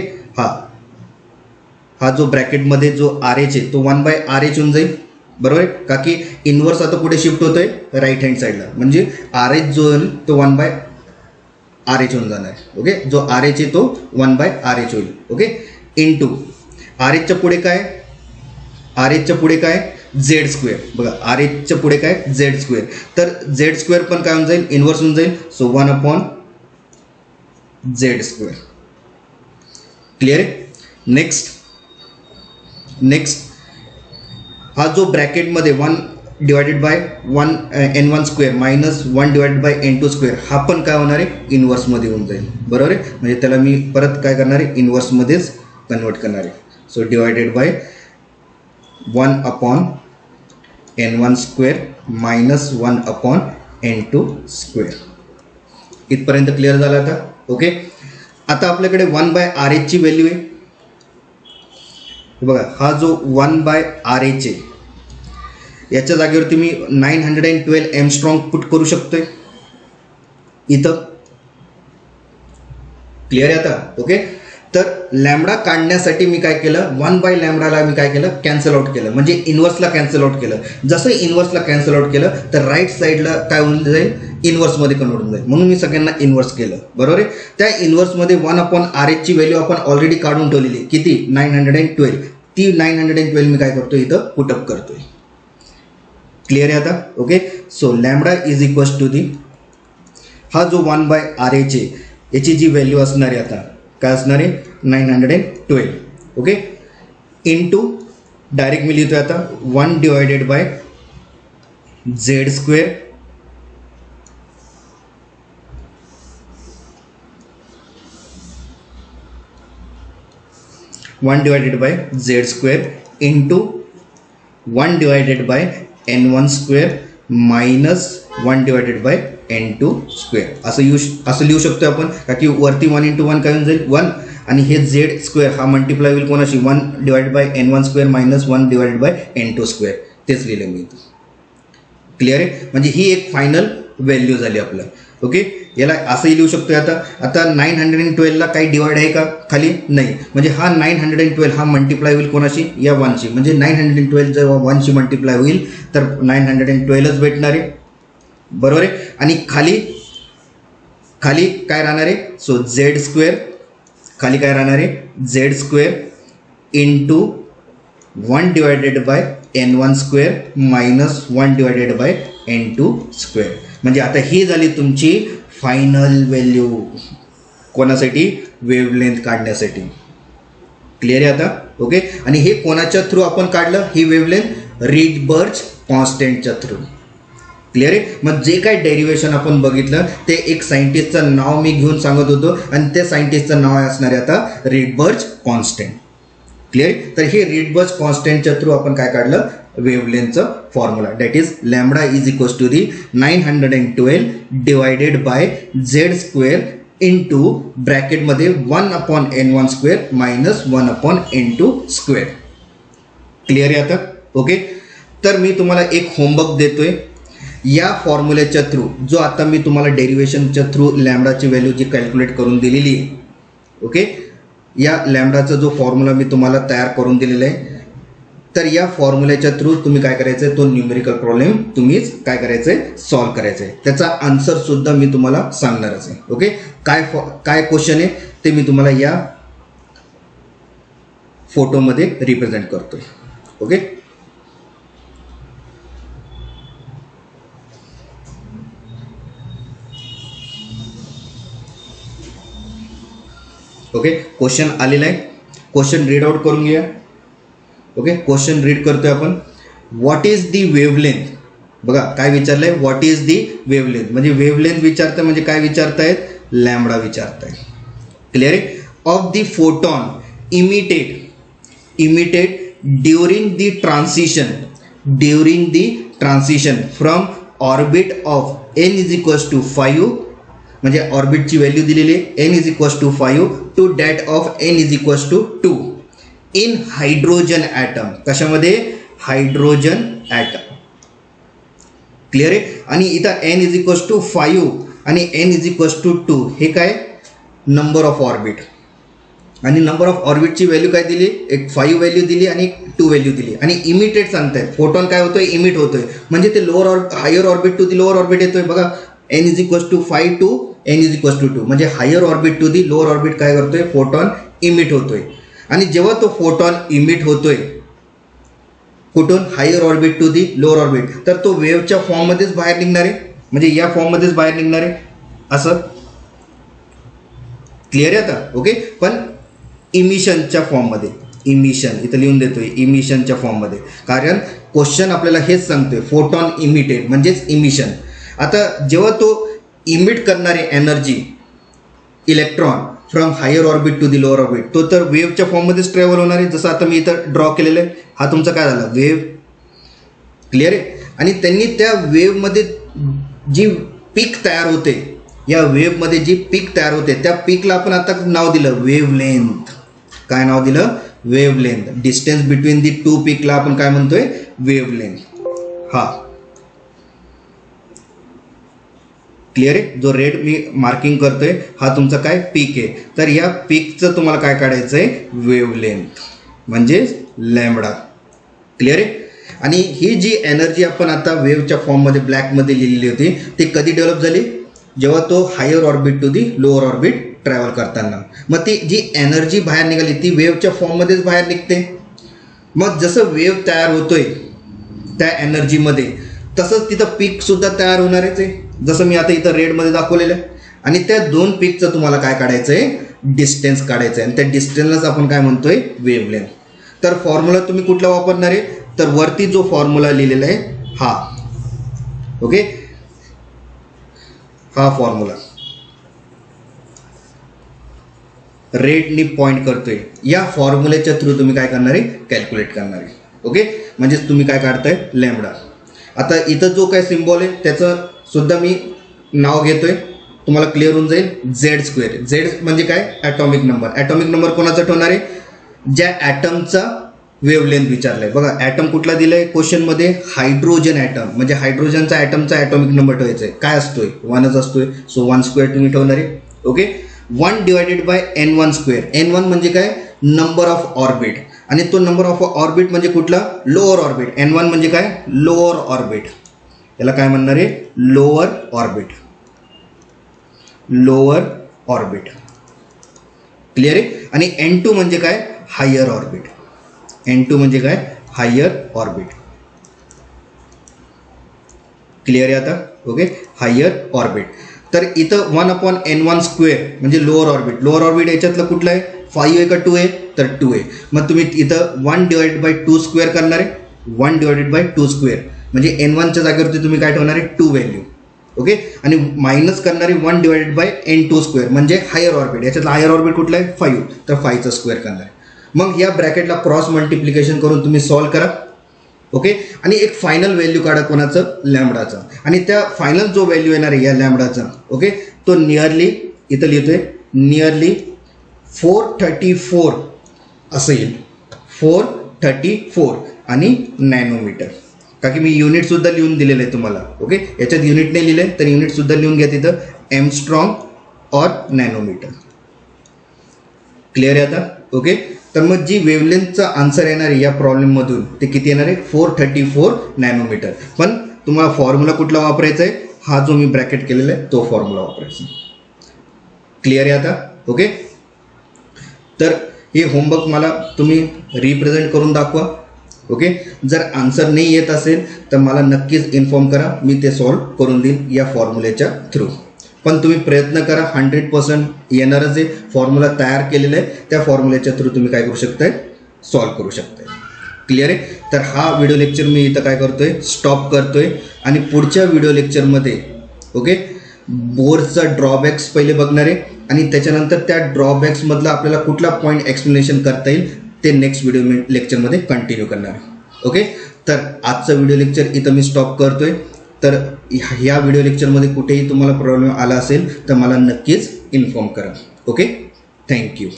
हा जो ब्रॅकेटमध्ये जो आर एच आहे तो 1/r(h) होऊन जाईल. बरोबर आहे का की इनवर्स आता कुठे शिफ्ट होतोय, राईट हँड साईडला, म्हणजे आर एच जो होईल तो 1/r(h) होऊन जाणार. ओके, जो आर एच आहे तो 1/r(h) होईल. ओके, इंटू आर एचच्या पुढे काय, आर एचच्या पुढे काय, झेड स्क्वेअर. बघा आर एचच्या पुढे काय, झेड स्क्वेअर. तर झेड स्क्वेअर पण काय होऊन जाईल, इनवर्स होऊन जाईल. So 1/z square. क्लिअर आहे? नेक्स्ट हा जो ब्रॅकेटमध्ये 1 divided by 1n1 square minus 1 divided by n2 square हा पण काय होणार आहे, इनवर्समध्ये होऊन जाईल. बरोबर आहे, म्हणजे त्याला मी परत काय करणार आहे, इनवर्समध्येच कन्वर्ट करणार आहे. So divided by 1/n1 square minus 1/n2 square. इथपर्यंत क्लिअर झालं आता? ओके, आता आपल्याकडे 1/r(h) ची व्हॅल्यू आहे. बघा हा जो 1/r(h) आहे याच्या जागेवरती मी 912 एमस्ट्रॉंग पुट करू शकतोय इथं. क्लिअर आहे आता? ओके, तर लॅम्बडा काढण्यासाठी मी काय केलं, 1/λ मी काय केलं, कॅन्सल आउट केलं, म्हणजे इनवर्सला कॅन्सल आउट केलं. जसं इनवर्सला कॅन्सल आउट केलं तर राईट साईडला काय होऊन जाईल, इनवर्समध्ये कन्वर्ट होऊन जाईल. म्हणून मी सगळ्यांना इनवर्स केलं. बरोबर आहे, त्या इनवर्समध्ये 1/r(h) ची व्हॅल्यू आपण ऑलरेडी काढून ठेवलेली आहे. किती, 912. ती 912 मी काय करतोय, इथं पुटअप करतोय. क्लिअर आहे आता? Okay, so lambda is equals to the, हा जो 1/r(h) आहे याची जी व्हॅल्यू असणार आहे आता काय असणार आहे, 912. ओके, इंटू डायरेक्ट मी लिहितोय आता 1 divided by Z square into 1 divided by n1 square minus 1 divided by n2 square. असं लिहू शकतो आपण, का की वरती 1 × 1 काय होऊन जाईल, 1, आणि हे झेड स्क्वेअर हा मल्टिप्लाय होईल कोणाशी, 1 divided by n1 square minus 1 divided by n2 square. तेच लिहिलं मी इथं. क्लिअर आहे, म्हणजे ही एक फायनल व्हॅल्यू झाली आपलं. ओके, याला असंही लिहू शकतो. आता 912 ला काही डिवाइड आहे का खाली, नाही, म्हणजे हा 912 हा मल्टिप्लाय होईल कोणाशी, या 1शी, म्हणजे 912 जेव्हा 1शी मल्टिप्लाय होईल तर 912च भेटणार आहे. बरोबर आहे, आणि खाली काय राहणार आहे, सो झेड स्क्वेअर, खाली काय राहणार आहे, Z square into 1 divided by n1 square minus 1 divided by n2 square. म्हणजे आता ही झाली तुमची फायनल व्हॅल्यू कोणासाठी, वेव्हलेंथ काढण्यासाठी. क्लिअर आहे आता? ओके, आणि हे कोणाच्या थ्रू आपण काढलं, ही वेव्हलेंथ रीडबर्च कॉन्स्टंटच्या थ्रू. क्लिअर आहे, मग जे काय डेरिव्हेशन आपण बघितलं ते एक सायंटिस्टचं नाव मी घेऊन सांगत होतो, आणि त्या सायंटिस्टचं नाव असणार आहे आता रीडबर्च कॉन्स्टंट. क्लिअर, तर हे रीडबर्च कॉन्स्टंटच्या थ्रू आपण काय काढलं, वेव्हलेंथचं formula, that is lambda is equals to the 912 divided by Z square into ब्रॅकेटमध्ये 1/n1 square minus 1/n2 square. Clear आहे आता? ओके, तर मी तुम्हाला एक होमवर्क देतोय. या फॉर्म्युल्याच्या थ्रू, जो आता मी तुम्हाला डेरिव्हेशनच्या थ्रू लॅम्बडाची व्हॅल्यू जी कॅल्क्युलेट करून दिलेली आहे, ओके, या लॅम्बडाचा जो फॉर्म्युला मी तुम्हाला तयार करून दिलेला आहे, तर या फॉर्म्युल्याच्या थ्रू तुम्ही काय करायचं आहे, तो न्यूमेरिकल प्रॉब्लेम तुम्हीच काय करायचं आहे, सॉल्व करायचं आहे. त्याचा आन्सरसुद्धा मी तुम्हाला सांगणारच आहे. ओके, काय क्वेश्चन आहे ते मी तुम्हाला या फोटोमध्ये रिप्रेझेंट करतोय. ओके. ओके, क्वेश्चन आलेला आहे. क्वेश्चन रीड आउट करून घ्या. ओके, क्वेश्चन रीड करतोय आपण. What is the wavelength. बघा काय विचारलंय, व्हॉट इज दी वेवलेंथ म्हणजे वेवलेंथ विचारताय म्हणजे काय विचारतायत, लॅम्बडा विचारताय. क्लिअर आहे. Of the photon emitted during the transition from orbit of n is equals to 5 म्हणजे ऑर्बिटची व्हॅल्यू दिलेली आहे n is equals to 5 to that of n is equals to 2 in hydrogen atom. कशामध्ये, hydrogen atom. Clear आहे. आणि इथं n is equals to 5 आणि n is equals to 2 हे काय, नंबर ऑफ ऑर्बिट. आणि नंबर ऑफ ऑर्बिटची व्हॅल्यू काय दिली, एक 5 व्हॅल्यू दिली आणि 2 व्हॅल्यू दिली. आणि इमिटेड सांगतायत, फोटॉन काय होतोय, इमिट होतोय म्हणजे ते higher orbit to the lower orbit येतोय. बघा n is equals to 5 to n is equals to 2 म्हणजे higher orbit to the lower orbit काय करतोय, फोटॉन इमिट होतोय. आणि जेव्हा तो फोटॉन इमिट होतोय कुठून, higher orbit to the lower orbit, तर तो वेव्हच्या फॉर्ममध्येच बाहेर निघणार आहे म्हणजे या फॉर्ममध्येच बाहेर निघणार आहे असं. क्लिअर आहे आता. ओके, पण इमिशनच्या फॉर्ममध्ये, इमिशन इथं लिहून देतोय इमिशनच्या फॉर्ममध्ये, कारण क्वेश्चन आपल्याला हेच सांगतोय फोटॉन इमिटेड म्हणजेच इमिशन. आता जेव्हा तो इमिट करणारे energy electron from higher orbit to the lower orbit, तो तर वेव्हच्या फॉर्ममध्येच ट्रॅव्हल होणार आहे. जसं आता मी इथं ड्रॉ केलेलं आहे, हा तुमचा काय झाला, वेव्ह. क्लिअर आहे. आणि त्यांनी त्या वेव्हमध्ये जी पीक तयार होते, या वेव्हमध्ये जी पीक तयार होते त्या पीकला आपण आता नाव दिलं वेव्हलेंथ. काय नाव दिलं, wavelength. Distance between the two पीकला आपण काय म्हणतोय, वेव्हलेंथ. हा क्लिअर आहे. जो रेड मी मार्किंग करतोय हा तुमचा काय, पीक आहे. तर या पीकचं तुम्हाला काय काढायचं आहे, वेव्हलेंथ म्हणजेच लॅम्बडा. क्लिअर आहे. आणि ही जी एनर्जी आपण आता वेव्हच्या फॉर्ममध्ये ब्लॅकमध्ये लिहिलेली होती ती कधी डेव्हलप झाली, जेव्हा तो higher orbit to the lower orbit travel करताना. मग ती जी एनर्जी बाहेर निघाली ती वेव्हच्या फॉर्ममध्येच बाहेर निघते. मग जसं वेव्ह तयार होतोय त्या एनर्जीमध्ये तसंच तिथं पीकसुद्धा तयार होणारच आहे, जसं मी आता इथं रेडमध्ये दाखवलेलं आहे. आणि त्या दोन पीकचं तुम्हाला काय काढायचं आहे, डिस्टन्स काढायचं आहे. आणि त्या डिस्टन्सलाच आपण काय म्हणतोय, वेव्हलेंथ. तर फॉर्म्युला तुम्ही कुठला वापरणार आहे, तर वरती जो फॉर्म्युला लिहिलेला आहे हा. ओके, हा फॉर्म्युला रेडनी पॉइंट करतोय, या फॉर्म्युलेच्या थ्रू तुम्ही काय करणार आहे, कॅल्क्युलेट करणार आहे. ओके, म्हणजेच तुम्ही काय काढताय, लॅम्बडा. आता इथं जो काय सिम्बॉल आहे त्याचं सुद्धा मी नाव घेतोय, तुम्हाला क्लिअर होऊन जाईल. Z square. झेड म्हणजे काय, ॲटॉमिक नंबर. ॲटॉमिक नंबर कोणाचा ठेवणार आहे, ज्या ॲटमचा वेव्हलेंथ विचारलाय. बघा ॲटम कुठला दिलाय क्वेश्चनमध्ये, हायड्रोजन ॲटम म्हणजे हायड्रोजनचा ॲटमचा ॲटॉमिक नंबर ठेवायचा आहे. काय असतोय, 1च असतोय. सो 1 स्क्वेअर तुम्ही ठेवणार आहे. Okay, 1 divided by n1 square. n1 म्हणजे काय, नंबर ऑफ ऑर्बिट. आणि तो नंबर ऑफ ऑर्बिट म्हणजे कुठला, लोअर ऑर्बिट. n1 म्हणजे काय, लोअर ऑर्बिट. याला काय म्हणणार आहे, lower orbit. Lower orbit. Clear आहे. आणि n2 म्हणजे काय, हायर ऑर्बिट. n2 म्हणजे काय, हायर ऑर्बिट. क्लिअर आहे आता. Okay, higher orbit. तर इथं 1/n1 स्क्वेअर म्हणजे लोअर ऑर्बिट. लोअर ऑर्बिट याच्यातलं कुठलं आहे, 5 आहे का 2 आहे, तर 2 आहे. मग तुम्ही इथं 1 डिवाइडेड बाय 2 स्क्वेअर करणार आहे. 1 डिवाइडेड बाय 2 स्क्वेअर म्हणजे n1च्या जागेवरती तुम्ही काय ठेवणार आहे, 2 व्हॅल्यू. ओके, आणि मायनस करणार आहे 1 डिवाइडेड बाय n2 स्क्वेअर म्हणजे हायर ऑर्बिट. याच्यातलं हायर ऑर्बिट कुठलं आहे, 5, तर 5चा स्क्वेअर करणार आहे. मग या ब्रॅकेटला क्रॉस मल्टिप्लिकेशन करून तुम्ही सॉल्व करा. ओके, आणि एक फायनल व्हॅल्यू काढा कोणाचं, लॅम्बडाचा. आणि त्या फायनल जो व्हॅल्यू येणार आहे या लॅम्बडाचा, ओके, तो नियरली इथं लिहितोय, नियरली 434 असं येईल. 434 आणि नॅनोमीटर. का की मी युनिटसुद्धा लिहून दिलेलं आहे तुम्हाला. ओके, याच्यात युनिट नाही लिहिलं आहे तर युनिटसुद्धा लिहून घ्या तिथं, एमस्ट्रॉंग और नॅनोमीटर. क्लिअर आहे आता. ओके, तर मग जी वेव्हलेंथचा आन्सर येणार आहे या प्रॉब्लेममधून ते किती येणार आहे, 434 नॅनोमीटर. पण तुम्हाला फॉर्म्युला कुठला वापरायचा आहे, हा जो मी ब्रॅकेट केलेला आहे तो फॉर्म्युला वापरायचा. क्लिअर आहे आता. ओके, तर हे होमवर्क मला तुम्ही रिप्रेझेंट करून दाखवा. ओके. जर आन्सर नाही येत असेल तर मला नक्कीच इन्फॉर्म करा, मी ते सॉल्व करून देईन या फॉर्म्युलेच्या थ्रू. पण तुम्ही प्रयत्न करा, 100% येणारच आहे. फॉर्म्युला तयार केलेला आहे, त्या फॉर्म्युलेच्या थ्रू तुम्ही काय करू शकताय, सॉल्व करू शकताय. क्लिअर आहे. तर हा व्हिडिओ लेक्चर मी इथं काय करतोय, स्टॉप करतोय. आणि पुढच्या व्हिडिओ लेक्चरमध्ये ओके बोर्डचा ड्रॉबॅक्स पहिले बघणार आहे आणि त्याच्यानंतर त्या ड्रॉबॅक्समधला आपल्याला कुठला पॉईंट एक्सप्लेनेशन करता येईल ते नेक्स्ट व्हिडिओ लेक्चरमध्ये कंटिन्यू करणार आहे. ओके. तर आजचं व्हिडिओ लेक्चर इथं मी स्टॉप करतोय. तर ह्या व्हिडिओ लेक्चरमध्ये कुठेही तुम्हाला प्रॉब्लेम आला असेल तर मला नक्कीच इन्फॉर्म करा. ओके. थँक्यू.